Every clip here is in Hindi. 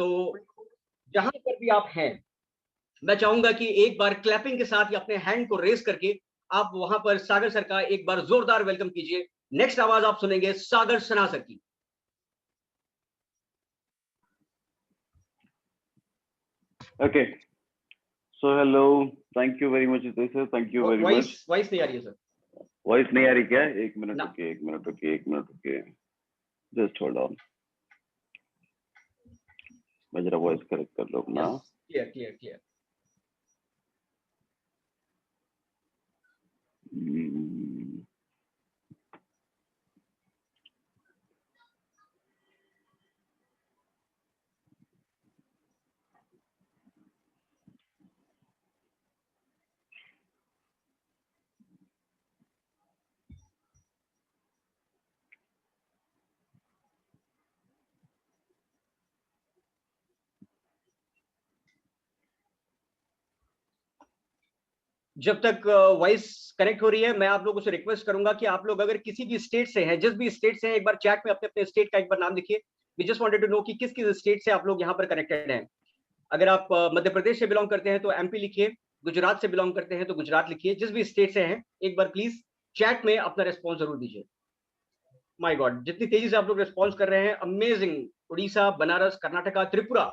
तो जहां पर भी आप हैं, मैं चाहूंगा कि एक बार क्लैपिंग के साथ या अपने हैंड को रेस करके आप वहां पर सागर सर का एक बार जोरदार वेलकम कीजिए। नेक्स्ट आवाज आप सुनेंगे सागर सना सर की। Okay. So hello, thank you very much, sir. Thank you very much. Voice नहीं आ रही है सर। वॉइस नहीं आ रही क्या? एक मिनट ना। रुकिए, एक मिनट रुकिए, एक मिनट रुकिए। Just hold on. मैं जरा वॉइस करेक्ट कर लूँ ना। Clear clear clear. जब तक वॉइस कनेक्ट हो रही है, मैं आप लोगों से रिक्वेस्ट करूंगा कि आप लोग अगर किसी भी स्टेट से हैं, जिस भी स्टेट से हैं, एक बार चैट में अपने अपने स्टेट का एक बार नाम लिखिए। We just wanted to know कि किस किस स्टेट से आप लोग यहाँ पर कनेक्टेड हैं। अगर आप मध्य प्रदेश से बिलोंग करते हैं तो एमपी लिखिए, गुजरात से बिलोंग करते हैं तो गुजरात लिखिए। जिस भी स्टेट से हैं, एक बार प्लीज चैट में अपना रिस्पॉन्स जरूर दीजिए। माय गॉड, जितनी तेजी से आप लोग रिस्पॉन्स कर रहे हैं, amazing. Orissa, Banaras, Karnataka, Tripura,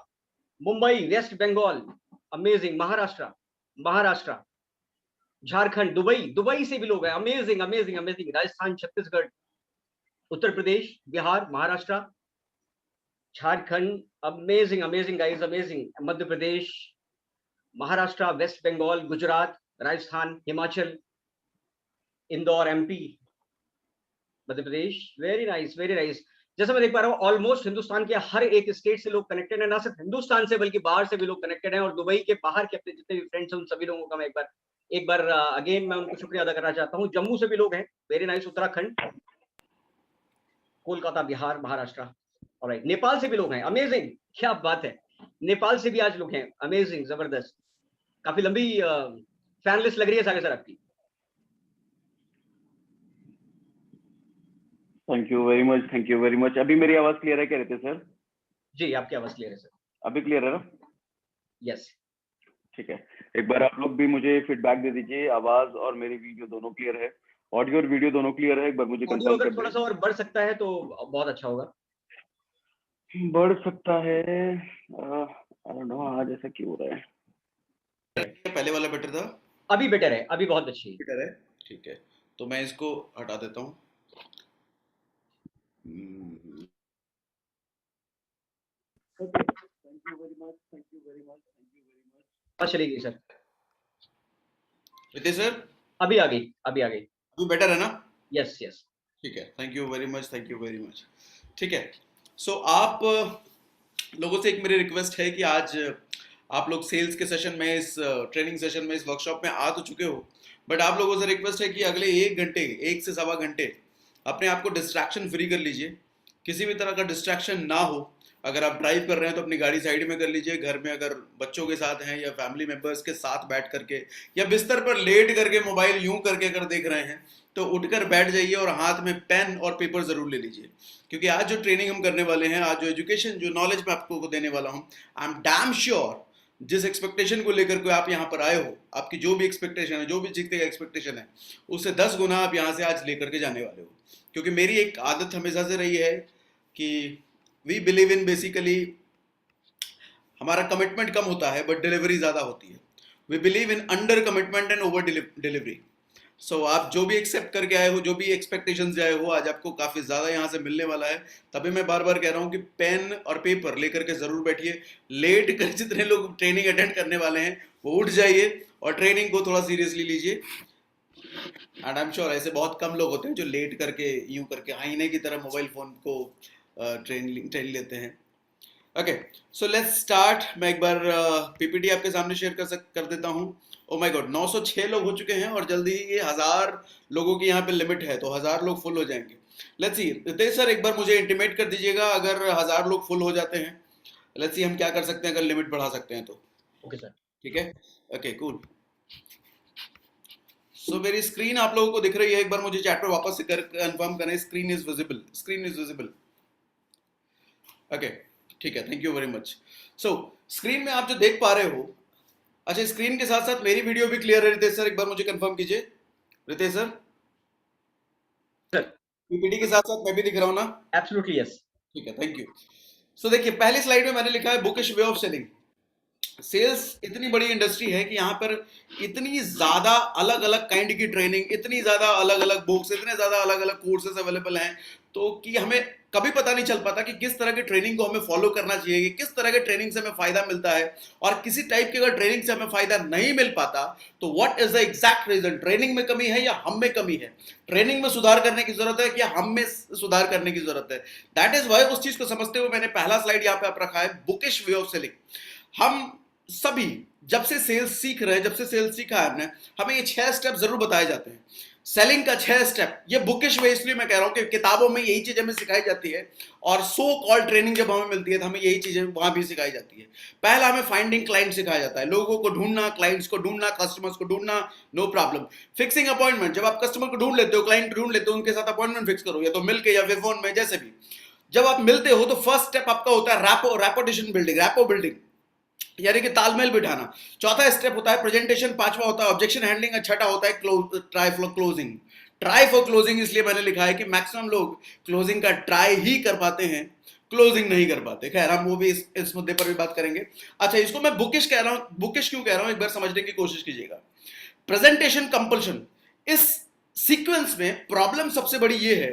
Mumbai, West Bengal, amazing. Maharashtra, Maharashtra, Jharkhand, Dubai से भी लोग हैं। Amazing amazing amazing. Rajasthan, Chhattisgarh, Uttar Pradesh, Bihar, Maharashtra, Jharkhand, amazing amazing guys, amazing. Madhya Pradesh, Maharashtra, West Bengal, Gujarat, Rajasthan, Himachal, Indore, MP, Madhya Pradesh. Very nice very nice. जैसा मैं देख पा रहा हूँ, ऑलमोस्ट हिंदुस्तान के हर एक स्टेट से लोग कनेक्टेड है। ना सिर्फ हिंदुस्तान से बल्कि बाहर से भी लोग कनेक्टेड हैं। और दुबई के बाहर के अपने जितने भी फ्रेंड्स हैं, उन सभी लोगों का मैं एक बार अगेन मैं उनको शुक्रिया अदा करना चाहता हूँ। जम्मू से भी लोग हैं। Very nice. Uttarakhand, Kolkata, Bihar, Maharashtra. Alright. Nepal से भी लोग हैं। अमेजिंग, क्या बात है। नेपाल से भी आज लोग हैं। अमेजिंग, जबरदस्त। काफी लंबी फैन लिस्ट लग रही है सागर सर आपकी। Thank you very much, thank you very much. अभी मेरी आवाज क्लियर है क्या रहते सर? जी, आपकी आवाज क्लियर है सर। अभी क्लियर है ना? यस। ठीक है। एक बार आप लोग भी मुझे फीडबैक दे दीजिए, आवाज और मेरी वीडियो दोनों क्लियर है? ऑडियो और वीडियो दोनों क्लियर है? एक बार मुझे ऑडियो कंफर्म अगर कर थोड़ा सा और बढ़ सकता है तो बहुत अच्छा होगा। बढ़ सकता है। आई डोंट नो आज ऐसा क्यों हो रहा है। पहले वाला बेटर था? अभी बेटर है, अभी बहुत अच्छी बेटर है। ठीक है, तो मैं इसको हटा देता हूँ। चलेगी सर। रितेश सर, अभी आ गई, अभी आ गई। अभी बेटर है ना? Yes yes. ठीक है, thank you very much, thank you very much. ठीक है, सो आप लोगों से एक मेरी रिक्वेस्ट है कि आज आप लोग सेल्स के सेशन में, इस ट्रेनिंग सेशन में, इस वर्कशॉप में आ तो चुके हो, बट आप लोगों से रिक्वेस्ट है कि अगले 1 घंटे, 1 से 1.25 घंटे अपने आप को डिस्ट्रैक्शन फ्री कर लीजिए। किसी भी तरह का डिस्ट्रैक्शन ना हो। अगर आप ड्राइव कर रहे हैं तो अपनी गाड़ी साइड में कर लीजिए। घर में अगर बच्चों के साथ हैं या फैमिली मेंबर्स के साथ बैठ करके या बिस्तर पर लेट करके मोबाइल यूं करके अगर देख रहे हैं तो उठकर बैठ जाइए और हाथ में पेन और पेपर जरूर ले लीजिए। क्योंकि आज जो ट्रेनिंग हम करने वाले हैं, आज जो एजुकेशन, जो नॉलेज मैं आपको देने वाला हूं, आई एम डैम श्योर जिस एक्सपेक्टेशन को लेकर के आप यहाँ पर आए हो, आपकी जो भी एक्सपेक्टेशन है, जो भी जीतने का एक्सपेक्टेशन है, उससे 10 गुना आप यहाँ से आज लेकर के जाने वाले हो। क्योंकि मेरी एक आदत हमेशा से रही है कि वी बिलीव इन, बेसिकली हमारा कमिटमेंट कम होता है बट डिलीवरी ज़्यादा होती है। We believe in under commitment and over delivery. So आप जो भी एक्सेप्ट करके आए हो, जो भी एक्सपेक्टेशंस से आए हो, आज आपको काफ़ी ज़्यादा यहाँ से मिलने वाला है। तभी मैं बार बार कह रहा हूँ कि पेन और पेपर लेकर के ज़रूर बैठिए। लेट कर जितने लोग ट्रेनिंग अटेंड करने वाले हैं वो उठ जाइए और ट्रेनिंग को थोड़ा सीरियसली लीजिए। एंड आई एम श्योर ऐसे बहुत कम लोग होते हैं जो लेट करके, यूं करके आईने की तरह मोबाइल फ़ोन को ट्रेन लेते हैं। Okay, so let's start. मैं एक बार पीपीटी आपके सामने शेयर कर देता हूँ। ओ माय गॉड, 906 लोग हो चुके हैं और जल्दी ही ये 1000 लोगों की यहाँ पे लिमिट है, तो 1000 लोग फुल हो जाएंगे। लेट्स सी, रितेश सर एक बार मुझे इंटीमेट कर दीजिएगा अगर 1000 लोग फुल हो जाते हैं। लेट्स सी हम क्या कर सकते हैं अगर लिमिट बढ़ा सकते हैं तो। Okay sir. ठीक है, ओके कूल। सो मेरी स्क्रीन आप लोगों को दिख रही है? एक बार मुझे चैट पर वापस से कंफर्म करें, screen is visible, screen is visible. Okay, ठीक है, thank you very much. So screen में आप जो देख पा रहे हो, अच्छा स्क्रीन के साथ साथ मेरी वीडियो भी क्लियर है रितेश सर, एक बार मुझे कंफर्म कीजिए रितेश सर। सर पीपीटी के साथ साथ मैं भी दिख रहा हूँ ना? Absolutely yes. ठीक है, थैंक यू। सो देखिए पहली स्लाइड में मैंने लिखा है bookish way of selling. Sales इतनी बड़ी इंडस्ट्री है कि यहाँ पर इतनी ज्यादा अलग अलग काइंड की ट्रेनिंग, इतनी ज्यादा अलग अलग बुक्स, इतने ज्यादा अलग अलग कोर्सेज अवेलेबल हैं, तो कि हमें कभी पता नहीं चल पाता कि किस तरह के ट्रेनिंग को हमें फॉलो करना चाहिए, कि किस तरह के ट्रेनिंग से हमें फायदा मिलता है, और किसी टाइप की अगर ट्रेनिंग से हमें फायदा नहीं मिल पाता तो what is the exact reason, training में कमी है या हम में कमी है, ट्रेनिंग में सुधार करने की जरूरत है या हम में सुधार करने की जरूरत है। दैट इज वाई उस चीज को समझते हुए मैंने पहला स्लाइड यहाँ पे आप रखा है बुकिश वे ऑफ सेलिंग। हम सभी जब से सेल्स सीख रहे हैं, जब से सेल्स सीखा है हमने, हमें ये 6 स्टेप जरूर बताए जाते हैं, सेलिंग का 6 स्टेप। ये बुकिश वे इसलिए मैं कह रहा हूं कि किताबों में यही चीज हमें सिखाई जाती है, और सो कॉल ट्रेनिंग जब हमें मिलती है तो हमें यही चीजें वहां भी सिखाई जाती है। पहला हमें फाइंडिंग क्लाइंट सिखाया जाता है, लोगों को ढूंढना, क्लाइंट्स को ढूंढना, कस्टमर्स को ढूंढना, नो प्रॉब्लम। फिक्सिंग अपॉइंटमेंट, जब आप कस्टमर को ढूंढ लेते हो, क्लाइंट ढूंढ लेते हो, उनके साथ अपॉइंटमेंट फिक्स करो, या तो मिलके या फिर फोन में, जैसे भी। जब आप मिलते हो तो फर्स्ट स्टेप आपका होता है रैपोर्टेशन बिल्डिंग, रैपो बिल्डिंग, यानी कि तालमेल बिठाना। चौथा स्टेप होता है प्रेजेंटेशन, पांचवा होता है ऑब्जेक्शन हैंडलिंग, और छठा होता है try for closing. Try for closing इसलिए मैंने लिखा है कि मैक्सिमम लोग क्लोजिंग का ट्राई ही कर पाते हैं, क्लोजिंग नहीं कर पाते। खैर हम वो भी इस मुद्दे पर भी बात करेंगे। अच्छा, इसको मैं बुकिश कह रहा हूं, बुकिश क्यों कह रहा हूं, एक बार समझने की कोशिश कीजिएगा। प्रेजेंटेशन कंपल्शन, इस सीक्वेंस में प्रॉब्लम सबसे बड़ी ये है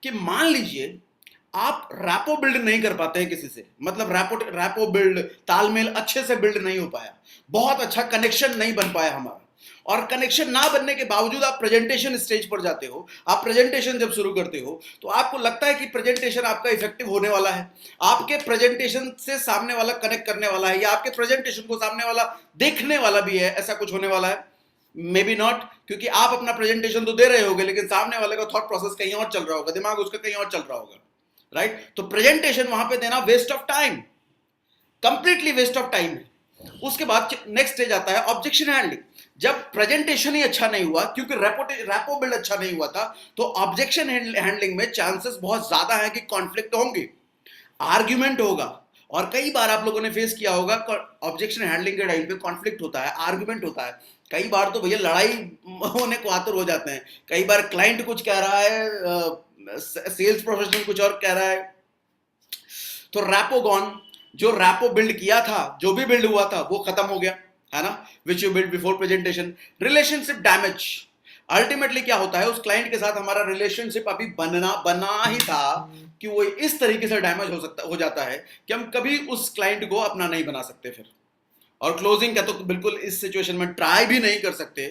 कि मान लीजिए आप रैपो बिल्ड नहीं कर पाते हैं किसी से, मतलब रैपो बिल्ड, तालमेल अच्छे से बिल्ड नहीं हो पाया, बहुत अच्छा कनेक्शन नहीं बन पाया हमारा, और कनेक्शन ना बनने के बावजूद आप प्रेजेंटेशन स्टेज पर जाते हो, आप प्रेजेंटेशन जब शुरू करते हो तो आपको लगता है कि प्रेजेंटेशन आपका इफेक्टिव होने वाला है, आपके प्रेजेंटेशन से सामने वाला कनेक्ट करने वाला है, या आपके प्रेजेंटेशन को सामने वाला देखने वाला भी है, ऐसा कुछ होने वाला है। मे बी नॉट, क्योंकि आप अपना प्रेजेंटेशन तो दे रहे होगे लेकिन सामने वाले का थॉट प्रोसेस कहीं और चल रहा होगा, दिमाग उसका कहीं और चल रहा होगा, राइट? तो प्रेजेंटेशन वहां पे देना waste of time, completely waste of time है। उसके बाद नेक्स्ट स्टेज आता है ऑब्जेक्शन हैंडलिंग। जब प्रेजेंटेशन ही अच्छा नहीं हुआ, क्योंकि रैपो बिल्ड अच्छा नहीं हुआ था, तो ऑब्जेक्शन हैंडलिंग में चांसेस बहुत ज्यादा है कि कॉन्फ्लिक्ट होंगे, आर्ग्यूमेंट होगा, और कई बार आप लोगों ने फेस किया होगा ऑब्जेक्शन हैंडलिंग के टाइम पे कॉन्फ्लिक्ट होता है, आर्ग्यूमेंट होता है, कई बार तो भैया लड़ाई होने को आतुर हो जाते हैं, कई बार क्लाइंट कुछ कह रहा है, सेल्स प्रोफेशनल कुछ और कह रहा है। तो रैपो गॉन, जो रैपो बिल्ड किया था, जो भी बिल्ड हुआ था वो खत्म हो गया, है ना, which you build before presentation. Relationship damage, ultimately क्या होता है, उस क्लाइंट के साथ हमारा रिलेशनशिप अभी बना ही था कि वो इस तरीके से डैमेज हो जाता है कि हम कभी उस क्लाइंट को अपना नहीं बना सकते फिर, और क्लोजिंग का तो बिल्कुल इस सिचुएशन में ट्राई भी नहीं कर सकते,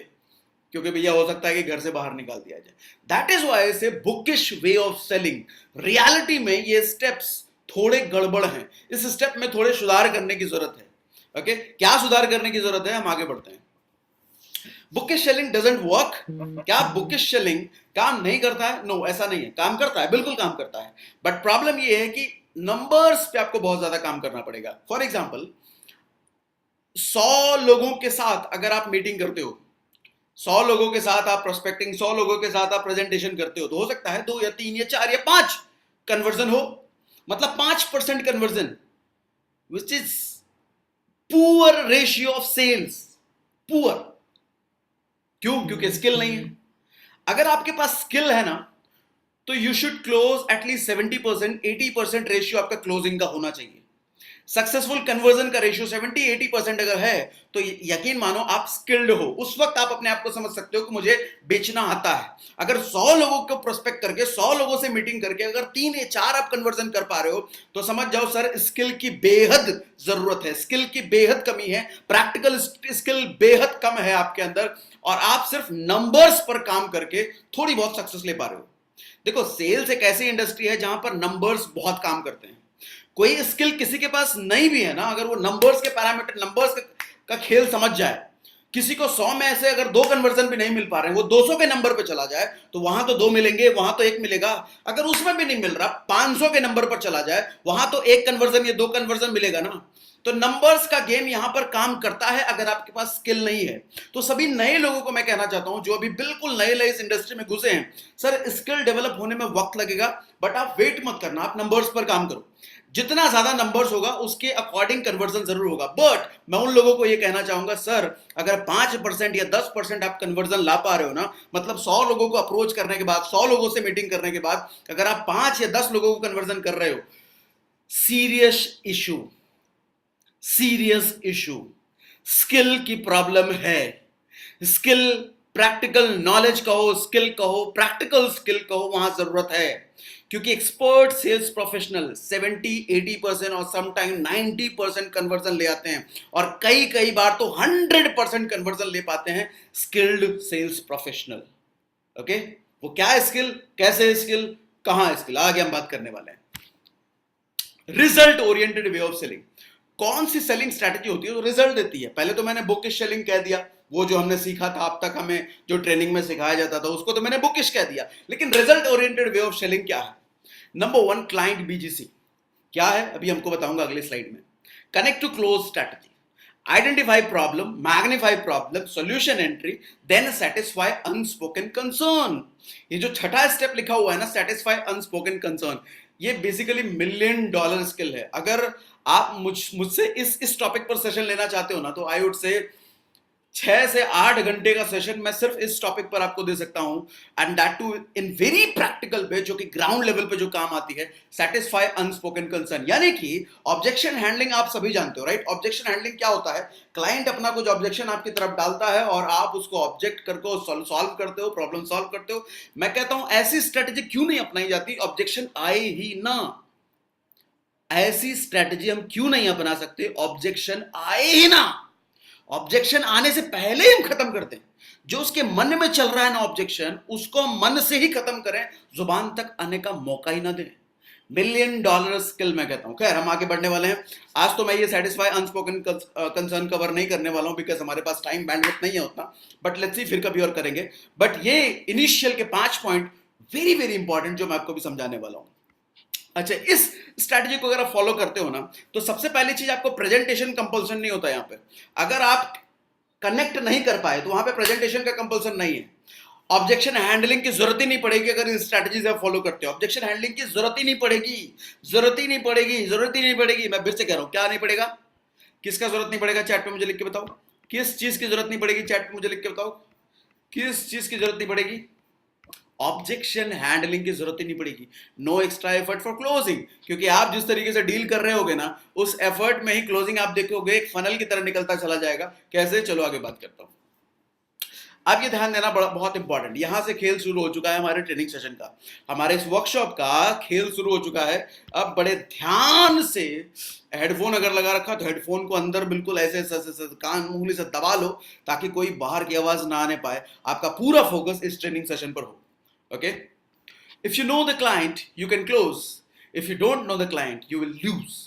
क्योंकि भैया हो सकता है कि घर से बाहर निकाल दिया जाए। दैट इज वाई से bookish way of selling. Reality में ये स्टेप्स थोड़े गड़बड़ हैं, इस स्टेप में थोड़े सुधार करने की जरूरत है। ओके, क्या सुधार करने की जरूरत है, हम आगे बढ़ते हैं। बुकिश सेलिंग डजंट वर्क, क्या बुकिश सेलिंग काम नहीं करता है? नो, ऐसा नहीं है, काम करता है, बिल्कुल काम करता है, बट प्रॉब्लम ये है कि नंबर्स पे आपको बहुत ज्यादा काम करना पड़ेगा। फॉर एग्जाम्पल 100 लोगों के साथ अगर आप मीटिंग करते हो, 100 लोगों के साथ आप प्रोस्पेक्टिंग, 100 लोगों के साथ आप प्रेजेंटेशन करते हो, तो हो सकता है 2 या 3 या 4 या 5 कन्वर्जन हो, मतलब 5% conversion, which is poor ratio of sales, poor. क्यों? क्योंकि स्किल नहीं है। अगर आपके पास स्किल है ना, तो you should close at least 70%, 80% ratio आपका क्लोजिंग का होना चाहिए। सक्सेसफुल कन्वर्जन का रेशियो 70-80% अगर है तो यकीन मानो आप स्किल्ड हो, उस वक्त आप अपने आप को समझ सकते हो कि मुझे बेचना आता है। अगर 100 लोगों को प्रोस्पेक्ट करके, 100 लोगों से मीटिंग करके अगर 3 या 4 आप कन्वर्जन कर पा रहे हो, तो समझ जाओ सर स्किल की बेहद जरूरत है, स्किल की बेहद कमी है, प्रैक्टिकल स्किल बेहद कम है आपके अंदर, और आप सिर्फ नंबर्स पर काम करके थोड़ी बहुत सक्सेस ले पा रहे हो। देखो, सेल्स एक ऐसी इंडस्ट्री है जहां पर नंबर्स बहुत काम करते हैं। कोई स्किल किसी के पास नहीं भी है ना, अगर वो नंबर्स के पैरामीटर, नंबर्स का खेल समझ जाए, किसी को 100 में से अगर 2 कन्वर्जन भी नहीं मिल पा रहे हैं, वो 200 के नंबर पे चला जाए, तो वहां तो 2 मिलेंगे, वहां तो 1 मिलेगा। अगर उसमें भी नहीं मिल रहा, 500 के नंबर पर चला जाए, वहां तो 1 कन्वर्जन या 2 कन्वर्जन मिलेगा ना। तो नंबर्स का गेम यहां पर काम करता है अगर आपके पास स्किल नहीं है। तो सभी नए लोगों को मैं कहना चाहता हूं जो अभी बिल्कुल नए इस इंडस्ट्री में घुसे हैं, सर स्किल डेवलप होने में वक्त लगेगा, बट आप वेट मत करना, आप नंबर्स पर काम करो। जितना ज्यादा नंबर्स होगा उसके अकॉर्डिंग कन्वर्जन जरूर होगा। बट मैं उन लोगों को ये कहना चाहूंगा, सर अगर 5% या 10% आप कन्वर्जन ला पा रहे हो ना, मतलब 100 लोगों को अप्रोच करने के बाद, 100 लोगों से मीटिंग करने के बाद अगर आप 5 या 10 लोगों को कन्वर्जन कर रहे हो, serious issue, serious issue, skill की प्रॉब्लम है। स्किल, प्रैक्टिकल नॉलेज कहो, स्किल कहो, प्रैक्टिकल स्किल कहो, वहां जरूरत है। क्योंकि एक्सपर्ट सेल्स प्रोफेशनल 70-80% और समटाइम 90% कन्वर्जन ले आते हैं, और कई कई बार तो 100% कन्वर्जन ले पाते हैं स्किल्ड सेल्स प्रोफेशनल। ओके, वो क्या है स्किल, कैसे स्किल, कहां है स्किल, आगे हम बात करने वाले हैं। Result oriented way of selling. कौन सी सेलिंग स्ट्रैटेजी होती है जो रिजल्ट देती है? पहले तो मैंने बुकिश सेलिंग कह दिया, वो जो हमने सीखा था अब तक, हमें जो ट्रेनिंग में सिखाया जाता था उसको तो मैंने बुकिश कह दिया। लेकिन result oriented way of selling क्या है? Number 1, client BGC. क्या है अभी हमको बताऊंगा अगले स्लाइड में। Connect to close strategy, identify problem, magnify problem, solution entry, then satisfy unspoken concern. ये जो छठा स्टेप लिखा हुआ है ना, सेटिस्फाई अनस्पोकन कंसर्न, ये बेसिकली $1 मिलियन स्किल है। अगर आप मुझसे इस टॉपिक पर सेशन लेना चाहते हो ना, तो आई वुड से 6 से 8 घंटे का सेशन मैं सिर्फ इस टॉपिक पर आपको दे सकता हूं, and that too in very practical way, जो कि ग्राउंड लेवल पे जो काम आती है। सेटिस्फाई अनस्पोकन कंसर्न, यानी कि ऑब्जेक्शन हैंडलिंग आप सभी जानते हो, राइट? ऑब्जेक्शन हैंडलिंग क्या होता है? क्लाइंट अपना कुछ ऑब्जेक्शन आपकी तरफ डालता है और आप उसको ऑब्जेक्ट करके सॉल्व करते हो, प्रॉब्लम सॉल्व करते हो। मैं कहता हूं ऐसी स्ट्रेटेजी क्यों नहीं अपनाई जाती? ऑब्जेक्शन आए ही ना, ऐसी स्ट्रेटेजी हम क्यों नहीं अपना सकते? ऑब्जेक्शन आए ही ना, ऑब्जेक्शन आने से पहले ही हम खत्म करते हैं। जो उसके मन में चल रहा है ना ऑब्जेक्शन, उसको मन से ही खत्म करें, जुबान तक आने का मौका ही ना दें। $1 मिलियन स्किल मैं कहता हूं। खैर, हम आगे बढ़ने वाले हैं। आज तो मैं ये सेटिस्फाई अनस्पोकन कंसर्न कवर नहीं करने वाला हूं, बिकॉज हमारे पास टाइम बैंडविड्थ नहीं है उतना, बट लेट्स सी फिर कभी और करेंगे। बट ये इनिशियल के 5 पॉइंट वेरी वेरी इंपॉर्टेंट, जो मैं आपको भी समझाने वाला हूं। अच्छा, इस स्ट्रैटेजी को अगर आप फॉलो करते हो ना, तो सबसे पहली चीज, आपको प्रेजेंटेशन कंपल्सन नहीं होता। यहां पे अगर आप कनेक्ट नहीं कर पाए तो वहां पे प्रेजेंटेशन का कंपल्सन नहीं है। ऑब्जेक्शन हैंडलिंग की जरूरत ही नहीं पड़ेगी अगर इस स्ट्रैटेजी से आप फॉलो करते हो। ऑब्जेक्शन हैंडलिंग की जरूरत ही नहीं पड़ेगी, जरूरत ही नहीं पड़ेगी, जरूरत ही नहीं पड़ेगी। मैं फिर से कह रहा हूं, क्या नहीं पड़ेगा? किसका जरूरत नहीं पड़ेगा? चैट पे मुझे लिख के बताओ, किस चीज की जरूरत नहीं पड़ेगी? चैट पे मुझे लिख के बताओ, किस चीज की जरूरत नहीं पड़ेगी? ऑब्जेक्शन हैंडलिंग की जरूरत ही नहीं पड़ेगी। No extra effort for closing, क्योंकि आप जिस तरीके से डील कर रहे होगे ना, उस एफर्ट में ही क्लोजिंग आप देखोगे एक फनल की तरह निकलता चला जाएगा। कैसे? चलो आगे बात करता हूं। अब ये ध्यान देना बहुत इंपॉर्टेंट। यहां से खेल शुरू हो चुका है हमारे ट्रेनिंग सेशन का, हमारे इस वर्कशॉप का खेल शुरू हो चुका है। अब बड़े ध्यान से, हेडफोन अगर लगा रखा तो हेडफोन को अंदर बिल्कुल ऐसे कान उंगली से दबा लो, ताकि कोई बाहर की आवाज ना आने पाए। आपका पूरा फोकस इस ट्रेनिंग सेशन पर हो। Okay? If you know the client, you can close. If you don't know the client, you will lose.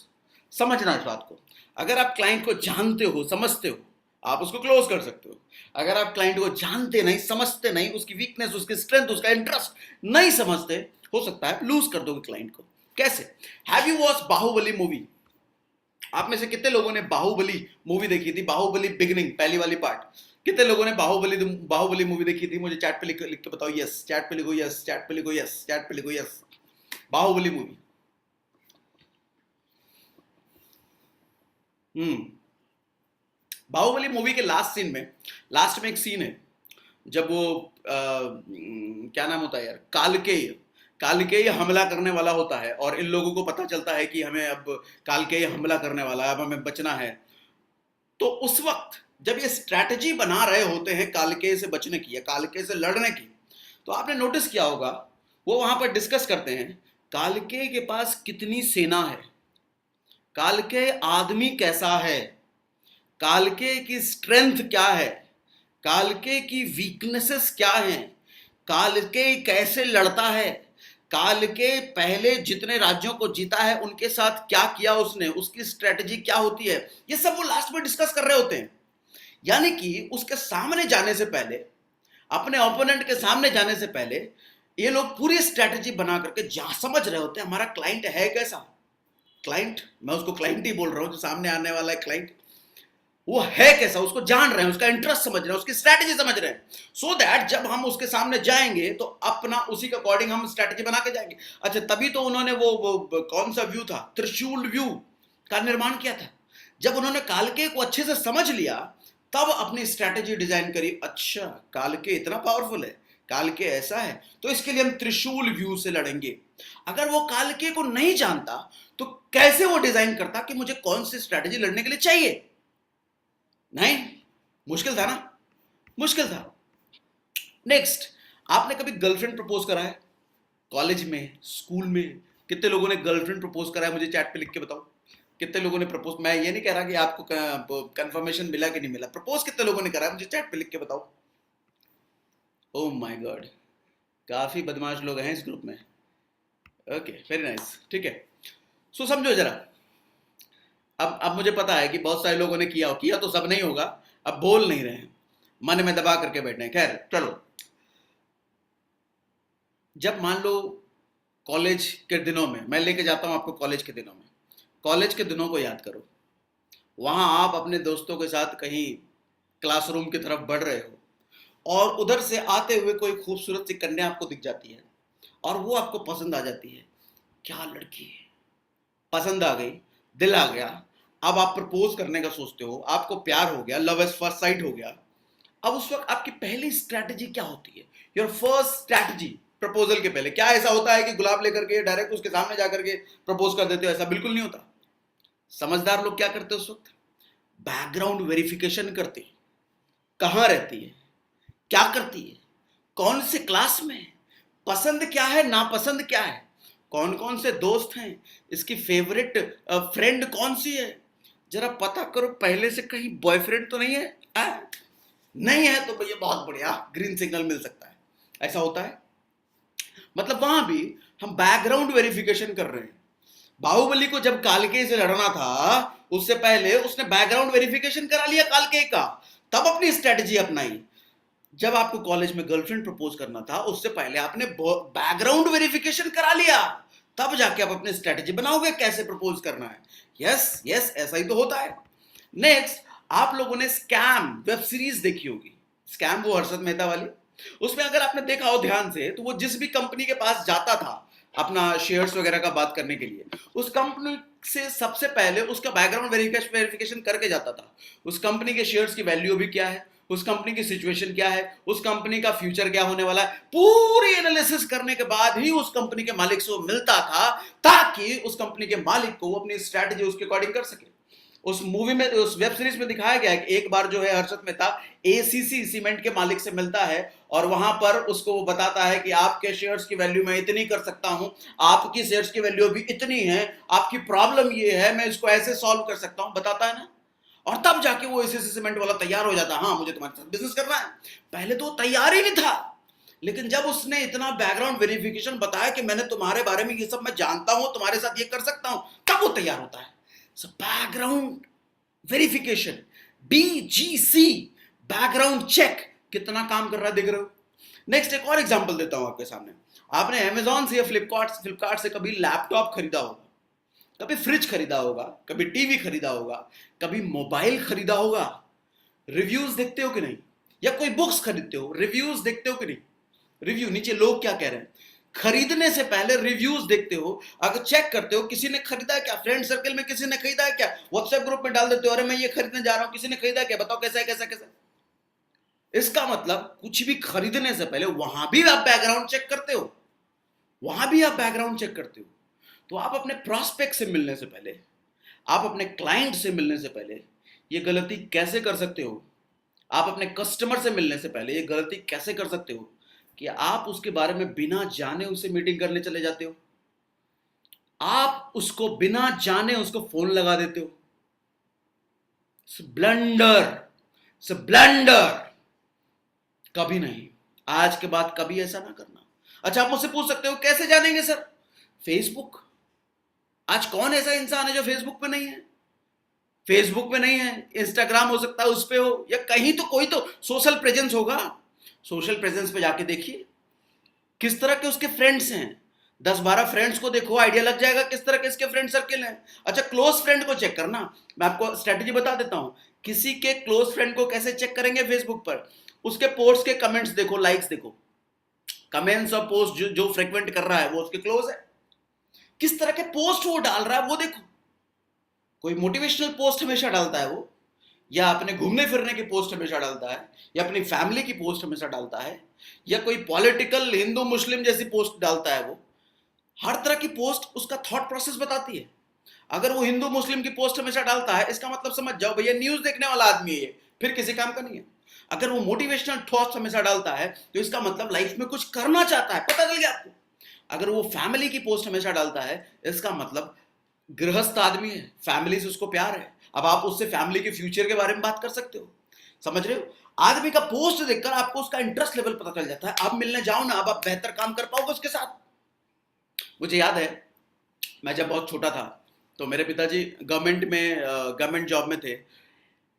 समझना इस बात को। अगर आप क्लाइंट को जानते हो, समझते हो, आप उसको क्लोज कर सकते हो। अगर आप क्लाइंट को जानते नहीं, समझते नहीं, उसकी वीकनेस, उसकी स्ट्रेंथ, उसका इंटरेस्ट नहीं समझते, हो सकता है लूज कर दोगे क्लाइंट को। कैसे? Have you watch Baahubali movie? आप में से कितने लोगों ने बाहुबली मूवी देखी थी? बाहुबली बिगिनिंग, पहली वाली पार्ट। कितने लोगों ने बाहुबली मूवी देखी थी? मुझे चैट पे लिख के बताओ। यस, चैट पे लिखो यस, चैट पे लिखो यस, चैट पे लिखो yes. Baahubali movie. Baahubali movie के लास्ट में एक सीन है, जब वो क्या नाम होता है यार, कालकेय हमला करने वाला होता है, और इन लोगों को पता चलता है कि हमें अब कालकेय हमला करने वाला है, अब हमें बचना है। तो उस वक्त जब ये स्ट्रैटेजी बना रहे होते हैं कालकेय से बचने की या कालकेय से लड़ने की, तो आपने नोटिस किया होगा वो वहां पर डिस्कस करते हैं कालकेय के पास कितनी सेना है, कालकेय आदमी कैसा है, कालकेय की स्ट्रेंथ क्या है, कालकेय की वीकनेसेस क्या हैं, कालकेय कैसे लड़ता है, कालकेय पहले जितने राज्यों को जीता है उनके साथ क्या किया उसने, उसकी स्ट्रेटजी क्या होती है, ये सब वो लास्ट में डिस्कस कर रहे होते हैं। यानी कि उसके सामने जाने से पहले, अपने ओपोनेंट के सामने जाने से पहले, ये लोग पूरी स्ट्रेटजी बना करके समझ रहे होते हैं हमारा क्लाइंट है कैसा। क्लाइंट, मैं उसको क्लाइंट ही बोल रहा हूं, जो सामने आने वाला है क्लाइंट, वो है कैसा, उसको जान रहे हैं, उसका इंटरेस्ट समझ रहे हैं, उसकी स्ट्रैटेजी समझ रहे हैं, सो दैट जब हम उसके सामने जाएंगे तो अपना उसी के अकॉर्डिंग हम स्ट्रैटेजी बना के जाएंगे। अच्छा, तभी तो उन्होंने वो कौन सा व्यू था, त्रिशूल व्यू का निर्माण किया था। जब उन्होंने कालके को अच्छे से समझ लिया तब अपनी स्ट्रैटेजी डिजाइन करी। अच्छा, कालके इतना पावरफुल है, कालके ऐसा है, तो इसके लिए हम त्रिशूल व्यू से लड़ेंगे। अगर वो कालके को नहीं जानता तो कैसे वो डिजाइन करता कि मुझे कौन सी स्ट्रैटेजी लड़ने के लिए चाहिए? नहीं, मुश्किल था ना, मुश्किल था। नेक्स्ट, आपने कभी गर्लफ्रेंड प्रपोज करा है? कॉलेज में, स्कूल में कितने लोगों ने गर्लफ्रेंड प्रपोज करा है? मुझे चैट पे लिख के बताओ कितने लोगों ने प्रपोज। मैं ये नहीं कह रहा कि आपको कंफर्मेशन मिला कि नहीं मिला, प्रपोज कितने लोगों ने करा है मुझे चैट पे लिख के बताओ। ओह माय गॉड, काफी बदमाश लोग हैं इस ग्रुप में। ओके, वेरी नाइस, ठीक है। सो समझो जरा, अब मुझे पता है कि बहुत सारे लोगों ने किया तो सब नहीं होगा, अब बोल नहीं रहे हैं, मन में दबा करके बैठे हैं। खैर चलो, जब मान लो कॉलेज के दिनों में, मैं लेके जाता हूं आपको कॉलेज के दिनों में, कॉलेज के दिनों को याद करो। वहां आप अपने दोस्तों के साथ कहीं क्लासरूम की तरफ बढ़ रहे हो और उधर से आते हुए कोई खूबसूरत सी कन्या आपको दिख जाती है और वो आपको पसंद आ जाती है। क्या लड़की है, पसंद आ गई, दिल आ गया। अब आप प्रपोज करने का सोचते हो, आपको प्यार हो गया, लव एट फर्स्ट साइट हो गया। अब उस वक्त आपकी पहली स्ट्रैटेजी क्या होती है? योर फर्स्ट स्ट्रैटेजी प्रपोजल के पहले। क्या ऐसा होता है कि गुलाब लेकर के डायरेक्ट उसके सामने जाकर के प्रपोज कर देते हो? ऐसा बिल्कुल नहीं होता। समझदार लोग क्या करते हैं उस वक्त? बैकग्राउंड वेरिफिकेशन करते हैं। कहां रहती है, क्या करती है, कौन से क्लास में है, पसंद क्या है, नापसंद क्या है, कौन कौन से दोस्त हैं, इसकी फेवरेट फ्रेंड कौन सी है, जरा पता करो पहले से कहीं बॉयफ्रेंड तो नहीं है। नहीं है तो भैया बहुत बढ़िया, ग्रीन सिग्नल मिल सकता है। ऐसा होता है। मतलब वहां भी हम बैकग्राउंड वेरिफिकेशन कर रहे हैं। बाहुबली को जब कालके से लड़ना था उससे पहले उसने बैकग्राउंड वेरिफिकेशन करा लिया कालके का, तब अपनी स्ट्रेटजी अपनाई। जब आपको कॉलेज में गर्लफ्रेंड प्रपोज करना था उससे पहले आपने बैकग्राउंड वेरिफिकेशन करा लिया, तब जाके आप अपनी स्ट्रेटजी बनाओगे कैसे प्रपोज करना है। यस यस, ऐसा ही तो होता है। नेक्स्ट, आप लोगों ने स्कैम वेब सीरीज देखी होगी। स्कैम, वो हर्षद मेहता वाली। उसमें अगर आपने देखा हो ध्यान से तो वो जिस भी कंपनी के पास जाता था अपना शेयर्स वगैरह का बात करने के लिए, उस कंपनी से सबसे पहले उसका बैकग्राउंड वेरिफिकेशन करके जाता था। उस कंपनी के शेयर्स की वैल्यू भी क्या है, उस कंपनी की सिचुएशन क्या है, उस कंपनी का फ्यूचर क्या होने वाला है, पूरी एनालिसिस करने के बाद ही उस कंपनी के मालिक से वो मिलता था, ताकि उस कंपनी के मालिक को वो अपनी स्ट्रैटेजी उसके अकॉर्डिंग कर सके। उस मूवी में, उस वेब सीरीज में दिखाया गया है कि एक बार जो है हर्षद मेहता एसीसी सीमेंट के मालिक से मिलता है और वहां पर उसको वो बताता है कि आपके शेयर्स की वैल्यू मैं इतनी कर सकता हूं, आपकी शेयर्स की वैल्यू भी इतनी है, आपकी प्रॉब्लम ये है, मैं इसको ऐसे सॉल्व कर सकता हूं, बताता है ना। और तब जाके वो एसीसी सीमेंट वाला तैयार हो जाता है, हाँ मुझे तुम्हारे साथ बिजनेस करना है। पहले तो तैयार ही नहीं था, लेकिन जब उसने इतना बैकग्राउंड वेरिफिकेशन बताया कि मैंने तुम्हारे बारे में ये सब मैं जानता हूं, तुम्हारे साथ ये कर सकता हूं, तब वो तैयार होता है। Background verification, BGC, background check, कितना काम कर रहा है देख रहे हो। नेक्स्ट, एक और एग्जांपल देता हूं आपके सामने। आपने अमेजॉन से या फ्लिपकार्ट से कभी लैपटॉप खरीदा होगा, कभी फ्रिज खरीदा होगा, कभी टीवी खरीदा होगा, कभी मोबाइल खरीदा होगा। रिव्यूज देखते हो कि नहीं? या कोई बुक्स खरीदते हो, रिव्यूज देखते हो कि नहीं? रिव्यू, नीचे लोग क्या कह रहे हैं, खरीदने से पहले रिव्यूज देखते हो, अगर चेक करते हो किसी ने खरीदा है क्या, फ्रेंड सर्कल में किसी ने खरीदा है क्या, व्हाट्सएप ग्रुप में डाल देते हो, अरे मैं ये खरीदने जा रहा हूं, किसी ने खरीदा है क्या, बताओ कैसा है कैसा कैसा। इसका मतलब कुछ भी खरीदने से पहले वहां भी आप बैकग्राउंड चेक करते हो, वहां भी आप बैकग्राउंड चेक करते हो। तो आप अपने प्रॉस्पेक्ट से मिलने से पहले, आप अपने क्लाइंट से मिलने से पहले ये गलती कैसे कर सकते हो? आप अपने कस्टमर से मिलने से पहले ये गलती कैसे कर सकते हो कि आप उसके बारे में बिना जाने उससे मीटिंग करने चले जाते हो, आप उसको बिना जाने उसको फोन लगा देते हो। ब्लंडर, ब्लंडर, कभी नहीं, आज के बाद कभी ऐसा ना करना। अच्छा, आप मुझसे पूछ सकते हो कैसे जानेंगे सर? फेसबुक। आज कौन ऐसा इंसान है जो फेसबुक पे नहीं है? फेसबुक पे नहीं है, इंस्टाग्राम हो सकता है उस पे हो, या कहीं तो कोई तो सोशल प्रेजेंस होगा। सोशल प्रेजेंस पे जाके देखिए किस तरह के उसके फ्रेंड्स हैं, 10-12 फ्रेंड्स को देखो, आइडिया लग जाएगा किस तरह के इसके फ्रेंड सर्किल हैं। अच्छा, क्लोज फ्रेंड को चेक करना, मैं आपको स्ट्रेटेजी बता देता हूं। किसी के क्लोज फ्रेंड को कैसे चेक करेंगे फेसबुक पर? उसके पोस्ट के कमेंट्स देखो, लाइक्स देखो, कमेंट्स और पोस्ट जो फ्रीक्वेंट कर रहा है वो उसके क्लोज है। किस तरह के पोस्ट वो डाल रहा है वो देखो। कोई मोटिवेशनल पोस्ट हमेशा डालता है वो, या अपने घूमने फिरने की पोस्ट हमेशा डालता है, या अपनी फैमिली की पोस्ट हमेशा डालता है, या कोई पॉलिटिकल हिंदू मुस्लिम जैसी पोस्ट डालता है वो। हर तरह की पोस्ट उसका थॉट प्रोसेस बताती है। अगर वो हिंदू मुस्लिम की पोस्ट हमेशा डालता है, इसका मतलब समझ जाओ भैया न्यूज देखने वाला आदमी है ये, फिर किसी काम का नहीं है। अगर वो मोटिवेशनल थॉट्स हमेशा डालता है तो इसका मतलब लाइफ में कुछ करना चाहता है, पता चल गया आपको। अगर वो फैमिली की पोस्ट हमेशा डालता है, इसका मतलब गृहस्थ आदमी है, फैमिली से उसको प्यार है। अब आप उससे फैमिली के फ्यूचर के बारे में बात कर सकते हो, समझ रहे हो? आदमी का पोस्ट देखकर आपको उसका इंटरेस्ट लेवल पता चल जाता है। आप मिलने जाओ ना, अब आप बेहतर काम कर पाओगे उसके साथ। मुझे याद है, मैं जब बहुत छोटा था तो मेरे पिताजी गवर्नमेंट जॉब में थे।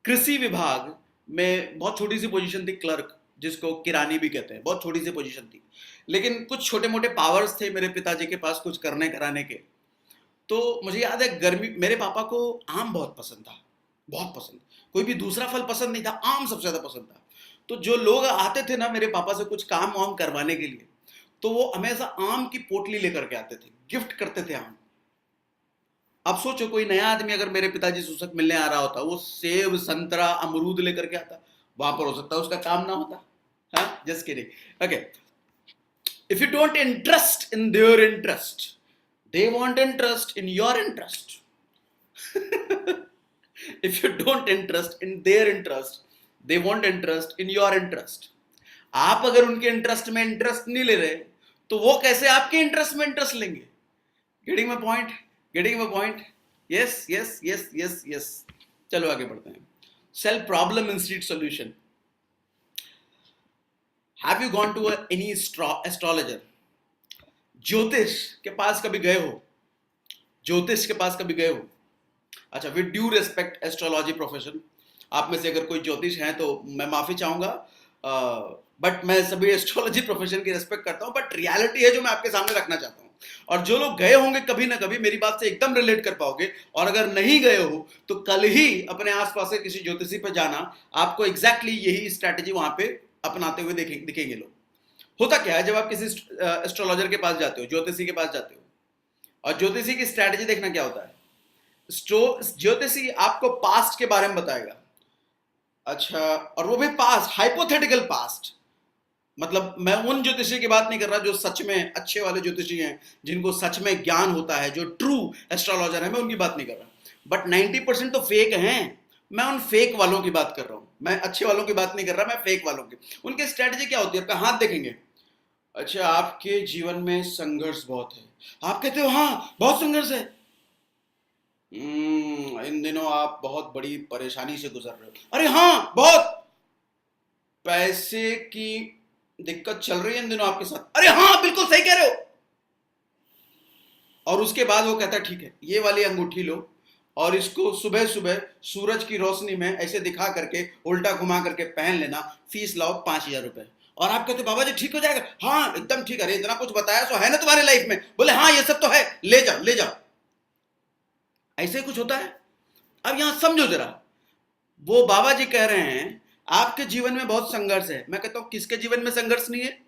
कृषि विभाग में बहुत छोटी सी पोजीशन थी, क्लर्क, जिसको किरानी भी कहते हैं, बहुत छोटी सी पोजीशन थी। लेकिन कुछ छोटे मोटे पावर्स थे मेरे पिताजी के पास कुछ करने कराने के। तो मुझे याद है, गर्मी, मेरे पापा को आम बहुत पसंद था, बहुत पसंद। कोई भी दूसरा फल पसंद नहीं था, आम सबसे ज्यादा पसंद था। तो जो लोग आते थे ना मेरे पापा से कुछ काम वाम करवाने के लिए, तो वो हमेशा आम की पोटली लेकर के आते थे, गिफ्ट करते थे आम। अब सोचो, कोई नया आदमी अगर मेरे पिताजी से उस वक्त मिलने आ रहा होता, वो सेब संतरा अमरूद लेकर के आता, वहां पर हो सकता है उसका काम ना होता। हाँ, just kidding. Okay, if you don't interest in their interest, they want interest in your interest. If you don't interest in their interest, they want interest in your interest. आप अगर उनके इंटरेस्ट में इंटरेस्ट नहीं ले रहे तो वो कैसे आपके इंटरेस्ट में इंटरेस्ट लेंगे? Getting my point? Getting my point? Yes yes yes yes yes. चलो आगे बढ़ते हैं। Self problem instead solution. Have you gone to any astrologer? ज्योतिष के पास कभी गए हो? ज्योतिष के पास कभी गए हो? अच्छा, with due respect astrology profession, आप में से अगर कोई ज्योतिष हैं तो मैं माफी चाहूंगा, बट मैं सभी एस्ट्रोलॉजी प्रोफेशन की रिस्पेक्ट करता हूं, बट रियलिटी है जो मैं आपके सामने रखना चाहता हूं। और जो लोग गए होंगे कभी ना कभी मेरी बात से एकदम रिलेट कर पाओगे, और अगर नहीं गए हो तो कल ही अपने आसपास के किसी ज्योतिषी पर जाना, आपको एग्जैक्टली यही स्ट्रैटेजी वहां पे अपनाते हुए दिखेंगे लोग। होता क्या है, जब आप किसी एस्ट्रोलॉजर के पास जाते हो, ज्योतिषी के पास जाते हो, और ज्योतिषी की स्ट्रैटेजी देखना क्या होता है। ज्योतिषी आपको पास्ट के बारे में बताएगा। अच्छा, और वो भी पास्ट, हाइपोथेटिकल पास्ट। मतलब मैं उन ज्योतिषी की बात नहीं कर रहा जो सच में अच्छे वाले ज्योतिषी हैं, जिनको सच में ज्ञान होता है, जो ट्रू एस्ट्रोलॉजर है, मैं उनकी बात नहीं कर रहा। बट 90% तो फेक हैं। मैं उन फेक वालों की बात कर रहा हूं, मैं अच्छे वालों की बात नहीं कर रहा, मैं फेक वालों की। उनकी स्ट्रैटेजी क्या होती है? आपका हाथ देखेंगे, अच्छा आपके जीवन में संघर्ष बहुत है। आप कहते हो हाँ बहुत संघर्ष है। इन दिनों आप बहुत बड़ी परेशानी से गुजर रहे हो। अरे हाँ बहुत। पैसे की दिक्कत चल रही है इन दिनों आपके साथ। अरे हाँ बिल्कुल सही कह रहे हो। और उसके बाद वो कहता है ठीक है, ये वाली अंगूठी लो और इसको सुबह सुबह सूरज की रोशनी में ऐसे दिखा करके उल्टा घुमा करके पहन लेना, फीस लाओ 5,000 रुपए। और आप कहते बाबा जी ठीक हो जाएगा? हाँ एकदम ठीक है। अरे इतना कुछ बताया तो है ना तुम्हारी लाइफ में? बोले हाँ ये सब तो है, ले जाओ ले जाओ। ऐसे कुछ होता है। अब यहां समझो जरा, वो बाबा जी कह रहे हैं आपके जीवन में बहुत संघर्ष है। मैं कहता हूं किसके जीवन में संघर्ष नहीं है?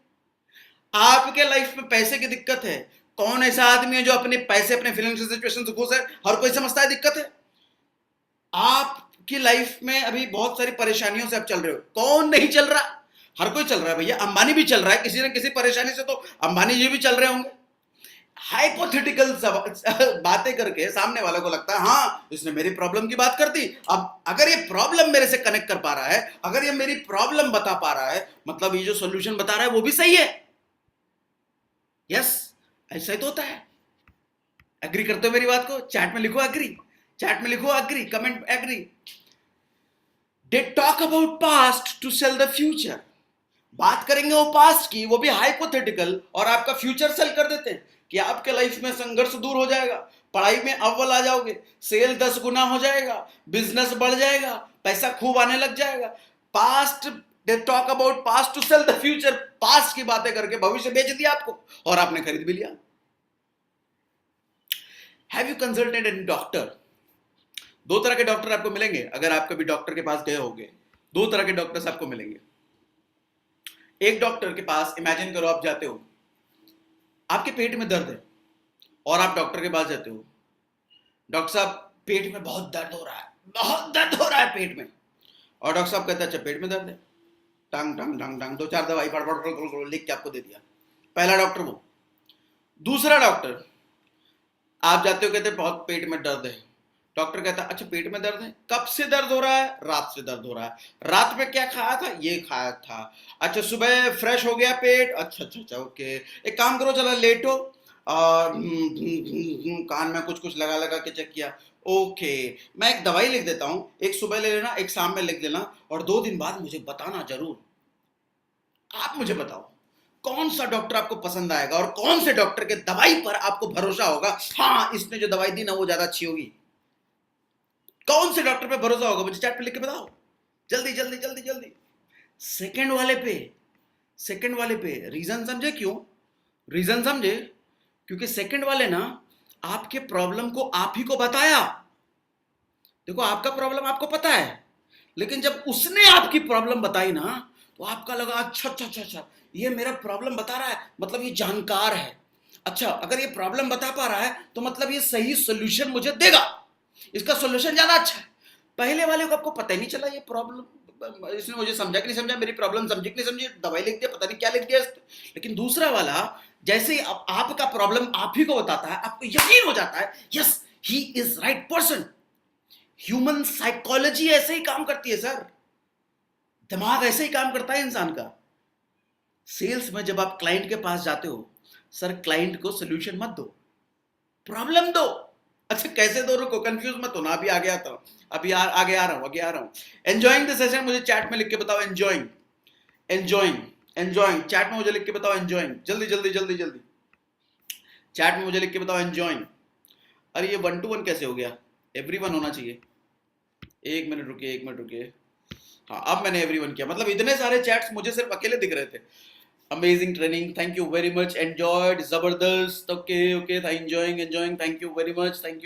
आपके लाइफ में पैसे की दिक्कत है। कौन ऐसा आदमी है जो अपने पैसे, अपने फाइनेंशियल सिचुएशन से खुश है? हर कोई समझता है दिक्कत है। आपकी लाइफ में अभी बहुत सारी परेशानियों से आप चल रहे हो। कौन नहीं चल रहा? हर कोई चल रहा है भैया। अंबानी भी चल रहा है किसी न किसी परेशानी से, तो अंबानी जी भी चल रहे होंगे। हाइपोथेटिकल बातें करके सामने वाले को लगता है हाँ इसने मेरी प्रॉब्लम की बात कर दी। अब अगर ये प्रॉब्लम मेरे से कनेक्ट कर पा रहा है, अगर ये मेरी प्रॉब्लम बता पा रहा है, मतलब ये जो सॉल्यूशन बता रहा है वो भी सही है। यस, ऐसा ही तो होता है। एग्री करते हो मेरी बात को? चैट में लिखो एग्री, चैट में लिखो agree, comment agree. They talk about past to sell the future. बात करेंगे वो पास्ट की, वो भी हाइपोथेटिकल, और आपका फ्यूचर सेल कर देते हैं कि आपके लाइफ में संघर्ष दूर हो जाएगा, पढ़ाई में अव्वल आ जाओगे, सेल 10 गुना हो जाएगा, बिजनेस बढ़ जाएगा, पैसा खूब आने लग जाएगा। Past, they talk about past to sell the future. Past की बातें करके भविष्य बेच दिया आपको और आपने खरीद भी लिया। Have you consulted any doctor? दो तरह के डॉक्टर आपको मिलेंगे अगर आप कभी डॉक्टर के पास गए होंगे। दो तरह के डॉक्टर्स आपको मिलेंगे। एक डॉक्टर के पास इमेजिन करो आप जाते हो, आपके पेट में दर्द है और आप डॉक्टर के पास जाते हो, डॉक्टर साहब पेट में बहुत दर्द हो रहा है, बहुत दर्द हो रहा है पेट में, और डॉक्टर साहब कहते हैं अच्छा पेट में दर्द है, टंग टंग टंग टंग 2-4 दवाई फटफट लिख के आपको दे दिया। पहला डॉक्टर वो। दूसरा डॉक्टर, आप जाते हो कहते हैं बहुत पेट में दर्द है, डॉक्टर कहता है अच्छा पेट में दर्द है, कब से दर्द हो रहा है? रात से दर्द हो रहा है। रात में क्या खाया था? ये खाया था। अच्छा सुबह फ्रेश हो गया पेट? अच्छा अच्छा अच्छा ओके, एक काम करो चलो लेटो और कान में कुछ कुछ लगा लगा के चेक किया, ओके मैं एक दवाई लिख देता हूं, एक सुबह ले लेना एक शाम में लिख देना और 2 दिन बाद मुझे बताना जरूर। आप मुझे बताओ कौन सा डॉक्टर आपको पसंद आएगा और कौन से डॉक्टर के दवाई पर आपको भरोसा होगा, हाँ इसने जो दवाई दी ना वो ज्यादा अच्छी होगी। कौन से डॉक्टर पे भरोसा होगा? मुझे चैट पे लिख के बताओ जल्दी जल्दी जल्दी जल्दी। सेकंड वाले पे रीजन समझे? क्यों रीजन समझे? क्योंकि सेकंड वाले ना आपके प्रॉब्लम को आप ही को बताया। देखो आपका प्रॉब्लम आपको पता है, लेकिन जब उसने आपकी प्रॉब्लम बताई ना तो आपका लगा अच्छा अच्छा अच्छा अच्छा ये मेरा प्रॉब्लम बता रहा है, मतलब ये जानकार है। अच्छा अगर ये प्रॉब्लम बता पा रहा है तो मतलब ये सही सोल्यूशन मुझे देगा, इसका सोल्यूशन ज्यादा अच्छा है। पहले वाले को आपको पता ही नहीं चला ये प्रॉब्लम, इसने मुझे समझा कि नहीं समझा, मेरी प्रॉब्लम समझी कि नहीं समझी, दवाई लिख दिया पता नहीं क्या लिख दिया। लेकिन दूसरा वाला जैसे ही आपका प्रॉब्लम आप ही को बताता है, आपको यकीन हो जाता है yes he is right person. Human psychology ऐसे ही काम करती है सर, दिमाग ऐसे ही काम करता है इंसान का। सेल्स में जब आप क्लाइंट के पास जाते हो, सर क्लाइंट को सोल्यूशन मत दो, प्रॉब्लम दो। अच्छा कैसे दो? रुको कंफ्यूज मत हो ना, अभी आगे आता हूं, आगे आ रहा हूं। एंजॉयिंग द सेशन मुझे चैट में लिख के बताओ, एंजॉयिंग एंजॉयिंग चैट में मुझे लिख के बताओ, एंजॉयिंग जल्दी जल्दी जल्दी जल्दी चैट में मुझे लिख के बताओ एंजॉयिंग। अरे ये 1 to 1 कैसे हो गया? एवरीवन होना चाहिए। एक मिनट रुकिए। हाँ अब मैंने एवरीवन किया, मतलब इतने सारे चैट्स मुझे सिर्फ अकेले दिख रहे थे। Amazing training, thank you very much, enjoyed, जबरदस्त, okay enjoying, thank you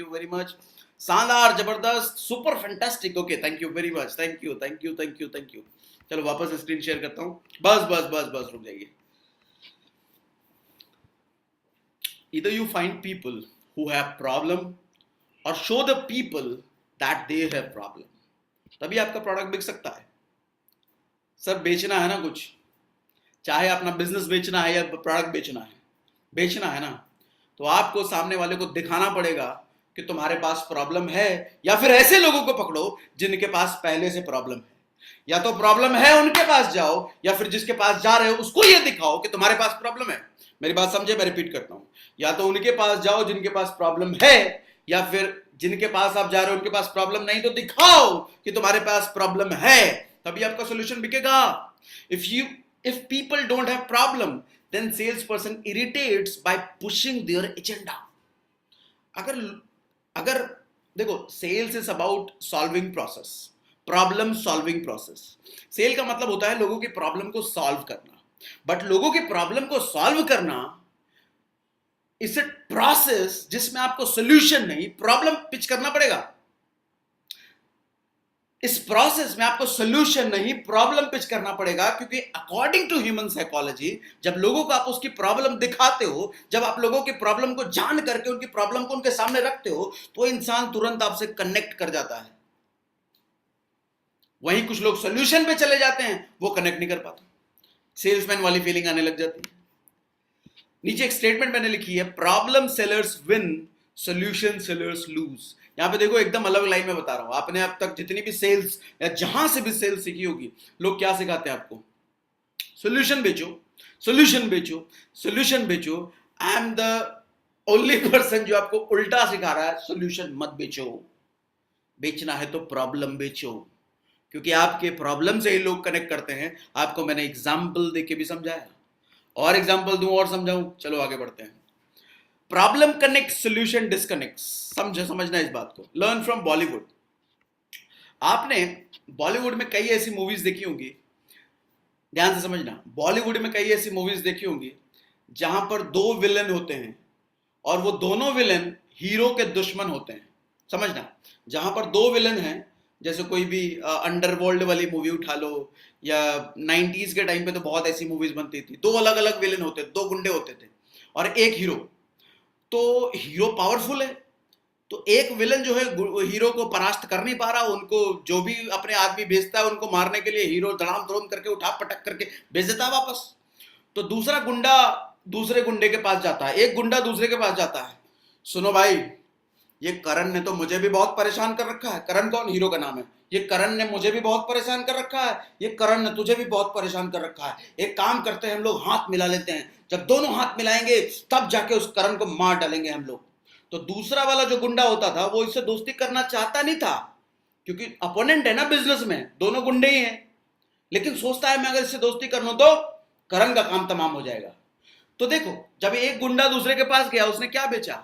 very much, शानदार, जबरदस्त, super fantastic, okay thank you very much, thank you. चलो वापस स्क्रीन शेयर करता हूँ, बस रुक जाइए। Either you find people who have problem or show the people that they have problem, तभी आपका प्रोडक्ट बिक सकता है। सर बेचना है ना कुछ, चाहे अपना बिजनेस बेचना है या प्रोडक्ट बेचना है ना, तो आपको सामने वाले को दिखाना पड़ेगा कि तुम्हारे पास प्रॉब्लम है, या फिर ऐसे लोगों को पकड़ो जिनके पास पहले से प्रॉब्लम है। या तो प्रॉब्लम है उनके पास जाओ, या फिर जिसके पास जा रहे हो उसको ये दिखाओ कि तुम्हारे पास प्रॉब्लम है। मेरी बात समझे? मैं रिपीट करता हूं, या तो उनके पास जाओ जिनके पास प्रॉब्लम है, या फिर जिनके पास आप जा रहे हो उनके पास प्रॉब्लम नहीं, तो दिखाओ कि तुम्हारे पास प्रॉब्लम है, तभी आपका सॉल्यूशन बिकेगा। If people don't have problem, then salesperson irritates by pushing their agenda. अगर देखो, sales is about solving process, problem solving process. Sale का मतलब होता है लोगों की प्रॉब्लम को सॉल्व करना, बट लोगों की प्रॉब्लम को सॉल्व करना इज ए प्रोसेस जिसमें आपको सॉल्यूशन नहीं प्रॉब्लम पिच करना पड़ेगा। इस प्रोसेस में आपको सॉल्यूशन नहीं प्रॉब्लम पिच करना पड़ेगा, क्योंकि अकॉर्डिंग टू ह्यूमन साइकोलॉजी जब लोगों को आप उसकी प्रॉब्लम दिखाते हो, जब आप लोगों की प्रॉब्लम को जान करके उनकी प्रॉब्लम को उनके सामने रखते हो, तो इंसान तुरंत आपसे कनेक्ट कर जाता है। वहीं कुछ लोग सॉल्यूशन पे चले जाते हैं, वो कनेक्ट नहीं कर पाते, सेल्समैन वाली फीलिंग आने लग जाती है। नीचे एक स्टेटमेंट मैंने लिखी है, problem sellers win, solution sellers lose. यहां पे देखो एकदम अलग लाइन में बता रहा हूं। आपने अब तक जितनी भी सेल्स या जहां से भी सेल्स सीखी होगी, लोग क्या सिखाते हैं आपको? सॉल्यूशन बेचो, सॉल्यूशन बेचो, सॉल्यूशन बेचो। I am the only person जो आपको उल्टा सिखा रहा है, सॉल्यूशन मत बेचो, बेचना है तो प्रॉब्लम बेचो, क्योंकि आपके प्रॉब्लम से ही लोग कनेक्ट करते हैं। आपको मैंने एग्जाम्पल देके भी समझाया, और एग्जाम्पल दूं और समझाऊं? चलो आगे बढ़ते हैं। Problem connect, solution disconnect. समझना इस बात को। Learn from Bollywood. आपने बॉलीवुड में कई ऐसी मूवीज देखी होंगी, ध्यान से समझना, बॉलीवुड में कई ऐसी मूवीज देखी होंगी जहां पर 2 विलन होते हैं और वो दोनों विलन हीरो के दुश्मन होते हैं। समझना, जहां पर दो विलन हैं, जैसे कोई भी अंडरवर्ल्ड वाली मूवी उठा लो, या 90s के टाइम पे तो बहुत ऐसी मूवीज बनती थी, दो अलग अलग विलन होते, दो गुंडे होते थे और एक हीरो। तो हीरो पावरफुल है, तो एक विलन जो है हीरो को परास्त कर नहीं पा रहा, उनको जो भी अपने आदमी भेजता है उनको मारने के लिए, हीरो धड़ाम धड़ोम करके उठा पटक करके भेज देता है वापस। तो दूसरा गुंडा दूसरे गुंडे के पास जाता है, एक गुंडा दूसरे के पास जाता है, सुनो भाई, ये करण ने तो मुझे भी बहुत परेशान कर रखा है। करण कौन? हीरो का नाम है। ये करण ने मुझे भी बहुत परेशान कर रखा है, ये करण ने तुझे भी बहुत परेशान कर रखा है। एक काम करते हैं, हम लोग हाथ मिला लेते हैं, जब दोनों हाथ मिलाएंगे तब जाके उस करण को मार डालेंगे हम लोग। तो दूसरा वाला जो गुंडा होता था वो इससे दोस्ती करना चाहता नहीं था, क्योंकि अपोनेंट है ना बिजनेस में, दोनों गुंडे ही हैं, लेकिन सोचता है मैं अगर इससे दोस्ती कर लूं तो करण का काम तमाम हो जाएगा। तो देखो, जब एक गुंडा दूसरे के पास गया, उसने क्या बेचा?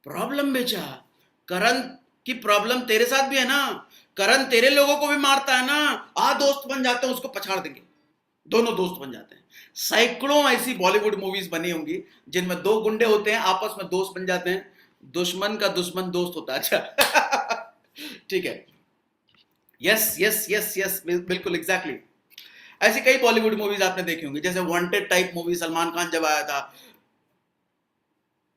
प्रॉब्लम बेचा। करण की प्रॉब्लम तेरे साथ भी है ना, करण तेरे लोगों को भी मारता है ना, दोस्त बन जाते हैं, उसको पछाड़ देंगे, दोनों दोस्त बन जाते हैं। सैकड़ों ऐसी बॉलीवुड मूवीज बनी होंगी जिनमें दो गुंडे होते हैं, आपस में दोस्त बन जाते हैं, दुश्मन का दुश्मन दोस्त होता है। अच्छा ठीक है, यस यस यस यस, बिल्कुल एग्जैक्टली। ऐसी कई बॉलीवुड मूवीज आपने देखी होंगी, जैसे wanted type movie, Salman Khan जब आया था,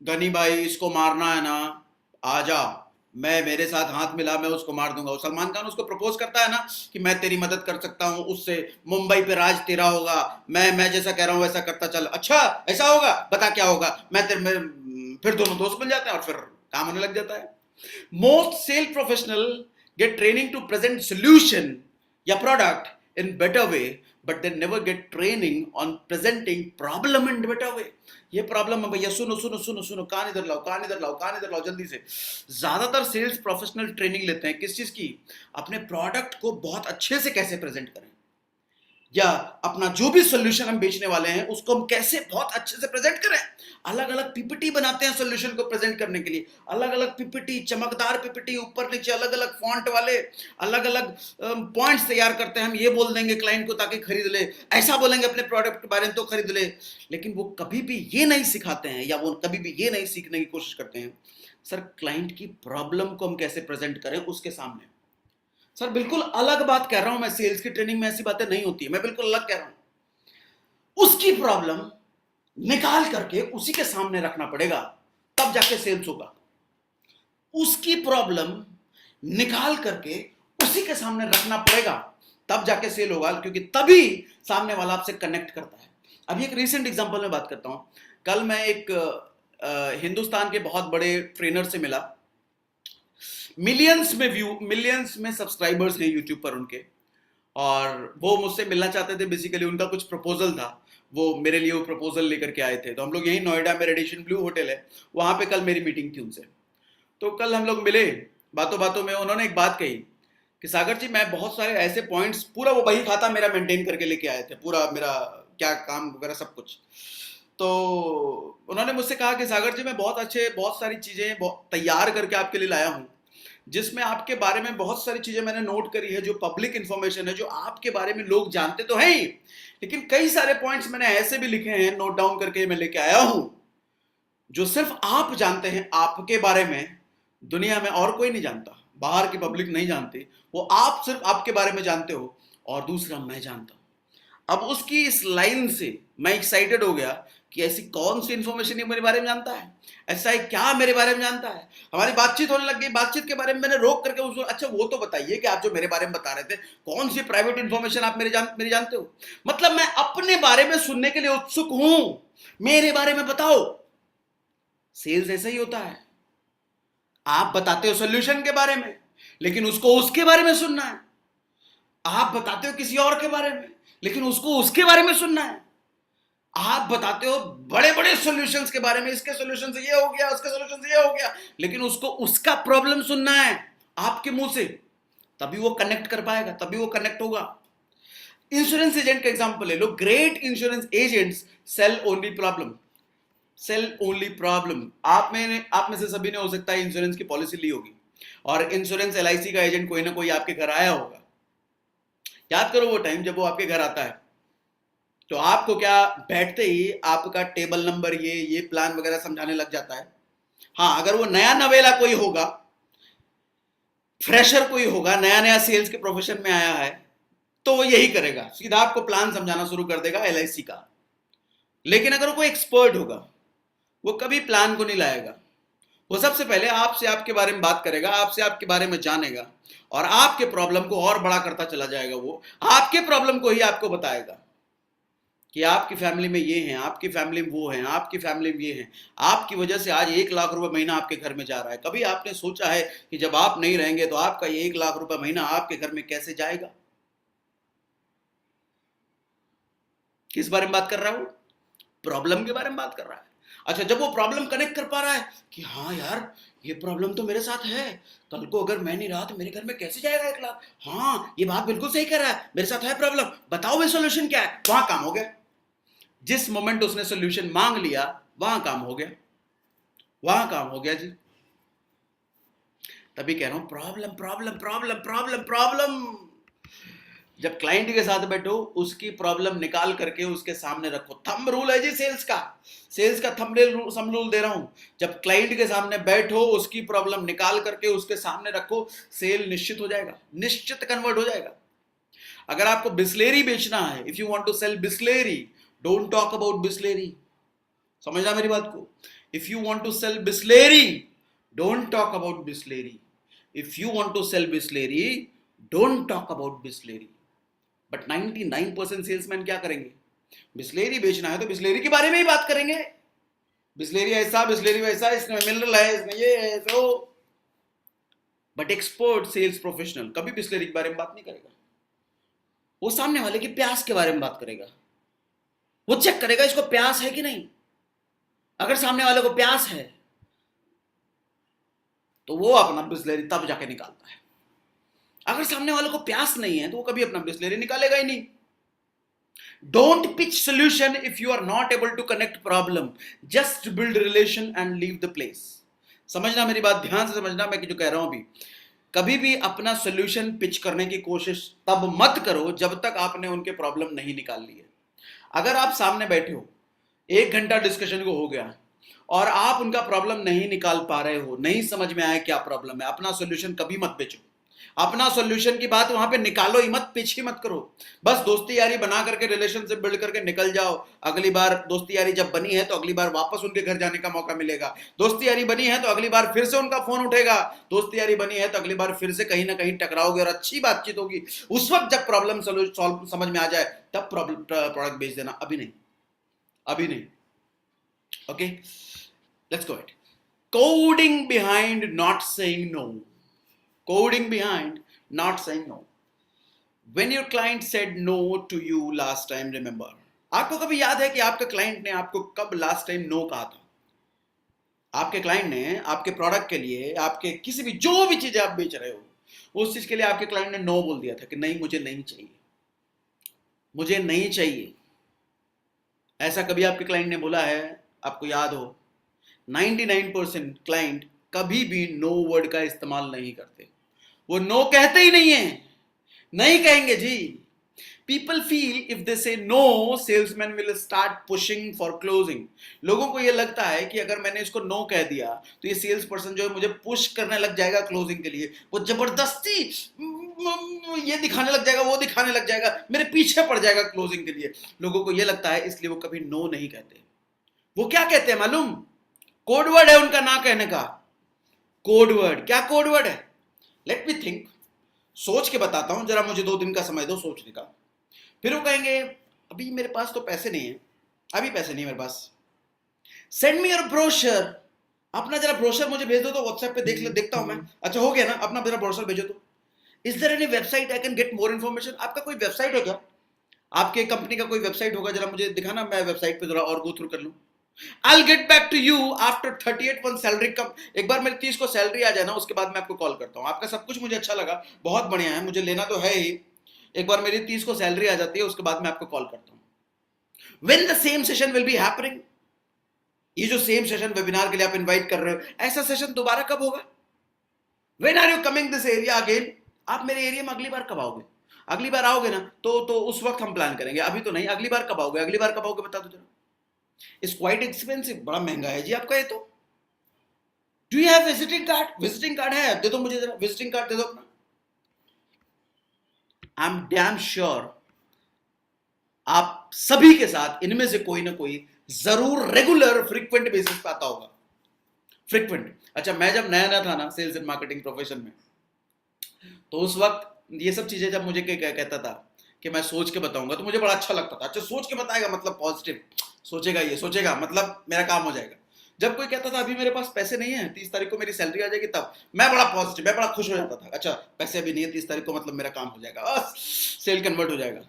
गनी भाई इसको मारना है ना, आजा, मैं मेरे साथ हाथ मिला, मैं उसको मार दूंगा। और सलमान खान उसको प्रपोज करता है ना कि मैं तेरी मदद कर सकता हूँ, उससे मुंबई पे राज तेरा होगा, मैं जैसा कह रहा हूँ वैसा करता चल। अच्छा ऐसा होगा, बता क्या होगा, फिर दोनों दोस्त बन जाते हैं और फिर काम होने लग जाता है। Most sale professional get training to present solution या product in better way, but they never get training on presenting problem in better way. ये प्रॉब्लम है भैया, सुनो सुनो सुनो सुनो, कान इधर लाओ, कान इधर लाओ, कान इधर लाओ जल्दी से। ज्यादातर सेल्स प्रोफेशनल ट्रेनिंग लेते हैं किस चीज की? अपने प्रोडक्ट को बहुत अच्छे से कैसे प्रेजेंट करें, या अपना जो भी सोल्यूशन हम बेचने वाले हैं उसको हम कैसे बहुत अच्छे से प्रेजेंट करें। अलग अलग पीपीटी बनाते हैं सोल्यूशन को प्रेजेंट करने के लिए, अलग अलग पीपीटी, चमकदार पीपीटी, ऊपर नीचे अलग अलग फॉन्ट वाले, अलग अलग पॉइंट्स तैयार करते हैं। हम ये बोल देंगे क्लाइंट को ताकि खरीद ले, ऐसा बोलेंगे अपने प्रोडक्ट के बारे में तो खरीद ले, लेकिन वो कभी भी ये नहीं सिखाते हैं, या वो कभी भी ये नहीं सीखने की कोशिश करते हैं, सर क्लाइंट की प्रॉब्लम को हम कैसे प्रेजेंट करें उसके सामने। सर बिल्कुल अलग बात कह रहा हूं मैं, सेल्स की ट्रेनिंग में ऐसी बातें नहीं होती है, मैं बिल्कुल अलग कह रहा हूं। उसकी प्रॉब्लम निकाल करके उसी के सामने रखना पड़ेगा, तब जाके सेल्स होगा। उसकी प्रॉब्लम निकाल करके उसी के सामने रखना पड़ेगा, तब जाके सेल होगा, क्योंकि तभी सामने वाला आपसे कनेक्ट करता है। अभी एक रीसेंट एग्जांपल में बात करता हूं। कल मैं एक हिंदुस्तान के बहुत बड़े ट्रेनर से मिला, मिलियंस में सब्सक्राइबर्स हैं यूट्यूब पर उनके, और वो मुझसे मिलना चाहते थे। बेसिकली उनका कुछ प्रपोजल था, वो मेरे लिए वो प्रपोजल लेकर के आए थे। तो हम लोग यही नोएडा में रेडिएशन ब्लू होटल है, वहां पे कल मेरी मीटिंग थी उनसे। तो कल हम लोग मिले, बातों बातों में उन्होंने एक बात कही कि सागर जी मैं बहुत सारे ऐसे पॉइंट्स, पूरा वो बही खाता मेरा मेंटेन करके लेके आए थे, पूरा मेरा क्या काम वगैरह सब कुछ। तो उन्होंने मुझसे कहा कि सागर जी मैं बहुत सारी चीजें तैयार करके आपके लिए लाया हूँ, जिसमें आपके बारे में बहुत सारी चीजें मैंने नोट करी है, जो पब्लिक इंफॉर्मेशन है, जो आपके बारे में लोग जानते तो हैं ही, लेकिन कई सारे पॉइंट्स मैंने ऐसे भी लिखे हैं, नोट डाउन करके मैं लेके आया हूं, जो सिर्फ आप जानते हैं। आपके बारे में दुनिया में और कोई नहीं जानता, बाहर की पब्लिक नहीं जानती, वो आप सिर्फ आपके बारे में जानते हो, और दूसरा मैं जानता हूं। अब उसकी इस लाइन से मैं एक्साइटेड हो गया कि ऐसी कौन सी इंफॉर्मेशन ये मेरे बारे में जानता है, ऐसा है क्या मेरे बारे में जानता है। हमारी बातचीत होने लग गई, बातचीत के बारे में मैंने रोक करके उसको, अच्छा वो तो बताइए कि आप जो मेरे बारे में बता रहे थे, कौन सी प्राइवेट इंफॉर्मेशन आप मेरी जानते हो। मतलब मैं अपने बारे में सुनने के लिए उत्सुक हूं, मेरे बारे में बताओ। सेल्स ऐसा ही होता है, आप बताते हो सोल्यूशन के बारे में, लेकिन उसको उसके बारे में सुनना है। आप बताते हो किसी और के बारे में, लेकिन उसको उसके बारे में सुनना है। आप बताते हो बड़े बड़े सॉल्यूशंस के बारे में, इसके सॉल्यूशन से ये हो गया, उसके सॉल्यूशन से ये हो गया, लेकिन उसको उसका प्रॉब्लम सुनना है आपके मुंह से, तभी वो कनेक्ट कर पाएगा, तभी वो कनेक्ट होगा। इंश्योरेंस एजेंट का एग्जांपल ले लो। Great insurance agents sell only problem, sell only problem. आप में से सभी ने हो सकता है इंश्योरेंस की पॉलिसी ली होगी, और इंश्योरेंस LIC का एजेंट कोई ना कोई आपके घर आया होगा। याद करो वो टाइम जब वो आपके घर आता है, तो आपको क्या बैठते ही आपका टेबल नंबर, ये प्लान वगैरह समझाने लग जाता है। हाँ, अगर वो नया नवेला कोई होगा, फ्रेशर कोई होगा, नया नया सेल्स के प्रोफेशन में आया है, तो वो यही करेगा, सीधा आपको प्लान समझाना शुरू कर देगा LIC का। लेकिन अगर वो कोई एक्सपर्ट होगा, वो कभी प्लान को नहीं लाएगा। वो सबसे पहले आपसे आपके बारे में बात करेगा, आपसे आपके बारे में जानेगा, और आपके प्रॉब्लम को और बड़ा करता चला जाएगा। वो आपके प्रॉब्लम को ही आपको बताएगा कि आपकी फैमिली में ये हैं, आपकी फैमिली में वो हैं, आपकी फैमिली में ये हैं, आपकी वजह से आज 1 लाख रुपए महीना आपके घर में जा रहा है। कभी आपने सोचा है कि जब आप नहीं रहेंगे तो आपका ये 1 लाख रुपए महीना आपके घर में कैसे जाएगा? किस बारे में बात कर रहा हूं? प्रॉब्लम के बारे में बात कर रहा है। अच्छा, जब वो प्रॉब्लम कनेक्ट कर पा रहा है कि हाँ यार, ये प्रॉब्लम तो मेरे साथ है, कल को अगर मैं नहीं रहा तो मेरे घर में कैसे जाएगा 1 लाख, हाँ ये बात बिल्कुल सही कर रहा है, मेरे साथ है प्रॉब्लम, बताओ भाई सोल्यूशन क्या है, वहां काम हो गया। जिस मोमेंट उसने सोल्यूशन मांग लिया, वहां काम हो गया, वहां काम हो गया जी। तभी कह रहा हूं, problem problem problem problem problem. जब क्लाइंट के साथ बैठो, उसकी प्रॉब्लम निकाल करके उसके सामने रखो। थंब रूल है जी सेल्स का थंब रूल दे रहा हूं। जब क्लाइंट के सामने बैठो, उसकी प्रॉब्लम निकाल करके उसके सामने रखो, सेल निश्चित हो जाएगा, निश्चित कन्वर्ट हो जाएगा। अगर आपको बिस्लेरी बेचना है, if you want to sell Bisleri, don't talk about Bisleri. समझना मेरी बात को? If you want to sell Bisleri, don't talk about Bisleri. If you want to sell Bisleri, don't talk about Bisleri. But 99% salesman क्या करेंगे? बिस्लेरी बेचना है तो बिस्लेरी के बारे में ही बात करेंगे। बिस्लेरी ऐसा, बिस्लेरी वैसा, इसमें मिनरल है, इसमें ये है, तो। बट एक्सपर्ट सेल्स प्रोफेशनल कभी बिस्लेरी के बारे में बात नहीं करेगा। वो सामने वाले की प्यास के बारे में बात करेगा। वो चेक करेगा इसको प्यास है कि नहीं। अगर सामने वाले को प्यास है तो वो अपना बिस्लेरी तब जाके निकालता है। अगर सामने वाले को प्यास नहीं है तो वो कभी अपना बिस्लेरी निकालेगा ही नहीं। Don't pitch solution if you are not able to connect problem. Just build relation and leave the place. समझना मेरी बात, ध्यान से समझना मैं जो कह रहा हूं अभी। कभी भी अपना सोल्यूशन पिच करने की कोशिश तब मत करो जब तक आपने उनके प्रॉब्लम नहीं निकाल लिए। अगर आप सामने बैठे हो, 1 घंटा डिस्कशन को हो गया और आप उनका प्रॉब्लम नहीं निकाल पा रहे हो, नहीं समझ में आया क्या प्रॉब्लम है, अपना सोल्यूशन कभी मत बेचो। अपना सोल्यूशन की बात वहां पे निकालो ही मत, पिच ही मत करो। बस दोस्ती यारी बना करके, रिलेशनशिप बिल्ड करके निकल जाओ। अगली बार दोस्ती यारी जब बनी है तो अगली बार वापस उनके घर जाने का मौका मिलेगा। दोस्ती यारी बनी है तो अगली बार फिर से उनका फोन उठेगा। दोस्ती यारी बनी है तो अगली बार फिर से कहीं ना कहीं टकराओगे और अच्छी बातचीत होगी। उस वक्त जब प्रॉब्लम सॉल्व समझ में आ जाए तब प्रोडक्ट बेच देना, अभी नहीं, अभी नहीं। Okay, let's go it. Coding behind not saying no. Coding behind not saying no. When your client said no to you last time, remember. आपको कभी याद है कि आपका क्लाइंट ने आपको कब लास्ट टाइम नो कहा था? आपके क्लाइंट ने आपके प्रोडक्ट के लिए, आपके किसी भी जो भी चीज आप बेच रहे हो, उस चीज के लिए आपके क्लाइंट ने नो बोल दिया था कि नहीं, मुझे नहीं चाहिए, मुझे नहीं चाहिए। ऐसा कभी आपके क्लाइंट ने बोला है? आपको याद हो, 99% क्लाइंट कभी भी नो वर्ड का इस्तेमाल नहीं करते। वो नो कहते ही नहीं है, नहीं कहेंगे जी। People feel if they say no, salesman will start pushing for closing. लोगों को ये लगता है कि अगर मैंने इसको नो कह दिया तो ये सेल्स पर्सन जो है मुझे पुश करने लग जाएगा क्लोजिंग के लिए। वो जबरदस्ती ये दिखाने लग जाएगा, वो दिखाने लग जाएगा, मेरे पीछे पड़ जाएगा क्लोजिंग के लिए। लोगों को ये लगता है, इसलिए वो कभी नो नहीं कहते। वो क्या कहते हैं मालूम? कोड वर्ड है उनका ना कहने का। कोड वर्ड, क्या कोड वर्ड है? लेट मी थिंक, सोच के बताता हूं, जरा मुझे 2 दिन का समय दो सोचने का। फिर वो कहेंगे अभी मेरे पास तो पैसे नहीं है, अभी पैसे नहीं मेरे पास। Send me your brochure. अपना जरा ब्रोशर मुझे भेज दो तो व्हाट्सएप पे देखता हूं मैं। अच्छा हो गया ना, अपना जरा ब्रोशर भेजो तो। Is there any website I can get more information? आपका कोई वेबसाइट है क्या? आपके कंपनी का कोई वेबसाइट होगा, जरा मुझे दिखाना, मैं वेबसाइट पे जरा और गो थ्रू कर लूं। I'll get back to you after 38 month salary कम। एक बार मेरी 30 को सैलरी आ जाए ना, उसके बाद मैं आपको कॉल करता हूँ। आपका सब कुछ मुझे अच्छा लगा, बहुत बढ़िया है, मुझे लेना तो है ही। एक बार मेरी 30 को सैलरी आ जाती है, उसके बाद मैं आपको कॉल करता हूँ। When the same session will be happening, ये जो सेम सेशन वेबिनार के लिए आप इनवाइट कर रहे हो, ऐसा सेशन दोबारा कब होगा? When are you coming this area again? आप मेरे एरिया में अगली बार कब आओगे? अगली बार आओगे ना तो उस वक्त हम प्लान करेंगे, अभी तो नहीं। अगली बार कब आओगे? अगली बार कब आओगे बता दो जरा। इट्स क्वाइट एक्सपेंसिव, बड़ा महंगा है जी आपका ये तो। Do you have visiting card? Visiting card है, दे दो मुझे जरा, विजिटिंग कार्ड दे दो अपना। आई एम डैम श्योर आप सभी के साथ इनमें से कोई ना कोई जरूर रेगुलर फ्रीक्वेंट बेसिस पे आता होगा। फ्रीक्वेंट, अच्छा मैं जब नया नया था ना सेल्स एंड मार्केटिंग प्रोफेशन में, तो उस वक्त ये सब चीजें जब मुझे कहता था कि मैं सोच के बताऊंगा, तो मुझे बड़ा अच्छा लगता था। अच्छा सोच के बताएगा मतलब पॉजिटिव सोचेगा, ये सोचेगा मतलब मेरा काम हो जाएगा। जब कोई कहता था अभी मेरे पास पैसे नहीं है, 30 तारीख को मेरी सैलरी आ जाएगी, तब मैं बड़ा पॉजिटिव, मैं बड़ा खुश हो जाता था। अच्छा पैसे अभी नहीं है, 30 तारीख को मतलब मेरा काम हो जाएगा, बस सेल कन्वर्ट हो जाएगा।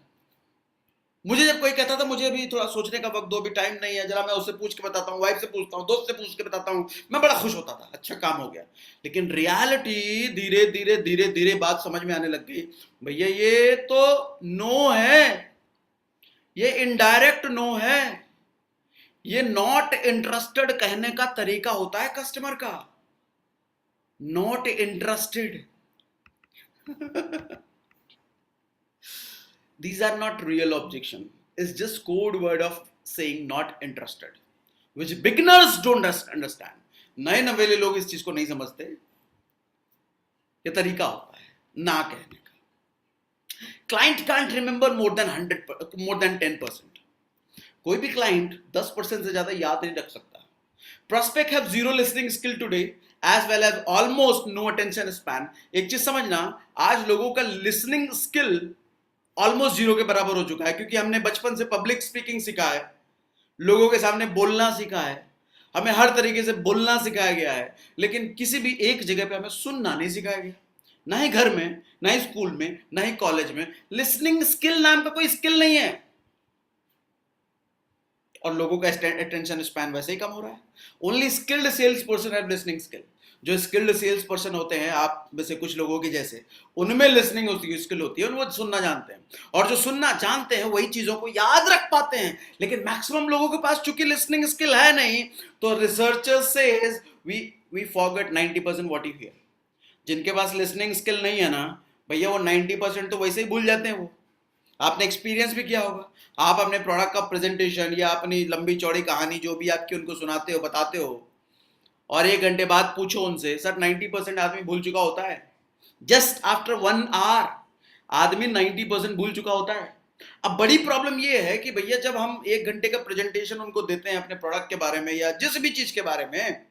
मुझे जब कोई कहता था मुझे अभी थोड़ा सोचने का वक्त दो, अभी टाइम नहीं है, जरा मैं उससे पूछ के बताता हूँ, वाइफ से पूछता हूँ, दोस्त से पूछ के बताता हूँ, मैं बड़ा खुश होता था, अच्छा काम हो गया। लेकिन रियलिटी धीरे धीरे धीरे धीरे बात समझ में आने लग गई, भैया ये तो नो है, ये इनडायरेक्ट नो है, ये नॉट इंटरेस्टेड कहने का तरीका होता है कस्टमर का, not interested. These are not real objection. It's just code word of saying not interested, which beginners don't understand. नए नवेले लोग इस चीज को नहीं समझते। ये तरीका होता है ना कहने का। Client can't remember more than 10%. कोई भी क्लाइंट 10% से ज्यादा याद नहीं रख सकता। Prospect have zero listening skill today as well as almost no attention span. एक चीज समझना, आज लोगों का listening skill ऑलमोस्ट जीरो के बराबर हो चुका है, क्योंकि हमने बचपन से पब्लिक स्पीकिंग सीखा है, लोगों के सामने बोलना सीखा है, हमें हर तरीके से बोलना सिखाया गया है, लेकिन किसी भी एक जगह पे हमें सुनना नहीं सिखाया गया, ना ही घर में, ना ही स्कूल में, ना ही कॉलेज में। लिसनिंग स्किल नाम का कोई स्किल नहीं है, और लोगों का अटेंशन स्पैन वैसे ही कम हो रहा है। Only skilled sales person have listening skill. जो स्किल्ड सेल्स पर्सन होते हैं आप में से कुछ लोगों के जैसे, उनमें लिसनिंग स्किल होती है, वो सुनना जानते हैं, और जो सुनना जानते हैं वही चीजों को याद रख पाते हैं। लेकिन मैक्सिमम लोगों के पास चूंकि लिसनिंग स्किल है नहीं, तो researchers says we forget 90% what you hear. जिनके पास लिसनिंग स्किल नहीं है ना भैया, वो 90% तो वैसे ही भूल जाते हैं। वो आपने एक्सपीरियंस भी किया होगा, आप अपने प्रोडक्ट का प्रेजेंटेशन या अपनी लंबी चौड़ी कहानी जो भी आपकी उनको सुनाते हो, बताते हो, और 1 घंटे बाद पूछो उनसे, सर 90% आदमी भूल चुका होता है। जस्ट आफ्टर 1 आवर आदमी 90% भूल चुका होता है। अब बड़ी प्रॉब्लम ये है कि भैया जब हम 1 घंटे का प्रेजेंटेशन उनको देते हैं अपने प्रोडक्ट के बारे में या जिस भी चीज के बारे में,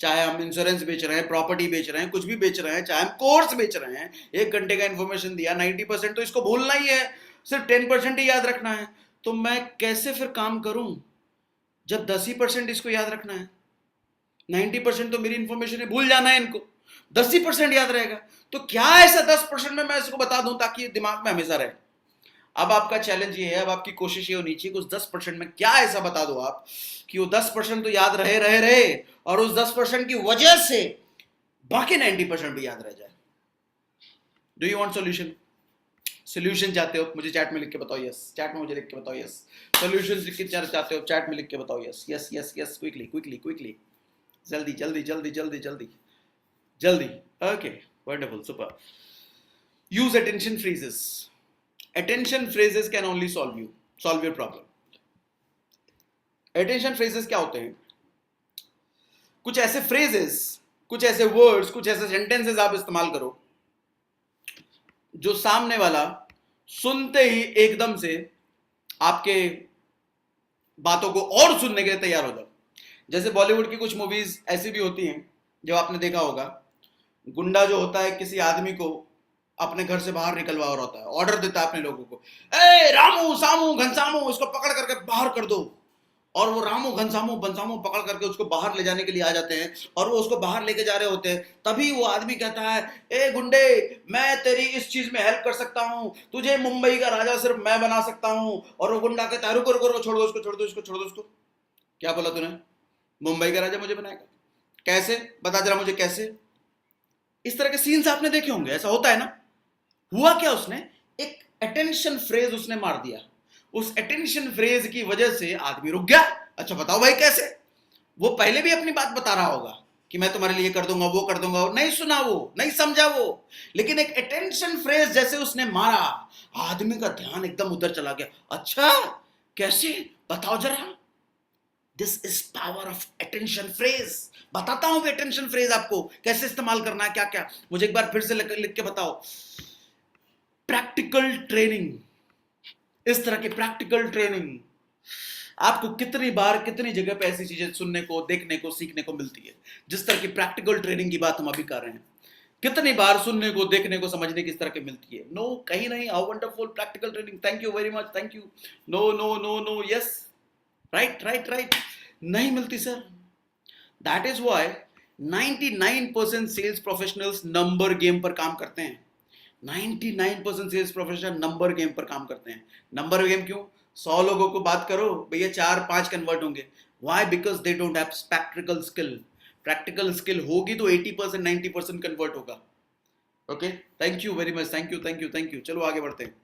चाहे हम इंश्योरेंस बेच रहे हैं, प्रॉपर्टी बेच रहे हैं, कुछ भी बेच रहे हैं, चाहे हम कोर्स बेच रहे हैं, 1 घंटे का इंफॉर्मेशन दिया, 90% तो इसको भूलना ही है, सिर्फ 10% ही याद रखना है। तो मैं कैसे फिर काम करूं जब 10% इसको याद रखना है? 90% तो मेरी इंफॉर्मेशन है, भूल जाना है इनको, 10% याद रहेगा। तो क्या ऐसा 10% में मैं इसको बता दूं ताकि ये दिमाग में हमेशा रहे? अब आपका चैलेंज ये है, अब आपकी कोशिश ये होनी चाहिए कि उस 10% में क्या ऐसा बता दो आप कि वो 10% तो याद रहे और उस 10% की वजह से बाकी 90% भी याद रह जाए। Do you want solution? Solution चाहते हो? मुझे चैट में लिख के बताओ यस। चैट में मुझे लिख के बताओ यस। सॉल्यूशन लिख के चाहते हो? चैट में लिख के बताओ yes yes yes yes. Quickly जल्दी। Okay, wonderful, super. Use attention phrases. Attention phrases can only solve your problem. Attention phrases क्या होते हैं? कुछ ऐसे फ्रेजेस, कुछ ऐसे वर्ड्स, कुछ ऐसे सेंटेंसेस आप इस्तेमाल करो जो सामने वाला सुनते ही एकदम से आपके बातों को और सुनने के लिए तैयार हो जाए। जैसे बॉलीवुड की कुछ मूवीज ऐसी भी होती हैं जो आपने देखा होगा, गुंडा जो होता है किसी आदमी को अपने घर से बाहर निकलवा रहा होता है, ऑर्डर देता है अपने लोगों को, ए रामू सामू घनसामू इसको पकड़ करके बाहर कर दो, और वो रामू घनसामू बनसामू पकड़ करके उसको बाहर ले जाने के लिए आ जाते हैं, और वो उसको बाहर लेके जा रहे होते हैं। तभी वो आदमी कहता है, ए गुंडे मैं तेरी इस चीज में हेल्प कर सकता हूँ, तुझे मुंबई का राजा सिर्फ मैं बना सकता हूँ। और वो गुंडा कहता है, रुको छोड़ दो उसको। क्या बोला तूने? मुंबई का राजा मुझे बनाएगा? कैसे? बता जरा मुझे कैसे। इस तरह के सीन्स आपने देखे होंगे, ऐसा होता है ना। हुआ क्या, उसने एक अटेंशन फ्रेज उसने मार दिया, उस अटेंशन फ्रेज की वजह से आदमी रुक गया। अच्छा बताओ भाई कैसे? वो पहले भी अपनी बात बता रहा होगा कि मैं तुम्हारे लिए कर दूंगा, वो कर दूंगा, और नहीं सुना, वो नहीं समझा वो, लेकिन एक अटेंशन फ्रेज जैसे उसने मारा, आदमी का ध्यान एकदम उधर चला गया। अच्छा कैसे? बताओ जरा। This is power of attention phrase. बताता हूं अटेंशन फ्रेज आपको कैसे इस्तेमाल करना है, क्या क्या। मुझे एक बार फिर से लिख के बताओ। प्रैक्टिकल ट्रेनिंग, इस तरह की प्रैक्टिकल ट्रेनिंग आपको कितनी बार कितनी जगह पे ऐसी चीजें सुनने को, देखने को, सीखने को मिलती है। जिस तरह की प्रैक्टिकल ट्रेनिंग की बात हम अभी कर रहे हैं, कितनी बार सुनने को, देखने को, समझने की इस तरह की मिलती है। नो, कहीं नहीं। How wonderful practical training, thank you very much, thank you. No no no no, yes, right right right, नहीं मिलती sir. That is why 99% sales professionals number game पर काम करते हैं। 99% सेल्स प्रोफेशनल नंबर गेम पर काम करते हैं। नंबर गेम क्यों? 100 लोगों को बात करो भैया, 4-5 कन्वर्ट होंगे। Why? Because they don't have practical skill. Practical skill होगी तो 80% 90% कन्वर्ट होगा। Okay, thank you very much, thank you thank you thank you. चलो आगे बढ़ते हैं।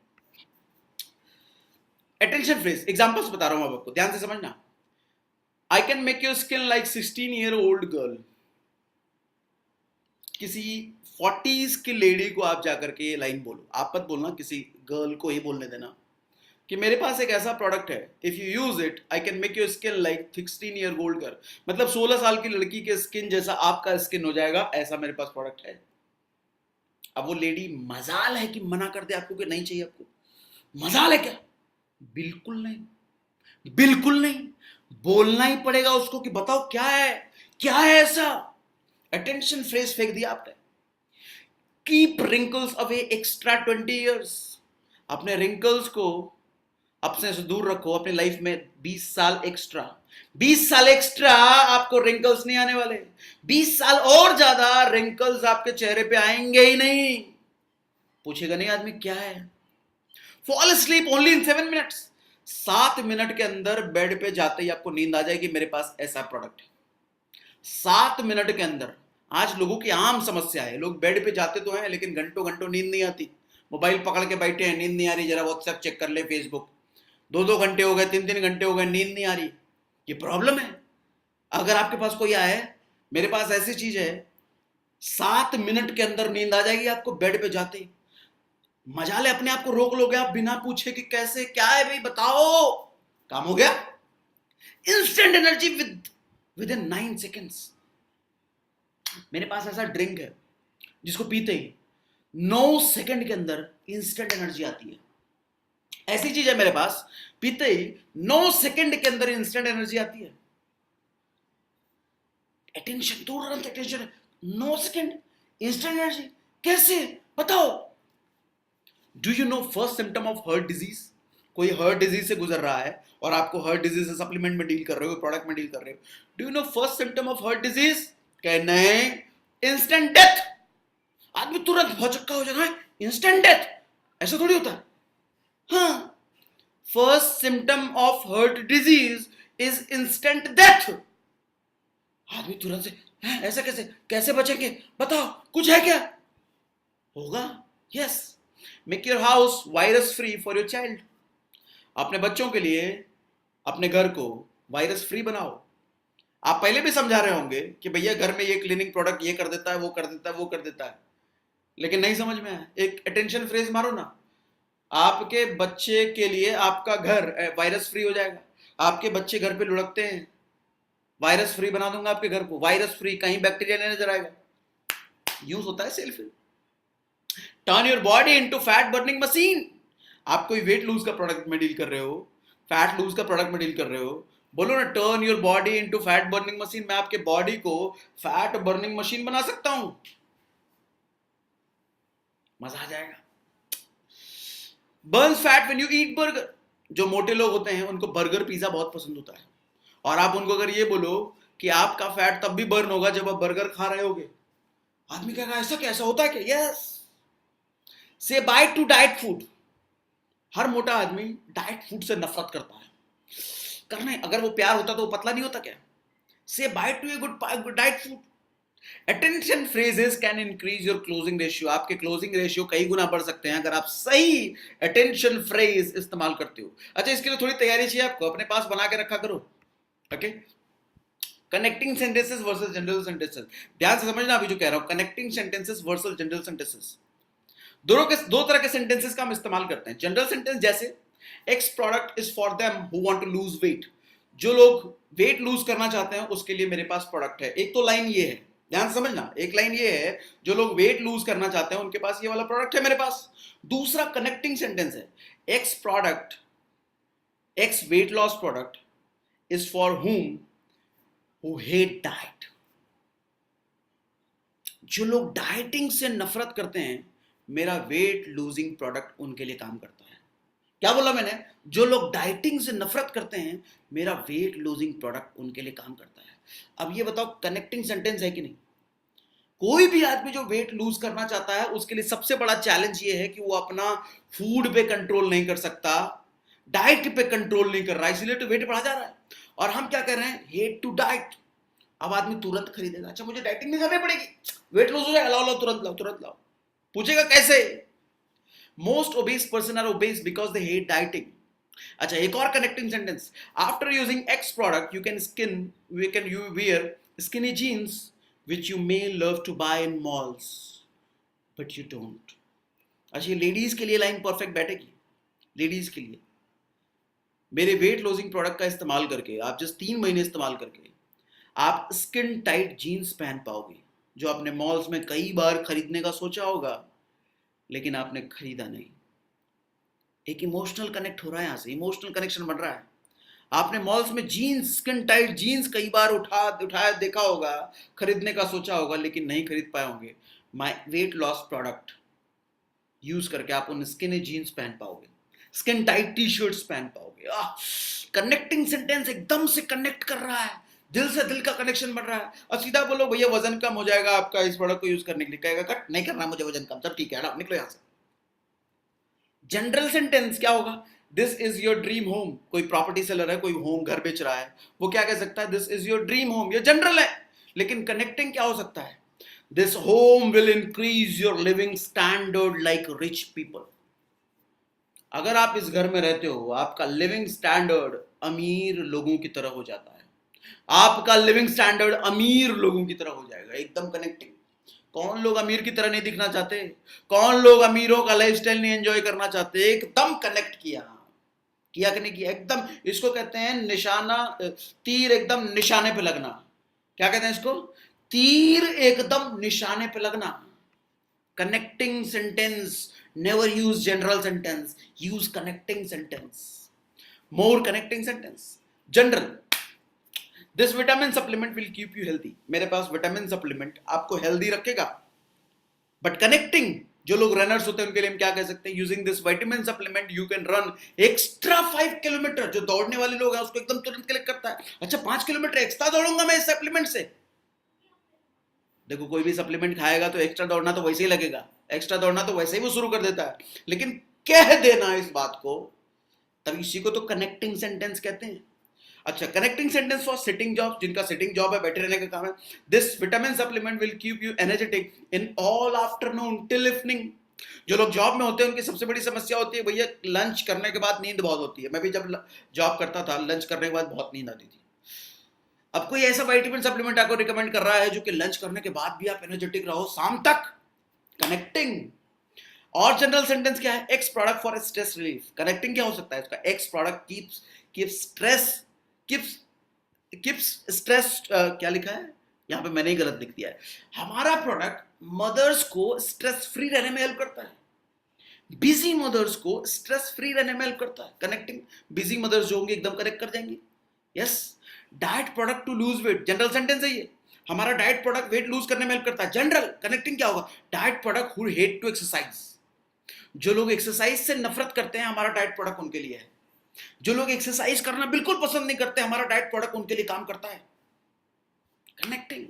अटेंशन फ्रेज एग्जांपल्स बता रहा हूं आपको, ध्यान से समझना। I can make your skin like 16-year-old girl. किसी 40s की लेडी को आप जाकर के ये लाइन बोलो, आप मत बोलना, किसी गर्ल को ही बोलने देना कि मेरे पास एक ऐसा प्रोडक्ट है, if you use it I can make your skin like 16-year-old girl. मतलब 16 साल की लड़की के स्किन जैसा आपका स्किन हो जाएगा, ऐसा मेरे पास प्रोडक्ट है। अब वो लेडी मजाल है कि मना कर दे आपको कि नहीं चाहिए आपको? मजाल है क्या? बिल्कुल नहीं, बिल्कुल नहीं। बोलना ही पड़ेगा उसको कि बताओ क्या है, क्या है ऐसा। अटेंशन फ्रेज फेंक दिया आपने। Keep wrinkles away extra 20 years। अपने रिंकल्स को अपने से दूर रखो, अपनी लाइफ में 20 साल एक्स्ट्रा। 20 साल एक्स्ट्रा आपको रिंकल्स नहीं आने वाले। 20 साल और ज्यादा रिंकल्स आपके चेहरे पे आएंगे ही नहीं। पूछेगा नहीं आदमी क्या है। Fall sleep only in 7 minutes। 7 minute के अंदर बेड पे जाते ही आपको नींद आ जाएगी, मेरे पास ऐसा प्रोडक्ट है। 7 मिनट के अंदर। आज लोगों की आम समस्या है, लोग बेड पे जाते तो हैं लेकिन घंटों घंटों नींद नहीं आती। मोबाइल पकड़ के बैठे हैं, नींद नहीं आ रही, जरा व्हाट्सएप चेक कर ले, फेसबुक। 2-2 घंटे हो गए, 3-3 घंटे हो गए, नींद नहीं आ रही। ये प्रॉब्लम है। अगर आपके पास कोई आए, मेरे पास ऐसी चीज है, 7 मिनट के अंदर नींद आ जाएगी आपको बेड पे जाते ही। मजाले अपने आप को रोक लोगे आप बिना पूछे कि कैसे, क्या है भाई बताओ, काम हो गया। Instant energy with in 9 seconds। मेरे पास ऐसा ड्रिंक है जिसको पीते ही 9 सेकंड के अंदर इंस्टेंट एनर्जी आती है। ऐसी चीज है मेरे पास, पीते ही 9 सेकंड के अंदर इंस्टेंट एनर्जी आती है। अटेंशन, तुरंत अटेंशन। 9 सेकंड इंस्टेंट एनर्जी, कैसे बताओ? Do you know first symptom of heart disease? कोई हार्ट डिजीज से गुजर रहा है और आपको हार्ट डिजीज से सप्लीमेंट में डील कर रहे हो, प्रोडक्ट में डील कर रहे हो। Do you know first symptom of heart disease? कहे नहीं, इंस्टेंट डेथ। आदमी तुरंत भौचक्का हो जाएगा, इंस्टेंट डेथ ऐसा थोड़ी होता है। हाँ, first symptom of heart disease is instant death. आदमी तुरंत से ऐसा कैसे, कैसे बचेंगे बताओ, कुछ है क्या? होगा, yes. Make your house virus free for your child. अपने बच्चों के लिए अपने घर को वायरस फ्री बनाओ। आप पहले भी समझा रहे होंगे कि भैया घर में ये क्लीनिंग प्रोडक्ट ये कर देता है, वो कर देता है, वो कर देता है, लेकिन नहीं समझ में आया। एक अटेंशन फ्रेज मारो ना, आपके बच्चे के लिए आपका घर वायरस फ्री हो जाएगा। आपके बच्चे घर पे लुढ़कते हैं, वायरस फ्री बना दूंगा आपके घर को, वायरस फ्री, कहीं बैक्टीरिया नहीं नजर आएगा। यूज होता है self. Turn your body into fat burning machine. आप कोई वेट लूज का प्रोडक्ट में डील कर रहे हो, फैट लूज का प्रोडक्ट में डील कर रहे हो, बोलो ना turn your body into fat burning machine. मैं आपके बॉडी को फैट बर्निंग मशीन बना सकता हूं। मजा आ जाएगा। Burns fat when you eat burger. जो मोटे लोग होते हैं उनको बर्गर पिज्जा बहुत पसंद होता है, और आप उनको अगर ये बोलो कि आपका फैट तब भी बर्न होगा जब आप बर्गर खा रहे होगे, आदमी कहेगा ऐसा कैसा होता है क्या? यस। से बाय टू डाइट फूड। हर मोटा आदमी डाइट फूड से नफरत करता है। करने अगर वो प्यार होता तो वो पतला नहीं होता क्या? से by two a good diet food. Attention phrases can increase your closing ratio. आपके क्लोजिंग रेशियो कई गुना बढ़ सकते हैं अगर आप सही अटेंशन फ्रेज इस्तेमाल करते हो। अच्छा, इसके लिए थोड़ी तैयारी चाहिए आपको, अपने पास बना के रखा करो। Okay, connecting sentences versus general sentences. ध्यान से समझना अभी जो कह रहा हूं, connecting sentences versus general sentences. दो तरह के सेंटेंसेस का हम इस्तेमाल करते हैं। जनरल सेंटेंस जैसे X product is for them who want to lose weight. जो लोग वेट लूज करना चाहते हैं उसके लिए मेरे पास प्रोडक्ट है। एक तो लाइन ये है, ध्यान से समझना, एक लाइन ये है, जो लोग वेट लूज करना चाहते हैं उनके पास ये वाला प्रोडक्ट है मेरे पास। दूसरा कनेक्टिंग सेंटेंस है, x product, x weight loss product is for whom who hate diet। जो लोग डाइटिंग से नफरत करते हैं, मेरा वेट लूजिंग प्रोडक्ट उनके लिए काम करता है। क्या बोला मैंने? जो लोग डाइटिंग से नफरत करते हैं, मेरा वेट लूजिंग प्रोडक्ट उनके लिए काम करता है। अब ये बताओ कनेक्टिंग सेंटेंस है कि नहीं? कोई भी आदमी जो वेट लूज करना चाहता है उसके लिए सबसे बड़ा चैलेंज ये है कि वो अपना फूड पे कंट्रोल नहीं कर सकता, डाइट पे कंट्रोल नहीं कर रहा, इसीलिए तो वेट बढ़ा जा रहा है। और हम क्या कर रहे हैं? Hate to diet. अब आदमी तुरंत खरीदेगा, अच्छा मुझे डाइटिंग नहीं करनी पड़ेगी, वेट लूज हो जाएगा, लाओ लाओ तुरंत लाओ तुरंत लाओ। पूछेगा कैसे? Most obese person are obese because they hate dieting. अच्छा, एक और connecting sentence, after using X product you can wear skinny jeans which you may love to buy in malls but you don't। अच्छा, ये लेडीज के लिए लाइन परफेक्ट बैठेगी। लेडीज के लिए मेरे वेट लॉसिंग प्रोडक्ट का इस्तेमाल करके आप जस्ट 3 महीने इस्तेमाल करके आप स्किन टाइट जीन्स पहन पाओगे, जो आपने मॉल्स में कई बार खरीदने का सोचा होगा लेकिन आपने खरीदा नहीं। एक इमोशनल कनेक्ट हो रहा है, यहां से इमोशनल कनेक्शन बन रहा है। आपने मॉल्स में जीन्स, स्किन टाइट जीन्स कई बार उठाया देखा होगा, खरीदने का सोचा होगा लेकिन नहीं खरीद पाए होंगे। My weight loss product use करके आप उन स्किन जीन्स पहन पाओगे, स्किन टाइट टी शर्ट्स पहन पाओगे। कनेक्टिंग सेंटेंस एकदम से कनेक्ट कर रहा है, दिल से दिल का कनेक्शन बन रहा है। और सीधा बोलो भैया वजन कम हो जाएगा आपका इस प्रोडक्ट को यूज करने के लिए, कहेगा कट नहीं करना मुझे वजन कम, सब ठीक है निकलो यहां से। जनरल सेंटेंस क्या होगा? This is your dream home. कोई प्रॉपर्टी सेलर है, कोई होम घर बेच रहा है, वो क्या कह सकता है? This is your dream home. ये जनरल है, लेकिन कनेक्टिंग क्या हो सकता है? This home will increase your living standard like rich people. अगर आप इस घर में रहते हो, आपका लिविंग स्टैंडर्ड अमीर लोगों की तरह हो जाता है, आपका लिविंग स्टैंडर्ड अमीर लोगों की तरह हो जाएगा। एकदम कनेक्टिंग। कौन लोग अमीर की तरह नहीं दिखना चाहते? कौन लोग अमीरों का लाइफस्टाइल नहीं एंजॉय करना चाहते? एकदम कनेक्ट किया कि नहीं किया? एकदम, इसको कहते हैं निशाना, तीर एकदम निशाने पे लगना। क्या कहते हैं इसको? तीर एकदम निशाने पे लगना। Connecting sentence, never use general sentence, use connecting sentence. More connecting sentence. General, this vitamin supplement will keep you healthy. मेरे पास विटामिन सप्लीमेंट आपको हेल्दी रखेगा। बट कनेक्टिंग, जो लोग रनर्स होते हैं उनके लिए हम क्या कह सकते हैं? Using this vitamin supplement you can run extra 5 kilometre. जो दौड़ने वाले लोग हैं उसको एकदम तुरंत क्लिक करता है, अच्छा 5 किलोमीटर एक्स्ट्रा दौड़ूंगा मैं इस सप्लीमेंट से। देखो, कोई भी सप्लीमेंट खाएगा तो एक्स्ट्रा दौड़ना तो वैसे ही लगेगा, एक्स्ट्रा दौड़ना तो वैसे ही वो शुरू कर देता है, लेकिन कह देना इस बात को, तब इसी को तो कनेक्टिंग सेंटेंस कहते हैं। अच्छा, connecting sentence for sitting job, जिनका सिटिंग जॉब है, बैठे रहने का काम है। This vitamin supplement will keep you energetic in all afternoon till evening. जो लोग जॉब में होते हैं उनकी सबसे बड़ी समस्या होती है भैया लंच करने के बाद नींद बहुत होती है। मैं भी जब जॉब करता था, लंच करने के बाद बहुत नींद आती थी। अब कोई ऐसा विटामिन सप्लीमेंट आपको रिकमेंड कर रहा है जो कि लंच करने के बाद भी आप एनर्जेटिक रहो शाम तक। कनेक्टिंग। और जनरल सेंटेंस क्या है? X product for stress relief. Connecting क्या हो सकता है इसका? एक्स प्रोडक्ट कीप्स स्ट्रेस, क्या लिखा है यहां पे? मैंने ही गलत लिख दिया है। हमारा प्रोडक्ट मदर्स को स्ट्रेस फ्री रहने में हेल्प करता है। बिजी मदर्स को स्ट्रेस फ्री रहने में हेल्प करता है। कनेक्टिंग, बिजी मदर्स जो होंगे एकदम कनेक्ट कर जाएंगी। Yes. Diet product to lose weight, general sentence है ये। हमारा डाइट प्रोडक्ट वेट लूज करने में हेल्प करता है। जनरल। कनेक्टिंग क्या होगा? Diet product who hate to exercise. जो लोग एक्सरसाइज से नफरत करते हैं, हमारा डाइट प्रोडक्ट उनके लिए है। जो लोग एक्सरसाइज करना बिल्कुल पसंद नहीं करते, हमारा डाइट प्रोडक्ट उनके लिए काम करता है। Connecting.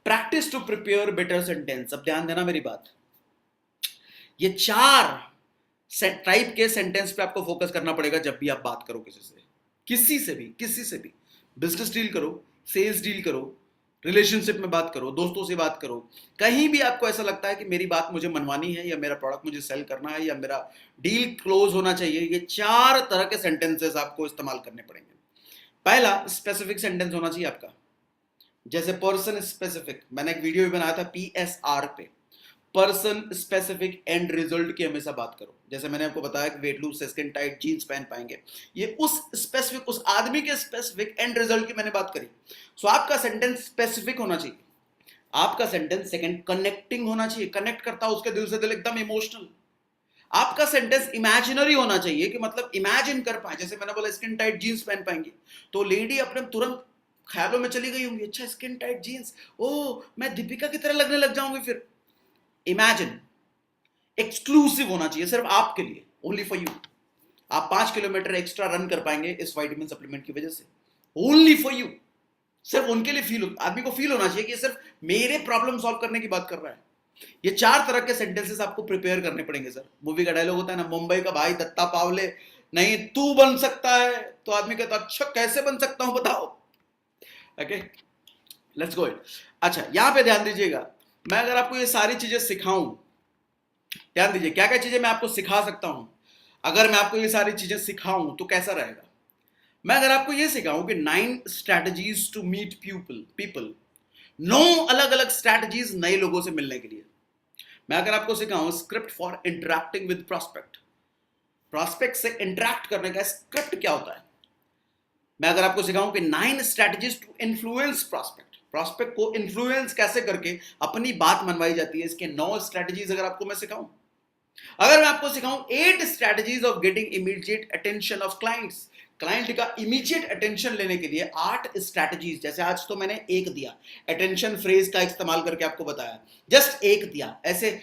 Practice to prepare better sentence. अब ध्यान देना मेरी बात, ये 4 टाइप के सेंटेंस पे आपको फोकस करना पड़ेगा जब भी आप बात करो किसी से भी। बिजनेस डील करो, सेल्स डील करो, रिलेशनशिप में बात करो, दोस्तों से बात करो, कहीं भी आपको ऐसा लगता है कि मेरी बात मुझे मनवानी है या मेरा प्रोडक्ट मुझे सेल करना है या मेरा डील क्लोज होना चाहिए, ये 4 तरह के सेंटेंसेस आपको इस्तेमाल करने पड़ेंगे। पहला, स्पेसिफिक सेंटेंस होना चाहिए आपका, जैसे पर्सन स्पेसिफिक। मैंने एक वीडियो भी बनाया था PSR पे, पर्सन स्पेसिफिक एंड रिजल्ट की हमेशा बात करो। जैसे मैंने आपको बताया कि वेट लूज से स्किन टाइट जीन्स पहन पाएंगे, ये उस स्पेसिफिक, उस आदमी के स्पेसिफिक एंड रिजल्ट की मैंने बात करी। सो आपका सेंटेंस स्पेसिफिक होना चाहिए, आपका सेंटेंस सेकंड कनेक्टिंग होना चाहिए, कनेक्ट करता है उसके दिल से दिल, एकदम इमोशनल। आपका सेंटेंस इमेजिनरी होना चाहिए कि मतलब इमेजिन कर पाए। जैसे मैंने बोला स्किन टाइट जीन्स पहन पाएंगे, तो लेडी अपने तुरंत ख्यालों में चली गई होंगी, अच्छा स्किन टाइट जीन्स, ओह मैं दीपिका की तरह लगने लग जाऊंगी फिर। इमेजिन, एक्सक्लूसिव होना चाहिए, सिर्फ आपके लिए, ओनली फॉर यू। आप 5 किलोमीटर एक्स्ट्रा रन कर पाएंगे इस विटामिन सप्लीमेंट की वजह से, ओनली फॉर यू। सिर्फ उनके लिए फील, आदमी को फील होना चाहिए कि सिर्फ मेरे प्रॉब्लम सॉल्व करने की बात कर रहा है। ये 4 तरह के सेंटेंसेस आपको प्रिपेयर करने पड़ेंगे सर। मूवी का डायलॉग होता है ना, मुंबई का भाई दत्ता पावले नहीं तू बन सकता है, तो आदमी कहता अच्छा कैसे बन सकता हूं बताओ। Okay let's go it. अच्छा यहां पे ध्यान दीजिएगा, मैं अगर आपको ये सारी चीजें सिखाऊं, ध्यान दीजिए क्या क्या चीजें मैं आपको सिखा सकता हूं। अगर मैं आपको ये सारी चीजें सिखाऊं तो कैसा रहेगा। मैं अगर आपको ये सिखाऊं कि 9 स्ट्रैटेजीज टू मीट पीपल, 9 अलग अलग स्ट्रैटेजीज नए लोगों से मिलने के लिए। मैं अगर आपको सिखाऊं script for interacting with prospect से इंटरैक्ट करने का स्क्रिप्ट क्या होता है। मैं अगर आपको सिखाऊं कि 9 स्ट्रैटेजीज टू इन्फ्लुएंस प्रॉस्पेक्ट को इन्फ्लुएंस कैसे करके अपनी बात मनवाई जाती है, इसके 9 स्ट्रैटेजीज अगर आपको मैं सिखाऊं। अगर मैं आपको सिखाऊं 8 strategies of getting immediate attention of clients, client का इमीडिएट अटेंशन लेने के लिए 8 स्ट्रैटेजीज। जैसे आज तो मैंने एक दिया, अटेंशन फ्रेज का इस्तेमाल करके आपको बताया, जस्ट एक दिया, ऐसे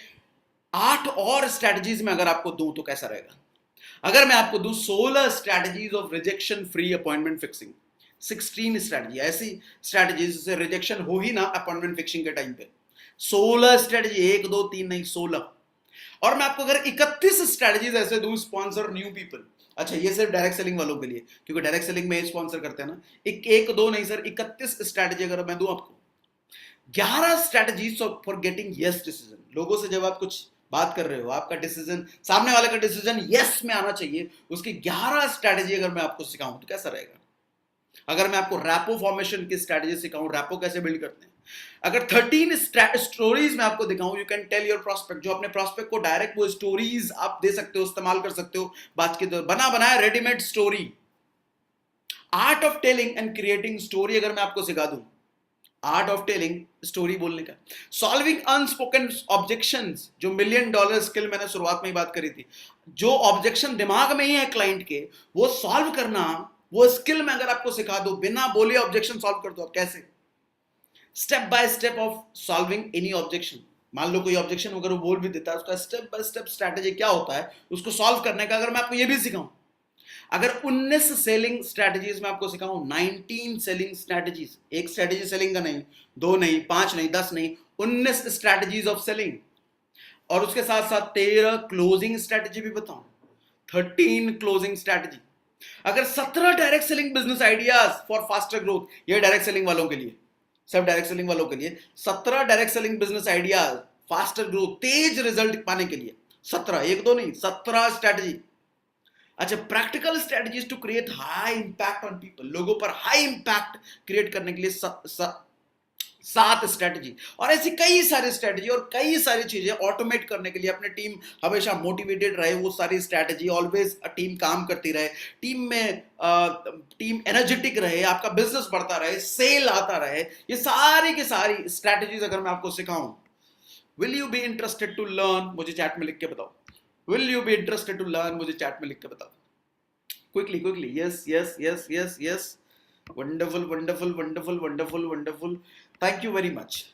8 और स्ट्रैटेजीज में अगर आपको दूं तो कैसा रहेगा। अगर मैं आपको दूं 16 strategies of rejection free appointment fixing, 16 strategy, ऐसी स्ट्रैटेजीज से रिजेक्शन हो ही ना अपॉइंटमेंट फिक्सिंग के टाइम पे। 16 स्ट्रैटेजी, 1 2 3 नहीं 16। और मैं आपको अगर 31 स्ट्रैटेजीज ऐसे दूं स्पॉन्सर न्यू पीपल। अच्छा ये सिर्फ डायरेक्ट सेलिंग वालों के लिए, क्योंकि डायरेक्ट सेलिंग में स्पॉन्सर करते हैं ना। एक दो नहीं सर, 31 स्ट्रैटेजी अगर मैं दूं आपको। 11 strategies for getting yes decision, लोगों से जब आप कुछ बात कर रहे हो, आपका डिसीजन, सामने वाले का डिसीजन यस में आना चाहिए, उसकी 11 स्ट्रैटेजी अगर मैं आपको सिखाऊं तो कैसा रहेगा। अगर मैं आपको रैपो फॉर्मेशन की स्ट्रैटेजी सिखाऊं, रैपो कैसे बिल्ड करते हैं। अगर 13 स्टोरीज में आपको दिखाऊं, you can tell your prospect, जो अपने प्रॉस्पेक्ट को डायरेक्ट वो स्टोरीज आप दे सकते हो, इस्तेमाल कर सकते हो बात के दौर, बना बनाया readymade story. Art of telling and creating story अगर मैं आपको सिखा दूं, आर्ट ऑफ टेलिंग स्टोरी बोलने का, सॉल्विंग अनस्पोकन ऑब्जेक्शंस, जो $1 मिलियन स्किल मैंने शुरुआत में ही बात करी थी, जो ऑब्जेक्शन दिमाग में ही है क्लाइंट के, वो सॉल्व करना, वो स्किल में अगर आपको सिखा दो, बिना बोले ऑब्जेक्शन सॉल्व कर दो आप कैसे, step by step of solving any objection. मान लो कोई ऑब्जेक्शन अगर वो बोल भी देता है, उसका स्टेप बाय स्टेप स्ट्रैटेजी क्या होता है उसको सॉल्व करने का, अगर मैं आपको ये भी सिखाऊं। अगर 19 सेलिंग स्ट्रैटेजीज में आपको सिखाऊं, 19 सेलिंग स्ट्रैटेजीज, एक स्ट्रैटेजी सेलिंग का नहीं, 2 नहीं, 5 नहीं, 10 नहीं, 19 स्ट्रैटेजीज ऑफ सेलिंग, और उसके साथ साथ 13 क्लोजिंग स्ट्रैटेजी भी बताऊं, 13 क्लोजिंग स्ट्रैटेजी। अगर 17 direct selling business ideas for faster growth, ये डायरेक्ट सेलिंग वालों के लिए, सब डायरेक्ट सेलिंग वालों के लिए 17 direct selling business ideas faster growth, तेज रिजल्ट पाने के लिए 17, 1 2 नहीं 17 स्ट्रैटेजी। अच्छा practical strategies to create high impact on people, लोगों पर हाई इंपैक्ट क्रिएट करने के लिए 7 स्ट्रैटेजी, और ऐसी कई सारी स्ट्रैटेजी और कई सारी चीजें ऑटोमेट करने के लिए, अपने टीम हमेशा मोटिवेटेड रहे, वो सारी स्ट्रैटेजी ऑलवेज टीम काम करती रहे, टीम में टीम एनर्जेटिक रहे, आपका बिजनेस बढ़ता रहे, सेल आता रहे, ये सारी की सारी स्ट्रैटेजीज अगर मैं आपको सिखाऊं, will you be interested to learn, मुझे चैट में लिख के बताओ। Will you be interested to learn, मुझे चैट में लिख के बताओ quickly. Yes yes yes yes yes, wonderful wonderful wonderful wonderful wonderful, thank you very much.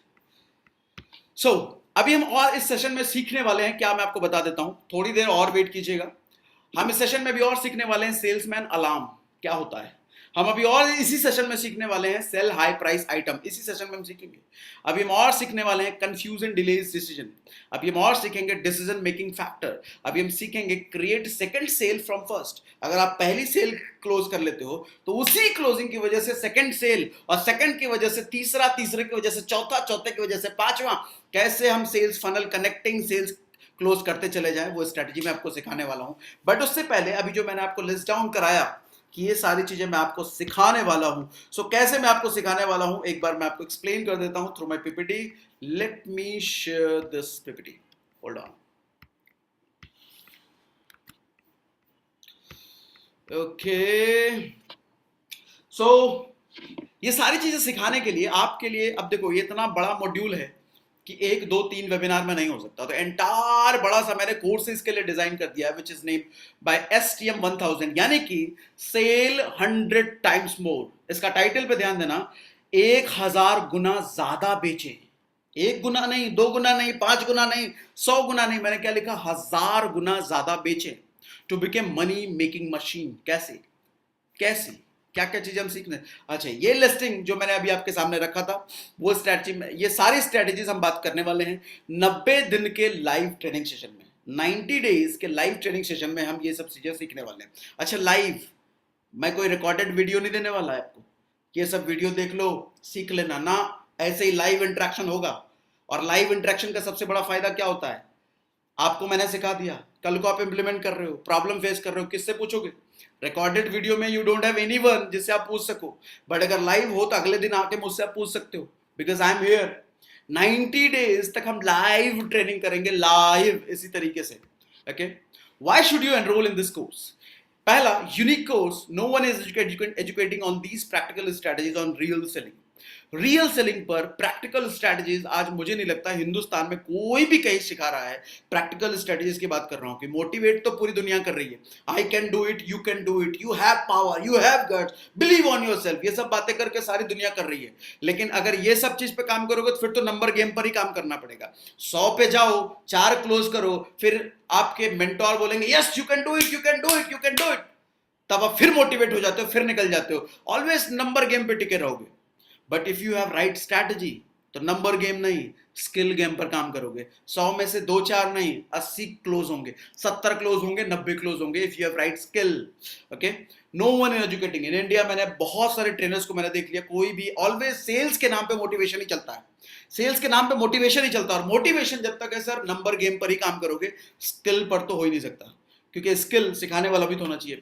So अभी हम और इस सेशन में सीखने वाले हैं क्या, मैं आपको बता देता हूं, थोड़ी देर और वेट कीजिएगा। हम इस सेशन में भी और सीखने वाले हैं सेल्समैन अलार्म क्या होता है। हम अभी और इसी सेशन में सीखने वाले हैं सेल हाई प्राइस आइटम, इसी सेशन में हम सीखेंगे। अभी हम और सीखने वाले हैं कंफ्यूजन डिलेज डिसीजन, अभी हम और सीखेंगे डिसीजन मेकिंग फैक्टर, अभी हम सीखेंगे create second sale from first. अगर आप पहली सेल क्लोज कर लेते हो तो उसी क्लोजिंग की वजह से सेकंड सेल, और सेकंड की वजह से तीसरा, तीसरे की वजह से चौथा, चौथे की वजह से पांचवा, कैसे हम sales funnel connecting sales close करते चले जाएं, वो स्ट्रेटजी मैं आपको सिखाने वाला हूं। बट उससे पहले अभी जो मैंने आपको लिस्ट डाउन कराया कि ये सारी चीजें मैं आपको सिखाने वाला हूं, सो कैसे मैं आपको सिखाने वाला हूं एक बार मैं आपको एक्सप्लेन कर देता हूं through my PPT. Let me share this PPT. Hold on. Okay, so ये सारी चीजें सिखाने के लिए आपके लिए, अब देखो ये इतना बड़ा मॉड्यूल है कि 1 2 3 वेबिनार में नहीं हो सकता, तो एंटायर बड़ा सा मैंने कोर्स इसके लिए डिजाइन कर दिया है, which is name by STM 1000, यानी कि सेल 100 टाइम्स मोर। इसका टाइटल पे ध्यान देना, 1000 गुना ज्यादा बेचे। 1 गुना नहीं, 2 गुना नहीं, 5 गुना नहीं, 100 गुना नहीं, मैंने क्या लिखा, 1000 गुना ज्यादा बेचे to become money making machine. कैसे कैसे क्या क्या चीजें हम सीखने। अच्छा, ये लिस्टिंग जो मैंने अभी आपके सामने रखा था, वो स्ट्रैटेजी में, ये सारी स्ट्रैटेजीज हम बात करने वाले हैं 90 दिन के लाइव ट्रेनिंग सेशन में। 90 डेज के लाइव ट्रेनिंग सेशन में हम ये सब चीजें सीखने वाले हैं। अच्छा, लाइव, मैं कोई रिकॉर्डेड वीडियो नहीं देने वाला है आपको, ये सब वीडियो देख लो सीख लेना ना, ऐसे ही लाइव इंटरेक्शन होगा। और लाइव इंटरेक्शन का सबसे बड़ा फायदा क्या होता है, आपको मैंने सिखा दिया, कल को आप इंप्लीमेंट कर रहे हो, प्रॉब्लम फेस कर रहे हो, किससे पूछोगे? रिकॉर्डेड वीडियो में यू डोंट हैव एनीवन जिससे आप पूछ सको, बट अगर लाइव हो तो अगले दिन आके मुझसे आप पूछ सकते हो, because I am here. 90 days तक हम लाइव ट्रेनिंग करेंगे, लाइव इसी तरीके से। Okay, why should you enrol in this course? पहला, unique course, no one is educating on these practical strategies on real selling. Real selling पर प्रैक्टिकल स्ट्रेटजीज आज मुझे नहीं लगता हिंदुस्तान में कोई भी कहीं सिखा रहा है। प्रैक्टिकल स्ट्रेटजीज की बात कर रहा हूं कि मोटिवेट तो पूरी दुनिया कर रही है, I can do it, you can do it, you have power, you have guts, believe on yourself, ये सब बातें करके सारी दुनिया कर रही है। लेकिन अगर ये सब चीज पे काम करोगे तो फिर तो नंबर गेम पर ही काम करना पड़ेगा। 100 पे जाओ, 4 क्लोज करो, फिर आपके मेंटोर बोलेंगे yes you can do it, you can do it, you can do it, तब आप फिर मोटिवेट हो जाते हो, फिर निकल जाते हो, ऑलवेज नंबर गेम पे टिके रहोगे। But if you have right strategy तो नंबर गेम नहीं, स्किल गेम पर काम करोगे। 100 में से 2-4 नहीं, 80 क्लोज होंगे, 70 क्लोज होंगे, 90 क्लोज होंगे, if you have right skill. Okay, no one is educating in India. मैंने बहुत सारे ट्रेनर्स को मैंने देख लिया, कोई भी ऑलवेज सेल्स के नाम पे मोटिवेशन ही चलता है, सेल्स के नाम पे मोटिवेशन ही चलता है। और मोटिवेशन जब तक है सर नंबर गेम पर ही काम करोगे, स्किल पर तो हो ही नहीं सकता, क्योंकि स्किल सिखाने वाला भी तो होना चाहिए।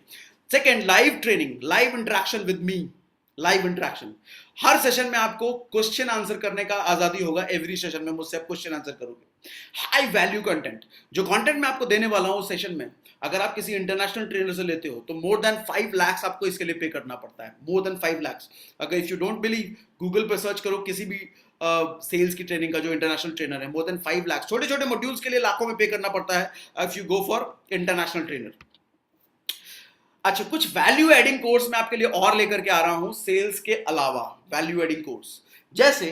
Second, live training, live interaction with me, live interaction. Her session में आपको क्वेश्चन आंसर करने का आजादी होगा, एवरी सेशन में मुझसे आप क्वेश्चन आंसर करोगे। हाई वैल्यू कंटेंट, जो कंटेंट मैं आपको देने वाला हूं सेशन में, अगर आप किसी इंटरनेशनल ट्रेनर से लेते हो तो मोर देन 5 लाख आपको इसके लिए पे करना पड़ता है, मोर देन 5 लाख। अगर if you don't believe, Google पर सर्च करो किसी भी सेल्स की ट्रेनिंग का जो इंटरनेशनल ट्रेनर है, मोर देन 5 लाख। छोटे छोटे मॉड्यूल्स के लिए लाखों में पे करना पड़ता है if you go for international trainer. अच्छा, कुछ वैल्यू एडिंग कोर्स मैं आपके लिए और लेकर के आ रहा हूं सेल्स के अलावा। वैल्यू एडिंग कोर्स जैसे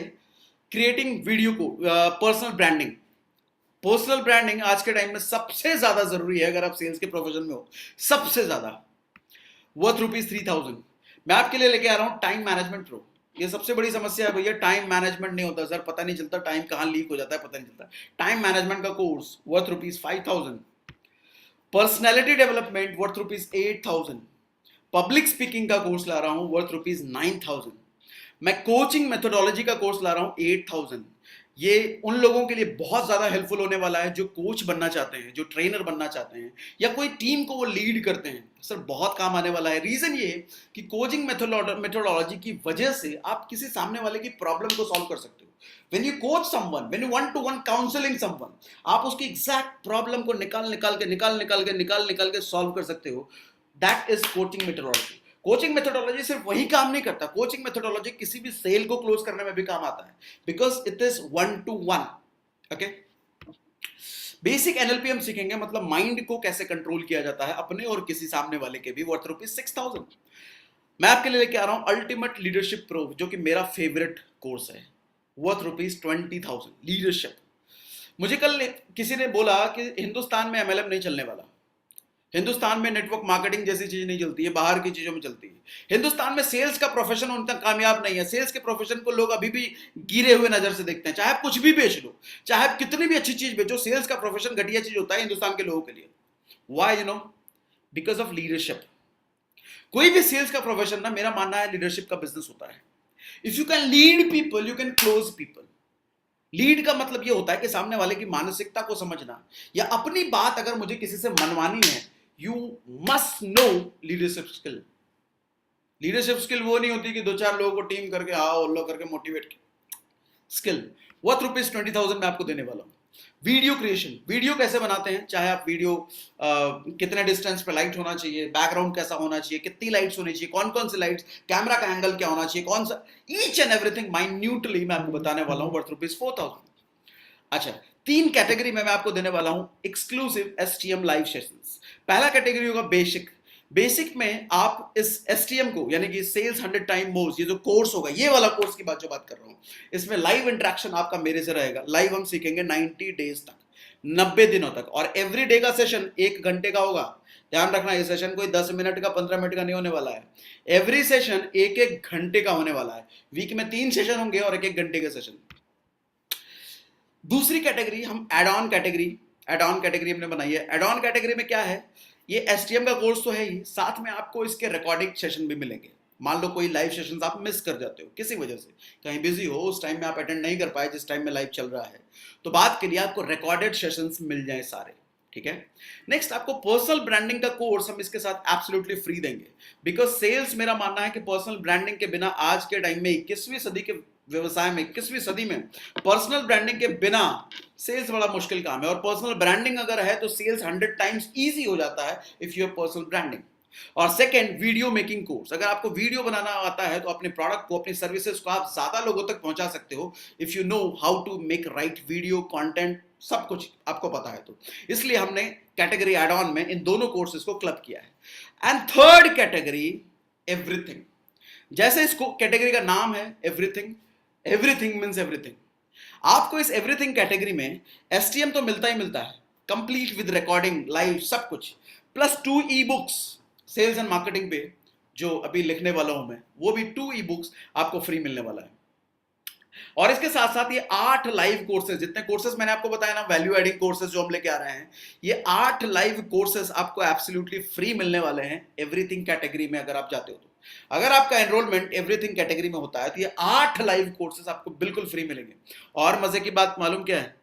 क्रिएटिंग वीडियो को, पर्सनल ब्रांडिंग। पर्सनल ब्रांडिंग आज के टाइम में सबसे ज्यादा जरूरी है अगर आप सेल्स के प्रोफेशन में हो, सबसे ज्यादा, वर्थ ₹3000। मैं आपके लिए लेके आ रहा हूं टाइम मैनेजमेंट प्रो। ये सबसे बड़ी समस्या है भैया, टाइम मैनेजमेंट नहीं होता सर, पता नहीं चलता टाइम कहां लीक हो जाता है, पता नहीं चलता। टाइम मैनेजमेंट का course worth ₹5000। Personality development worth ₹8000। Public speaking का कोर्स ला रहा हूं वर्थ ₹9000। मैं कोचिंग मेथोडोलॉजी का कोर्स ला रहा हूं 8000। ये उन लोगों के लिए बहुत ज्यादा हेल्पफुल होने वाला है जो कोच बनना चाहते हैं, जो ट्रेनर बनना चाहते हैं, या कोई टीम को वो लीड करते हैं। सर बहुत काम आने वाला है। रीजन ये है कि कोचिंग मेथोडोलॉजी की वजह से आप किसी सामने वाले की प्रॉब्लम को सॉल्व कर सकते हो। When you coach someone, when you one-to-one counseling someone, आप उसकी एग्जैक्ट प्रॉब्लम को निकाल के सॉल्व कर सकते हो। That is coaching methodology. Coaching methodology सिर्फ वही काम नहीं करता, कोचिंग मेथोडोलॉजी किसी भी सेल को क्लोज करने में भी काम आता है, because it is 1-to-1। Okay, basic NLP हम सीखेंगे, मतलब माइंड को कैसे कंट्रोल किया जाता है अपने और किसी सामने वाले के भी, वर्थ ₹6000। मैं आपके लिए लेके आ रहा हूं अल्टीमेट लीडरशिप प्रो, जो कि मेरा फेवरेट कोर्स है, वर्थ ₹20,000। लीडरशिप। मुझे कल किसी ने बोला कि हिंदुस्तान में एमएलएम नहीं चलने वाला, हिंदुस्तान में नेटवर्क मार्केटिंग जैसी चीज नहीं चलती है, बाहर की चीजों में चलती है। हिंदुस्तान में सेल्स का प्रोफेशन उतना कामयाब नहीं है। सेल्स के प्रोफेशन को लोग अभी भी गिरे हुए नजर से देखते हैं, चाहे आप कुछ भी बेच लो, चाहे आप कितनी भी अच्छी चीज बेचो, सेल्स का प्रोफेशन घटिया चीज होता है हिंदुस्तान के लोगों के लिए। Why? You know, because of leadership. कोई भी सेल्स का प्रोफेशन ना, मेरा मानना है, लीडरशिप का बिजनेस होता है। If you can lead people, you can close people. Lead का मतलब यह होता है कि सामने वाले की मानसिकता को समझना, या अपनी बात अगर मुझे किसी से मनवानी है, you must know leadership skill. Leadership skill वो नहीं होती कि 2-4 लोगों को टीम करके आओ लो करके मोटिवेट। स्किल वर्थ ₹20,000 मैं आपको देने वाला हूं। वीडियो क्रिएशन, वीडियो कैसे बनाते हैं, चाहे आप वीडियो कितने डिस्टेंस पे लाइट होना चाहिए, बैकग्राउंड कैसा होना चाहिए, कितनी लाइट्स होनी चाहिए, कौन कौन सी लाइट्स, कैमरा का एंगल क्या होना चाहिए, कौन सा, ईच एंड एवरीथिंग माइन्यूटली मैं आपको बताने वाला हूं, वर्थ ₹4,000। अच्छा, 3 कैटेगरी में मैं आपको देने वाला हूं एक्सक्लूसिव STM लाइव सेशंस। पहला कैटेगरी होगा बेसिक। बेसिक में आप इस STM को, यानी कि सेल्स 100 टाइम मोर, ये जो कोर्स होगा, ये वाला कोर्स की जो बात कर रहा हूं, इसमें लाइव इंटरेक्शन आपका मेरे से रहेगा। लाइव हम सीखेंगे 90 डेज तक, 90 दिनों तक, और एवरी डे का सेशन 1 घंटे का होगा। ध्यान रखना, ये सेशन कोई 10 मिनट का 15 मिनट का नहीं होने वाला है। एवरी सेशन 1-1 घंटे का होने वाला है। वीक में 3 सेशन होंगे और 1-1 घंटे के सेशन। दूसरी कैटेगरी हम एड ऑन कैटेगरी हमने बनाई है। एड ऑन कैटेगरी में क्या है, ये STM का कोर्स तो है ही, साथ में आपको इसके रिकॉर्डिंग सेशन भी मिलेंगे। मान लो कोई लाइव सेशंस आप मिस कर जाते हो किसी वजह से, कहीं बिजी हो, उस टाइम में आप अटेंड नहीं कर पाए जिस टाइम में लाइव चल रहा है, तो बात के लिए आपको रिकॉर्डेड सेशंस मिल जाए सारे, ठीक है। नेक्स्ट, आपको पर्सनल ब्रांडिंग का कोर्स हम इसके साथ एब्सोल्युटली फ्री देंगे, बिकॉज सेल्स, मेरा मानना है कि पर्सनल ब्रांडिंग के बिना आज के टाइम में 21वीं सदी के व्यवसाय में, 21वीं सदी में पर्सनल ब्रांडिंग के बिना सेल्स बड़ा मुश्किल काम है। और पर्सनल ब्रांडिंग अगर है तो सेल्स 100 टाइम्स इजी हो जाता है if you have personal branding. और सेकंड, वीडियो मेकिंग कोर्स। अगर आपको वीडियो बनाना आता है तो अपने प्रोडक्ट को, अपनी सर्विसेज को आप ज्यादा लोगों तक पहुंचा सकते हो if you know how to make right video content, सब कुछ आपको पता है तो। इसलिए हमने कैटेगरी एड ऑन में इन दोनों कोर्सेज को क्लब किया है। And third category, everything. जैसे इसको कैटेगरी का नाम है एवरीथिंग, एवरीथिंग मींस एवरीथिंग। आपको इस एवरीथिंग कैटेगरी में STM तो मिलता ही मिलता है, कंप्लीट विद रिकॉर्डिंग, लाइव, सब कुछ, plus 2 ebooks sales and marketing पे जो अभी लिखने वाला हूं मैं, वो भी 2 ई-बुक्स आपको फ्री मिलने वाला है। और इसके साथ साथ ये 8 लाइव कोर्सेज, जितने कोर्सेज मैंने आपको बताया ना, वैल्यू एडिंग कोर्सेज जो हम लेके आ रहे हैं, ये 8 लाइव कोर्सेज आपको एब्सोल्युटली फ्री मिलने वाले हैं एवरीथिंग कैटेगरी में अगर आप जाते हो तो। अगर आपका एनरोलमेंट एवरीथिंग कैटेगरी में होता है तो ये 8 लाइव कोर्सेज आपको बिल्कुल फ्री मिलेंगे। और मजे की बात मालूम क्या है,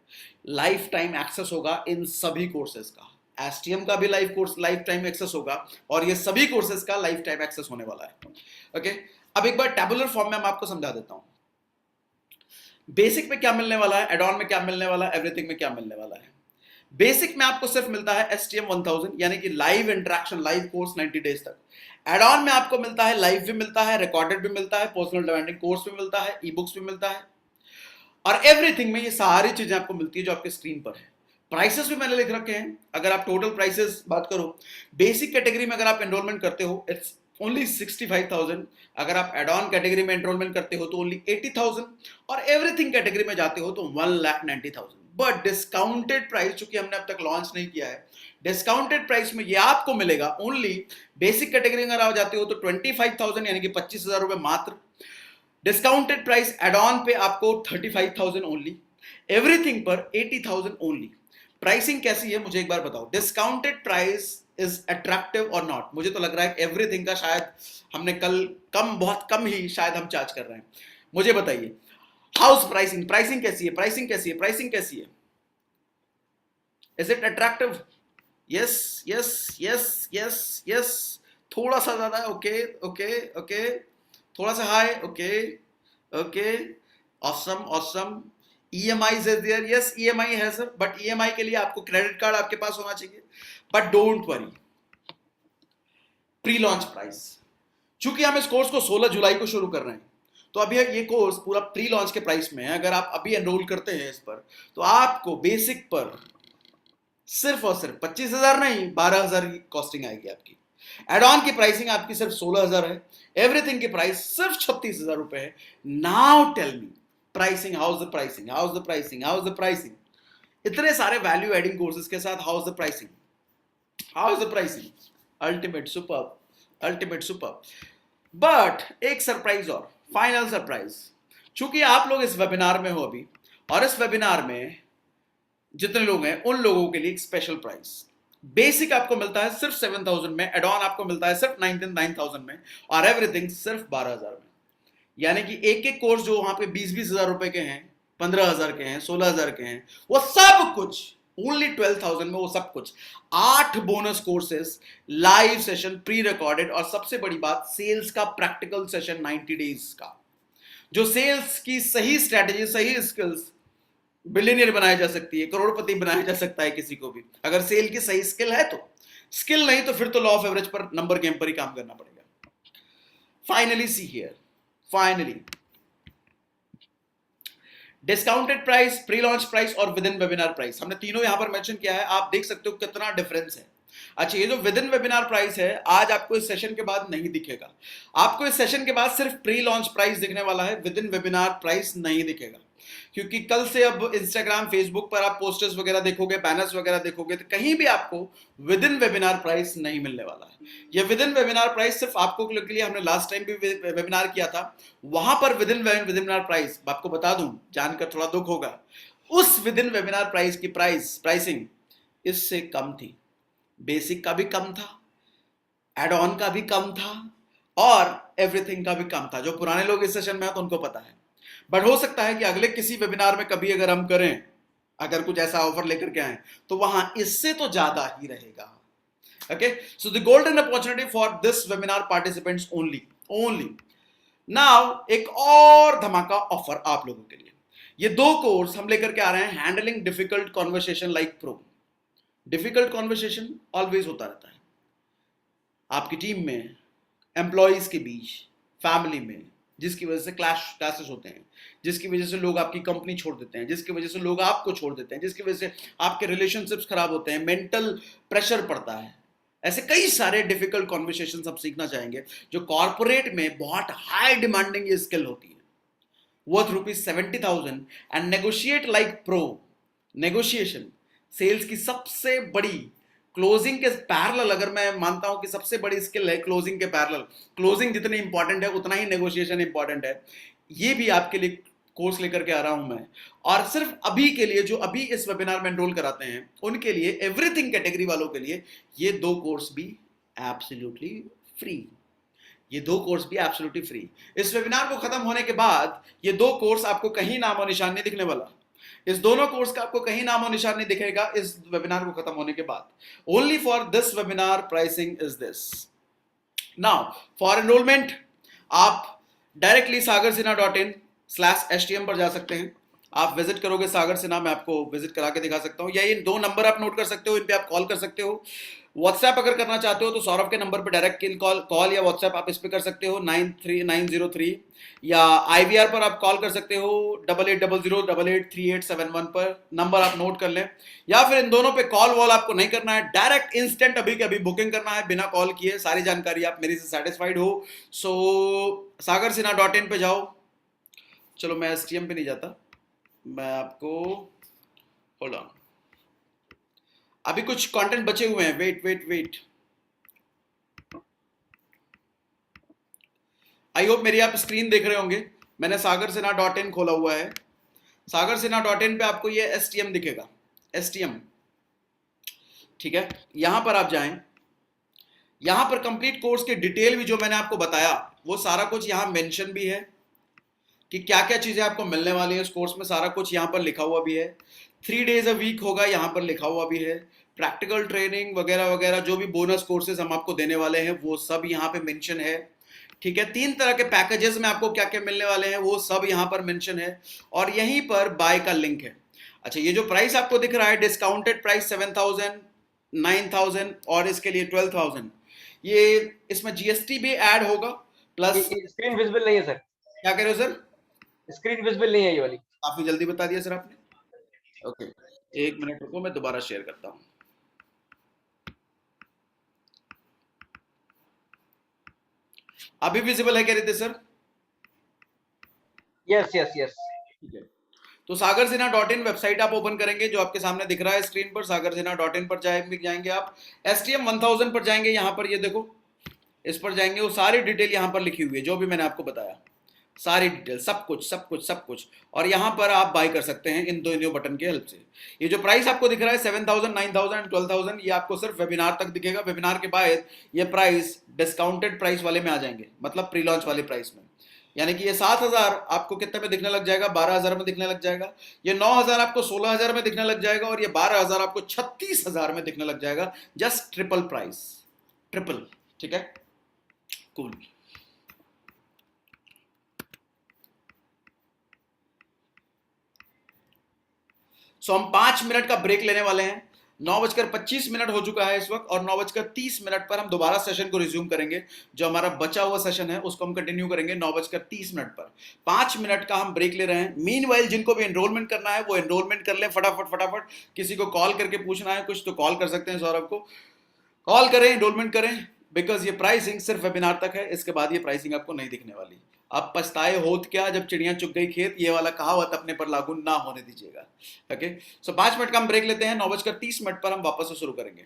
लाइफ टाइम एक्सेस होगा इन सभी कोर्सेज का। STM का भी live course life time access होगा और ये सभी कोर्सेज का लाइफ टाइम एक्सेस होने वाला है। ओके, अब एक बार टैबुलर फॉर्म में मैं आपको समझा देता हूं। बेसिक में क्या मिलने वाला है, एड ऑन में क्या मिलने वाला है, एवरीथिंग में क्या मिलने वाला है। बेसिक में आपको सिर्फ मिलता है STM 1000, यानी कि live interaction, live course 90 days तक। एड ऑन में आपको मिलता है लाइव भी मिलता है, रिकॉर्डेड भी मिलता है, पर्सनल ब्रांडिंग कोर्स भी मिलता है, ई-बुक्स भी मिलता है। और एवरीथिंग में ये सारी चीजें आपको मिलती है जो आपके स्क्रीन पर है। प्राइसेस भी मैंने लिख रखे हैं। अगर आप टोटल प्राइसेस बात करो, बेसिक कैटेगरी में अगर आप एनरोलमेंट करते हो इट्स ओनली 65,000। अगर आप एड ऑन कैटेगरी में एनरोलमेंट करते हो तो ओनली 80,000, और एवरीथिंग कैटेगरी में जाते हो तो 1,90,000। बट डिस्काउंटेड प्राइस, चूंकि हमने अब तक लॉन्च नहीं किया है, डिस्काउंटेड प्राइस में ये आपको मिलेगा ओनली, बेसिक कैटेगरी में अगर आप जाते हो तो 25,000, यानी कि 25,000 रुपए मात्र। डिस्काउंटेड प्राइस एड ऑन पे आपको 35,000 ओनली, एवरीथिंग पर 80,000 ओनली। प्राइसिंग कैसी है मुझे एक बार बताओ, डिस्काउंटेड प्राइस इज अट्रैक्टिव और नॉट? मुझे तो लग रहा है एवरीथिंग का शायद हमने कल बहुत कम ही शायद हम चार्ज कर रहे हैं। मुझे बताइए हाउस प्राइसिंग, प्राइसिंग कैसी है, प्राइसिंग कैसी है, प्राइसिंग कैसी है? Is it attractive? Yes yes yes yes yes, थोड़ा सा ज्यादा, ओके ओके ओके, थोड़ा सा high, okay okay, awesome awesome. EMI is there, yes EMI है सर, बट EMI के लिए आपको क्रेडिट कार्ड आपके पास होना चाहिए। But don't worry, pre launch price, चूंकि हम इस कोर्स को 16 जुलाई को शुरू कर रहे हैं तो अभी ये कोर्स पूरा प्री लॉन्च के प्राइस में है। अगर आप अभी एनरोल करते हैं इस पर तो आपको बेसिक पर सिर्फ और सिर्फ 25,000 नहीं 12,000 की कॉस्टिंग आएगी आपकी। एड ऑन की प्राइसिंग आपकी सिर्फ 16,000 है, एवरीथिंग की प्राइस सिर्फ 36,000 रुपए है। Now tell me pricing, how's the pricing, how's the pricing, how's the pricing? इतने सारे वैल्यू एडिंग कोर्सेज के साथ how's the pricing, how's the pricing? Ultimate, superb, ultimate superb. But एक सरप्राइज और, फाइनल सरप्राइज, चूंकि आप लोग इस वेबिनार में हो अभी, और इस वेबिनार में जितने लोग हैं उन लोगों के लिए एक स्पेशल प्राइस। बेसिक आपको मिलता है सिर्फ 7,000 में, एड ऑन आपको मिलता है सिर्फ 9,000 में, और एवरीथिंग सिर्फ 12,000 में। यानी कि एक एक कोर्स जो वहां पे 20,000 रुपए के हैं, 15,000 के हैं, 16,000 के हैं, वो सब कुछ ओनली 12,000 में, वो सब कुछ 8 bonus courses, live session, pre recorded, और सबसे बड़ी बात सेल्स का प्रैक्टिकल सेशन 90 डेज का, जो सेल्स की सही स्ट्रेटेजी, सही स्किल्स बिलियनियर बनाया जा सकती है, करोड़पति बनाया जा सकता है किसी को भी, अगर सेल की सही स्किल है तो। स्किल नहीं तो फिर तो लॉ ऑफ एवरेज पर, नंबर गेम पर ही काम करना पड़ेगा। Finally see here, finally discounted price, pre launch price और विद इन वेबिनार प्राइस, हमने तीनों यहां पर मेंशन किया है। आप देख सकते हो कितना डिफरेंस है। अच्छा, ये जो विद इन वेबिनार प्राइस है, आज आपको इस सेशन के बाद नहीं दिखेगा। आपको इस सेशन के बाद सिर्फ प्री लॉन्च प्राइस दिखने वाला है, विद इन वेबिनार प्राइस नहीं दिखेगा। क्योंकि कल से अब इंस्टाग्राम, फेसबुक पर आप पोस्टर्स वगैरह देखोगे, बैनर्स वगैरह देखोगे, तो कहीं भी आपको विद इन वेबिनार प्राइस नहीं मिलने वाला है। ये विद इन वेबिनार प्राइस सिर्फ आपको के लिए, हमने लास्ट टाइम भी वेबिनार किया था, वहां पर विद इन वेबिनार प्राइस, आपको बता दूं, जानकर थोड़ा दुख होगा, उस विद इन वेबिनार प्राइस की प्राइसिंग इससे कम थी। बेसिक का भी कम था, एड ऑन का भी कम था, और एवरीथिंग का भी कम था। जो पुराने लोग इस सेशन में हैं तो उनको पता है। बट हो सकता है कि अगले किसी वेबिनार में कभी अगर हम करें, अगर कुछ ऐसा ऑफर लेकर के आए, तो वहां इससे तो ज्यादा ही रहेगा। Okay, so the golden opportunity for this webinar participants only now, एक और धमाका ऑफर आप लोगों के लिए। ये 2 कोर्स हम लेकर के आ रहे हैं, handling difficult conversation like pro. Difficult conversation always होता रहता है आपकी टीम में, एम्प्लॉयज के बीच, फैमिली में, जिसकी वजह से क्लैशेस होते हैं, जिसकी वजह से लोग आपकी कंपनी छोड़ देते हैं, जिसकी वजह से लोग आपको छोड़ देते हैं, जिसकी वजह से आपके रिलेशनशिप्स खराब होते हैं, मेंटल प्रेशर पड़ता है। ऐसे कई सारे डिफिकल्ट कॉन्वर्सेशंस हम सीखना चाहेंगे, जो कॉर्पोरेट में बहुत हाई डिमांडिंग ये स्किल होती है, worth ₹70,000 and negotiate like pro. Negotiation sales की सबसे बड़ी, क्लोजिंग के पैरेलल, अगर मैं मानता हूं कि सबसे बड़ी स्किल है क्लोजिंग के पैरेलल। क्लोजिंग जितनी इंपॉर्टेंट है उतना ही नेगोशिएशन इंपॉर्टेंट है। ये भी आपके लिए कोर्स लेकर के आ रहा हूं मैं, और सिर्फ अभी के लिए, जो अभी इस वेबिनार में एनरोल कराते हैं उनके लिए, एवरीथिंग कैटेगरी वालों के लिए, ये 2 कोर्स भी एब्सोल्युटली फ्री। ये 2 कोर्स भी एब्सोल्युटली फ्री। इस वेबिनार को खत्म होने के बाद ये 2 कोर्स आपको कहीं नामो निशान नहीं दिखने वाला। इस दोनों कोर्स का आपको कहीं नामो निशान नहीं दिखेगा इस वेबिनार को खत्म होने के बाद। Only for this webinar pricing is this. Now for enrolment आप डायरेक्टली sagarsinha.in/stm पर जा सकते हैं। आप विजिट करोगे सागर सिन्हा, मैं आपको विजिट करा के दिखा सकता हूं, या इन 2 नंबर आप नोट कर सकते हो, इन पे आप कॉल कर सकते हो। व्हाट्सएप अगर करना चाहते हो तो सौरभ के नंबर पर डायरेक्ट कॉल या व्हाट्सएप आप इस पे कर सकते हो 93903, या आईवीआर पर आप कॉल कर सकते हो 8800883871 पर। नंबर आप नोट कर लें, या फिर इन दोनों पे कॉल वॉल आपको नहीं करना है, डायरेक्ट इंस्टेंट अभी के अभी बुकिंग करना है बिना कॉल किए। सारी जानकारी आप मेरी से सेटिस्फाइड हो, सो sagarsinha.in पे जाओ। चलो मैं एसटीएम पे नहीं जाता, मैं आपको, होल्ड ऑन, अभी कुछ कंटेंट बचे हुए हैं, वेट। आई होप मेरी आप स्क्रीन देख रहे होंगे। मैंने sagarsinha.in खोला हुआ है। sagarsinha.in पे आपको ये एसटीएम दिखेगा, एसटीएम, ठीक है। यहां पर आप जाएं, यहां पर कंप्लीट कोर्स के डिटेल भी जो मैंने आपको बताया वो सारा कुछ यहां मेंशन भी है कि क्या क्या चीजें आपको मिलने वाली है इस कोर्स में, सारा कुछ यहां पर लिखा हुआ भी है। 3 डेज अ वीक होगा, यहां पर लिखा हुआ भी है। प्रैक्टिकल ट्रेनिंग वगैरह वगैरह, जो भी बोनस कोर्सेज हम आपको देने वाले हैं वो सब यहां पे मेंशन है, ठीक है। 3 तरह के पैकेजेस में आपको क्या क्या मिलने वाले हैं वो सब यहां पर मेंशन है, और यहीं पर बाय का लिंक है। अच्छा, ये जो प्राइस आपको दिख रहा है, डिस्काउंटेड प्राइस 7,000, 9,000 और इसके लिए 12,000, ये इसमें जीएसटी भी ऐड होगा, प्लस। स्क्रीन विजिबल नहीं है सर। क्या कह रहे हो सर? स्क्रीन विजिबल नहीं है ये वाली। काफी जल्दी बता दिया सर आपने। ओके, 1 मिनट रुको, मैं दोबारा शेयर करता हूं। अभी विजिबल है कह रहे थे सर? यस। ठीक है, तो sagarsinha.in वेबसाइट आप ओपन करेंगे, जो आपके सामने दिख रहा है स्क्रीन पर। sagarsinha.in पर जाएंगे आप, STM 1000 पर जाएंगे, यहां पर ये देखो, इस पर जाएंगे, वो सारी डिटेल यहां पर लिखी हुई है जो भी मैंने आपको बताया, सारी डिटेल, सब कुछ। और यहां पर आप बाय कर सकते हैं इन दोनों बटन के हेल्प से। ये जो प्राइस आपको दिख रहा है 7,000, 9,000, 12,000, ये आपको सिर्फ वेबिनार तक दिखेगा। वेबिनार के बाद ये प्राइस डिस्काउंटेड प्राइस वाले में आ जाएंगे, मतलब प्री लॉन्च वाले प्राइस में। यानी कि ये 7,000 आपको कितने में दिखने लग जाएगा? 12,000 में दिखने लग जाएगा। ये 9,000 आपको 16,000 में दिखने लग जाएगा, और ये 12,000 आपको 36,000 में दिखने लग जाएगा। जस्ट ट्रिपल प्राइस, ट्रिपल, ठीक है, कूल। सो हम 5 मिनट का ब्रेक लेने वाले हैं। 9:25 हो चुका है इस वक्त, और 9:30 पर हम दोबारा सेशन को रिज्यूम करेंगे। जो हमारा बचा हुआ सेशन है उसको हम कंटिन्यू करेंगे 9:30 पर। 5 मिनट का हम ब्रेक ले रहे हैं। मीनवाइल जिनको भी एनरोलमेंट करना है वो एनरोलमेंट कर लें फटाफट फटाफट। किसी को कॉल करके पूछना है कुछ तो कॉल कर सकते हैं, सौरभ को कॉल करें, एनरोलमेंट करें, बिकॉज ये प्राइसिंग सिर्फ वेबिनार तक है, इसके बाद ये प्राइसिंग आपको नहीं दिखने वाली। आप पछताए होत क्या जब चिड़िया चुग गई खेत, ये वाला कहावत अपने पर लागू ना होने दीजिएगा। ओके, सो 5 मिनट का हम ब्रेक लेते हैं। 9:30 पर हम वापस से शुरू करेंगे।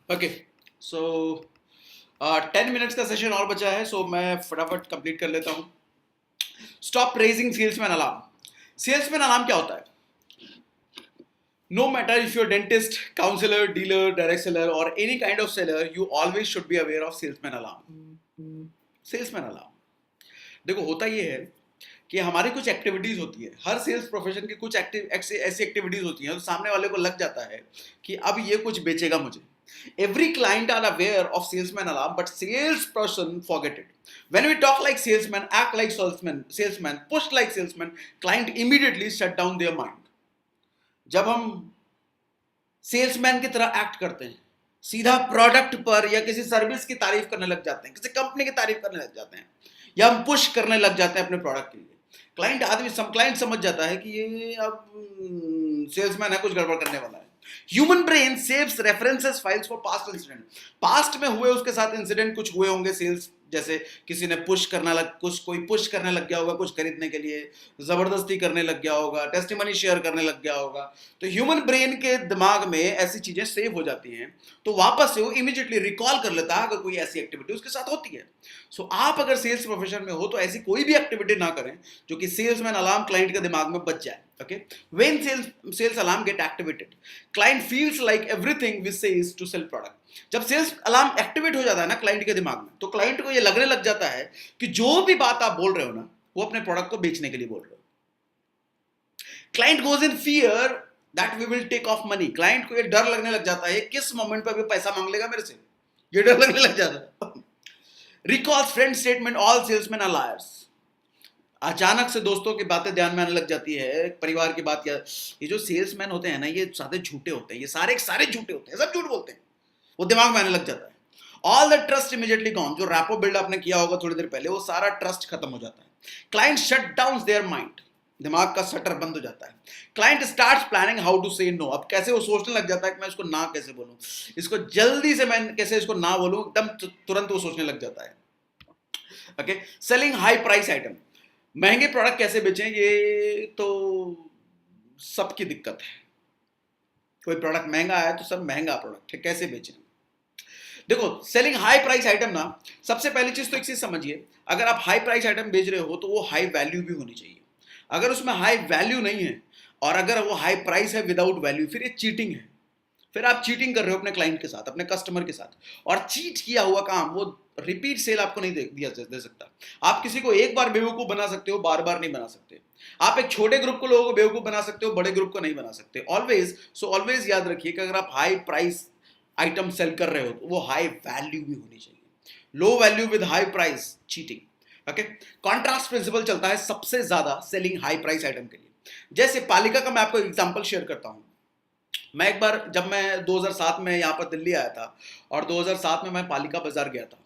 ओके, सो 10 मिनट्स का सेशन और बचा है, सो मैं फटाफट कंप्लीट कर लेता हूँ. Stop raising salesman alarm. Salesman alarm क्या होता है? No matter if you're dentist, counselor, dealer, direct seller or any kind of seller, you always should be aware of salesman alarm. Salesman alarm. देखो होता ये है कि हमारी कुछ एक्टिविटीज होती है, हर सेल्स प्रोफेशन की कुछ ऐसी एक्टिविटीज होती हैं तो सामने वाले को लग जाता है कि अब ये कुछ बेचेगा मुझे. Every client are aware of salesman alarm, but salesperson forget it. When we talk like salesman, act like salesman, push like salesman, client immediately shut down their mind. जब हम सेल्समैन की तरह एक्ट करते हैं, सीधा प्रोडक्ट पर या किसी सर्विस की तारीफ करने लग जाते हैं, किसी कंपनी की तारीफ करने लग जाते हैं, या हम पुश करने लग जाते हैं अपने प्रोडक्ट के लिए, क्लाइंट समझ जाता है कि ये अब सेल्समैन है, कुछ गड़बड़ करने वाला है. Human brain saves references files for past incident. Past में हुए उसके साथ इंसिडेंट कुछ हुए होंगे सेल्स, जैसे किसी ने कोई पुश करने लग गया होगा कुछ खरीदने के लिए, जबरदस्ती करने लग गया होगा, टेस्टिमनी शेयर करने लग गया होगा. तो ह्यूमन ब्रेन के दिमाग में ऐसी चीजें सेव हो जाती हैं, तो वापस से वो इमीडिएटली रिकॉल कर लेता है अगर कोई ऐसी एक्टिविटी उसके साथ होती है. सो आप अगर सेल्स प्रोफेशन में हो तो ऐसी कोई भी एक्टिविटी ना करें जो कि सेल्समैन अलार्म क्लाइंट के दिमाग में बच जाए. Okay, when sales alarm get activated, client feels like everything we say is to sell product. जब सेल्स अलार्म एक्टिवेट हो जाता है ना क्लाइंट के दिमाग में, तो क्लाइंट को ये लगने लग जाता है कि जो भी बात आप बोल रहे हो ना वो अपने प्रोडक्ट को बेचने के लिए बोल रहे हो. Client goes in fear that we will take off money. Client को ये डर लगने लग जाता है किस मोमेंट पर भी पैसा मांग लेगा मेरे से, ये डर लगने लग जाता है. Recalls friend statement all salesman are liars. अचानक से दोस्तों की बातें ध्यान में आने लग जाती है, परिवार की बात, या ये जो सेल्समैन होते हैं ना ये सारे झूठे होते हैं, ये सारे झूठे होते हैं, सब झूठ बोलते हैं, वो दिमाग में आने लग जाता है. All the trust immediately gone. जो रैपो बिल्ड आपने किया होगा थोड़ी देर पहले, वो सारा ट्रस्ट खत्म हो जाता है. Client shut down their mind. दिमाग का शटर बंद हो जाता है. Client starts planning how to say no. अब कैसे वो सोचने लग जाता है कि मैं इसको ना कैसे बोलूं, इसको जल्दी से मैं कैसे इसको ना बोलूं, एकदम तुरंत वो सोचने लग जाता है. Okay, selling high price item. महंगे प्रोडक्ट कैसे बेचें, ये तो सबकी दिक्कत है. कोई प्रोडक्ट महंगा है तो सब महंगा प्रोडक्ट है, कैसे बेचें. देखो सेलिंग हाई प्राइस आइटम ना, सबसे पहली चीज तो एक चीज समझिए, अगर आप हाई प्राइस आइटम बेच रहे हो तो वो हाई वैल्यू भी होनी चाहिए. अगर उसमें हाई वैल्यू नहीं है और अगर वो हाई प्राइस है विदाउट वैल्यू, फिर ये चीटिंग है. फिर आप चीटिंग कर रहे हो अपने क्लाइंट के साथ, अपने कस्टमर के साथ. और चीट किया हुआ काम वो रिपीट सेल आपको नहीं दे सकता. आप किसी को एक बार बेवकूफ बना सकते हो, बार बार नहीं बना सकते. आप एक छोटे ग्रुप को लोगों को बेवकूफ बना सकते हो, बड़े ग्रुप को नहीं बना सकते. ऑलवेज याद रखिए कि अगर आप हाई प्राइस आइटम सेल कर रहे हो तो वो हाई वैल्यू भी होनी चाहिए. Low value with high price, cheating. Okay, contrast principle चलता है सबसे ज्यादा सेलिंग हाई प्राइस आइटम के लिए. जैसे पालिका का मैं आपको एग्जांपल शेयर करता हूं. मैं एक बार जब मैं 2007 में यहाँ पर दिल्ली आया था और 2007 में मैं पालिका बाजार गया था.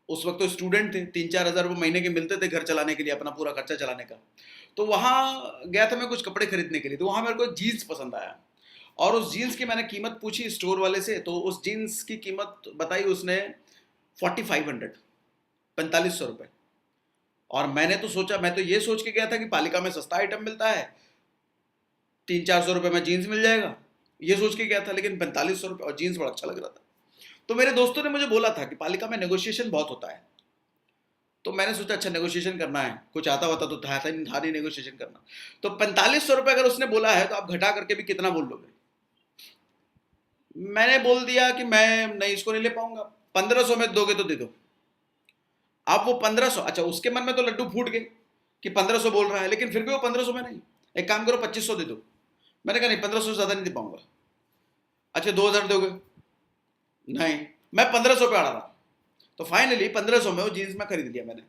उस वक्त तो स्टूडेंट थे, 3-4 हज़ार रुपये महीने के मिलते थे घर चलाने के लिए, अपना पूरा खर्चा चलाने का. तो वहाँ गया था मैं कुछ कपड़े खरीदने के लिए. तो वहाँ मेरे को जीन्स पसंद आया और उस जीन्स की मैंने कीमत पूछी स्टोर वाले से. तो उस जीन्स की कीमत बताई उसने 4500, 4500 रुपये. और मैंने तो सोचा, मैं तो ये सोच के गया था कि पालिका में सस्ता आइटम मिलता है, 300-400 रुपये में जीन्स मिल जाएगा, ये सोच के गया था. लेकिन 4500 रुपये और जीन्स बड़ा अच्छा लग रहा था. तो मेरे दोस्तों ने मुझे बोला था कि पालिका में नेगोशिएशन बहुत होता है. तो मैंने सोचा अच्छा नेगोशिएशन करना है, कुछ आता होता तो था नहीं नेगोशिएशन करना. तो 4500 रुपये अगर उसने बोला है तो आप घटा करके भी कितना बोल लोगे. मैंने बोल दिया कि मैं नहीं, इसको नहीं ले पाऊंगा, 1500 में दोगे तो दे दो. आप वो 1500, अच्छा उसके मन में तो लड्डू फूट गए कि 1500 बोल रहा है, लेकिन फिर भी वो 1500 में नहीं, एक काम करो 2500 दे दो. मैंने कहा नहीं 1500 से ज़्यादा नहीं दे पाऊंगा. अच्छा 2000 दोगे? नहीं, मैं 1500 पे अड़ा रहा. तो फाइनली 1500 में वो जीन्स में खरीद लिया मैंने.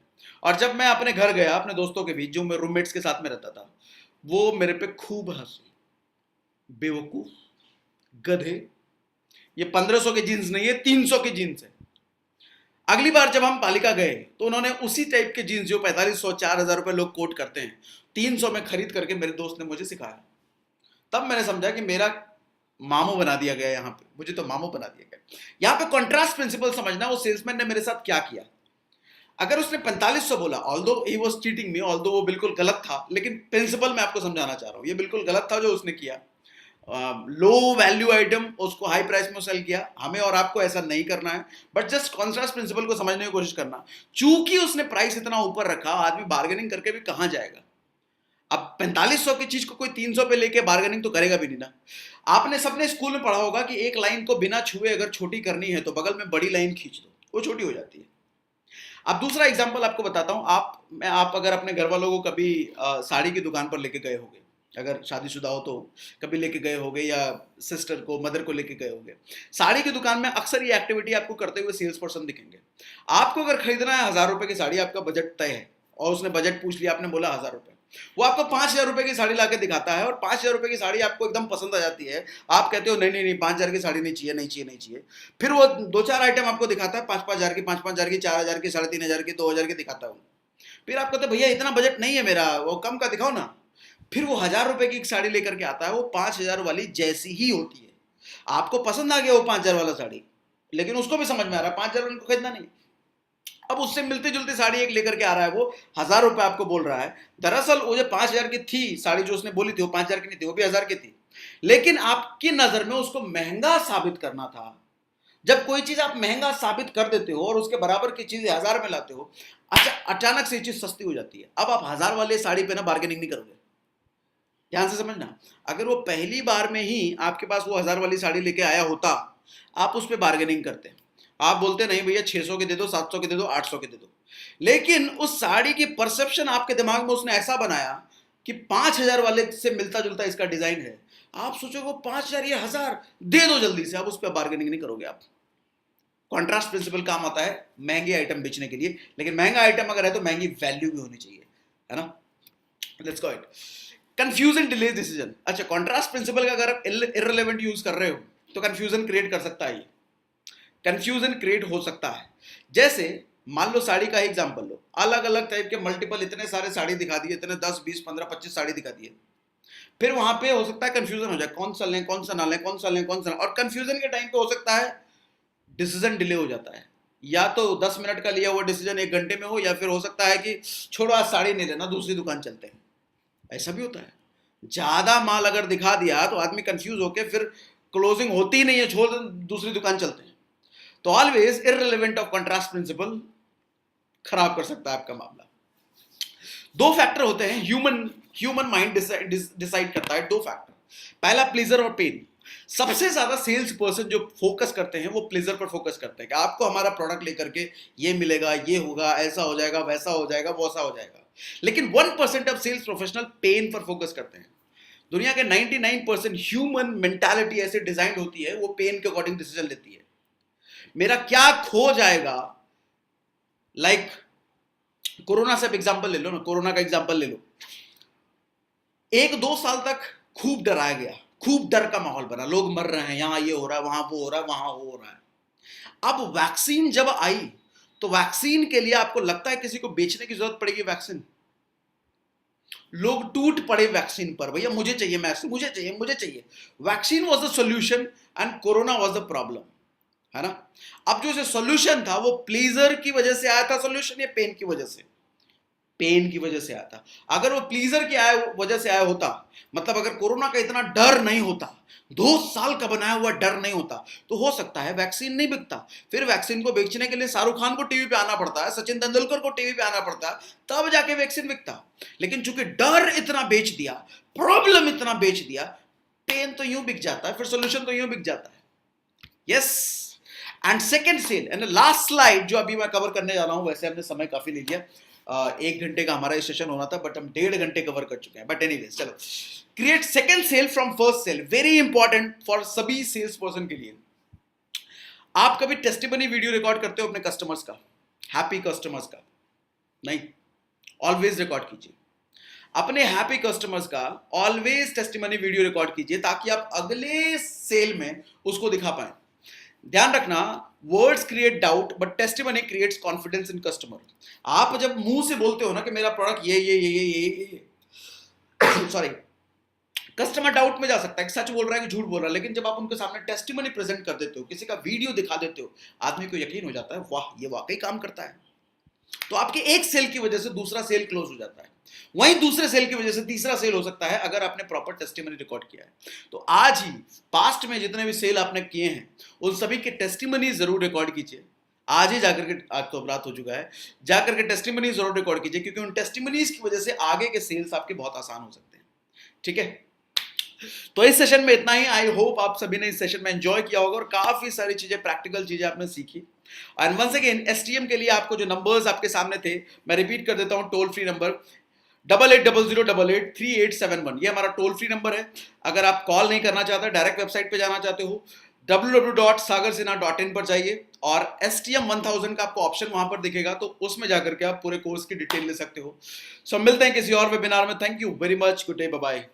और जब मैं अपने घर गया अपने दोस्तों के बीच, जो मैं रूममेट्स के साथ में रहता था, वो मेरे पे खूब हंसे, बेवकूफ, गधे, ये 1500 के जीन्स नहीं है, 300 के जीन्स है. अगली बार जब हम पालिका गए तो उन्होंने उसी टाइप के जीन्स जो 4500-4000 रुपए लोग कोट करते हैं, 300 में खरीद करके मेरे दोस्त ने मुझे सिखाया. तब मैंने समझा कि मेरा मामू बना दिया गया. यहाँ पे मुझे तो मामू बना दिया गया. यहाँ पे कॉन्ट्रास्ट प्रिंसिपल समझना, वो सेल्समैन ने मेरे साथ क्या किया. अगर उसने 4500 बोला, although he was cheating me, although वो बिल्कुल गलत था, लेकिन प्रिंसिपल मैं आपको समझाना चाह रहा हूँ, ये बिल्कुल गलत था जो उसने किया. लो वैल्यू आइटम उसको हाई प्राइस में सेल किया। हमें और आपको ऐसा नहीं करना है, बट जस्ट कॉन्ट्रास्ट प्रिंसिपल को समझने की कोशिश करना। चूंकि उसने प्राइस इतना ऊपर रखा, आदमी बार्गेनिंग करके भी कहां जाएगा। अब 4500 की चीज को कोई 300 पे लेके बार्गेनिंग तो करेगा भी नहीं ना। आपने सबने स्कूल में पढ़ा होगा कि एक लाइन को बिना छुए अगर छोटी करनी है तो बगल में बड़ी लाइन खींच दो, वो छोटी हो जाती है। अब दूसरा एग्जांपल आपको बताता हूं। आप अगर अपने घर वालों को कभी साड़ी की दुकान पर लेके गए होंगे, अगर शादीशुदा हो तो कभी लेके गए होंगे, या सिस्टर को, मदर को लेके गए होंगे साड़ी की दुकान में, अक्सर ये एक्टिविटी आपको करते हुए सेल्स पर्सन दिखेंगे। आपको अगर खरीदना है 1000 रुपए की साड़ी, आपका बजट तय है और उसने बजट पूछ लिया, आपने बोला 1000 रुपए, वो आपको 5000 रुपए की साड़ी लाके दिखाता है और 5000 रुपए की साड़ी आपको एकदम पसंद आ जाती है। आप कहते हो नहीं नहीं नहीं 5000 की साड़ी नहीं चाहिए, नहीं चाहिए, नहीं चाहिए। फिर वो 2-4 आइटम आपको दिखाता है, 5-5000 की, 5-5000 की, 4000 की, 3500 की, 2000 की दिखाता हूँ। फिर आप कहते हो भैया इतना बजट नहीं है मेरा, वो कम का दिखाओ ना। फिर वो 1000 रुपए की एक साड़ी लेकर के आता है, वो 5000 वाली जैसी ही होती है। आपको पसंद आ गया वो 5000 वाला साड़ी, लेकिन उसको भी समझ में आ रहा है 5000 उनको खरीदना नहीं। अब उससे मिलती जुलती साड़ी एक लेकर के आ रहा है, वो 1000 रुपए आपको बोल रहा है। दरअसल वो जो 5000 की थी साड़ी, जो उसने बोली थी वो 5000 की नहीं थी, वो भी 1000 की थी। लेकिन आपकी नजर में उसको महंगा साबित करना था। जब कोई चीज आप महंगा साबित कर देते हो और उसके बराबर की चीज 1000 में लाते हो, अचानक से ये चीज सस्ती हो जाती है। अब आप 1000 वाले साड़ी पे ना बार्गेनिंग नहीं करोगे। ध्यान से समझना, अगर वो पहली बार में ही आपके पास वो 1000 वाली साड़ी लेके आया होता, आप उस पर बार्गेनिंग करते। आप बोलते नहीं भैया 600 के दे दो, 700 के दे दो, 800 के दे दो। लेकिन उस साड़ी की परसेप्शन आपके दिमाग में उसने ऐसा बनाया कि 5000 वाले से मिलता जुलता इसका डिजाइन है। आप सोचोगे 5000 ये 1000 दे दो जल्दी से, आप उस पर बार्गेनिंग नहीं करोगे। आप कॉन्ट्रास्ट प्रिंसिपल काम आता है महंगे आइटम बेचने के लिए, लेकिन महंगा आइटम अगर है तो महंगी वैल्यू भी होनी चाहिए, है ना। Let's go it. Confusion delay decision. अच्छा, कॉन्ट्रास्ट प्रिंसिपल का अगर आप इररिलेवेंट यूज कर रहे हो तो कंफ्यूजन क्रिएट कर सकता है। कंफ्यूजन क्रिएट हो सकता है। जैसे मान लो साड़ी का एग्जांपल लो, अलग अलग टाइप के मल्टीपल इतने सारे साड़ी दिखा दिए, इतने 10 20 15 25 साड़ी दिखा दिए। फिर वहां पे हो सकता है कंफ्यूजन हो जाए, कौन सा लें, कौन सा ना लें, कौन सा लें, कौन सा ना। और कंफ्यूजन के टाइम पे हो सकता है डिसीजन डिले हो जाता है। या तो 10 मिनट का लिया हुआ डिसीजन 1 घंटे में हो, या फिर हो सकता है कि छोड़ो आज साड़ी नहीं लेना, दूसरी दुकान चलते हैं। ऐसा भी होता है। ज्यादा माल अगर दिखा दिया तो आदमी कंफ्यूज होकर फिर क्लोजिंग होती ही नहीं है, छोड़ दूसरी दुकान चलते हैं। तो always irrelevant of contrast principle खराब कर सकता है आपका मामला। 2 फैक्टर होते हैं, ह्यूमन माइंड डिसाइड करता है 2 फैक्टर। पहला प्लेजर और पेन। सबसे ज्यादा सेल्स पर्सन जो फोकस करते हैं वो प्लेजर पर फोकस करते हैं कि आपको हमारा प्रोडक्ट लेकर के ये मिलेगा, ये होगा, ऐसा हो जाएगा, वैसा हो जाएगा, वैसा हो जाएगा। लेकिन 1% ऑफ सेल्स प्रोफेशनल पेन पर फोकस करते हैं। दुनिया के 99% ह्यूमन मेंटालिटी ऐसे डिजाइन होती है, वो पेन के अकॉर्डिंग डिसीजन लेती है। मेरा क्या खो जाएगा, लाइक कोरोना से एग्जांपल ले लो ना, कोरोना का एग्जांपल ले लो। 1-2 साल तक खूब डराया गया, खूब डर का माहौल बना, लोग मर रहे हैं, यहां ये हो रहा है, वहां वो हो रहा है, वहां वो हो रहा है। अब वैक्सीन जब आई तो वैक्सीन के लिए आपको लगता है किसी को बेचने की जरूरत पड़ेगी वैक्सीन? लोग टूट पड़े वैक्सीन पर, भैया मुझे चाहिए वैक्सीन, मुझे चाहिए, मुझे चाहिए। Vaccine was the solution and corona was the problem, है ना। अब जो सॉल्यूशन था वो प्लीजर की वजह से आया था, सॉल्यूशन या पेन की वजह से? पेन की वजह से आया था। अगर वो प्लीजर की वजह से आया होता, मतलब अगर कोरोना का इतना डर नहीं होता, 2 साल का बनाया हुआ डर नहीं होता, तो हो सकता है वैक्सीन नहीं बिकता। फिर वैक्सीन को बेचने के लिए शाहरुख खान को टीवी पे आना पड़ता है, सचिन तेंदुलकर को टीवी पे आना पड़ता है, तब जाके वैक्सीन बिकता। लेकिन चूंकि डर इतना बेच दिया, प्रॉब्लम इतना बेच दिया, पेन तो यूं बिक जाता है, फिर सोल्यूशन तो यूं बिक जाता है। Yes. And second sale and last slide जो अभी मैं कवर करने जा रहा हूं, वैसे हमने समय काफी ले लिया, 1 घंटे का हमारा सेशन होना था, बट हम 1.5 घंटे कवर कर चुके हैं। बट एनीवेज, चलो, create second sale from first sale. Very important for सभी सेल्स पर्सन के लिए। आप कभी टेस्टिमनी वीडियो रिकॉर्ड करते हो अपने कस्टमर्स का, हैप्पी कस्टमर्स का? नहीं। ऑलवेज रिकॉर्ड कीजिए अपने हैप्पी कस्टमर्स का, ऑलवेज टेस्टिमनी वीडियो रिकॉर्ड कीजिए ताकि आप अगले सेल में उसको दिखा पाए। ध्यान रखना, words create doubt but testimony creates confidence in customer. आप जब मुंह से बोलते हो ना कि मेरा प्रोडक्ट ये सॉरी, कस्टमर डाउट में जा सकता है कि सच बोल रहा है कि झूठ बोल रहा है, लेकिन जब आप उनके सामने टेस्टिमनी प्रेजेंट कर देते हो, किसी का वीडियो दिखा देते हो, आदमी को यकीन हो जाता है वाह ये वाकई काम करता है। तो आपके एक सेल की वजह से दूसरा सेल क्लोज हो जाता है, वहीं दूसरे सेल की वजह से तीसरा सेल हो सकता है अगर आपने प्रॉपर टेस्टिमनी रिकॉर्ड किया है। तो आज ही पास्ट में जितने भी सेल आपने किए हैं उन सभी के टेस्टिमनी जरूर रिकॉर्ड कीजिए। आज ही जाकर के, आज तो रात हो चुका है, जाकर के टेस्टिमनी जरूर रिकॉर्ड कीजिए, क्योंकि उन टेस्टिमनीज की वजह से आगे के सेल्स आपके बहुत आसान हो सकते हैं। ठीक है, तो इस सेशन में इतना ही। आई होप आप सभी ने इस सेशन में एंजॉय किया होगा और काफी सारी चीजें, प्रैक्टिकल चीजें आपने सीखी। एंड वंस अगेन एसटीएम के लिए आपको जो नंबर्स आपके सामने थे मैं रिपीट कर देता हूं, टोल फ्री नंबर 8800883871, ये हमारा टोल फ्री नंबर है। अगर आप कॉल नहीं करना चाहते, डायरेक्ट वेबसाइट पे जाना चाहते हो, www.sagarsinha.in पर जाइए और STM 1000 का आपको ऑप्शन वहां पर दिखेगा, तो उसमें जाकर के आप पूरे कोर्स की डिटेल ले सकते हो। सो मिलते हैं किसी और वेबिनार में। Thank you very much, good day, bye bye.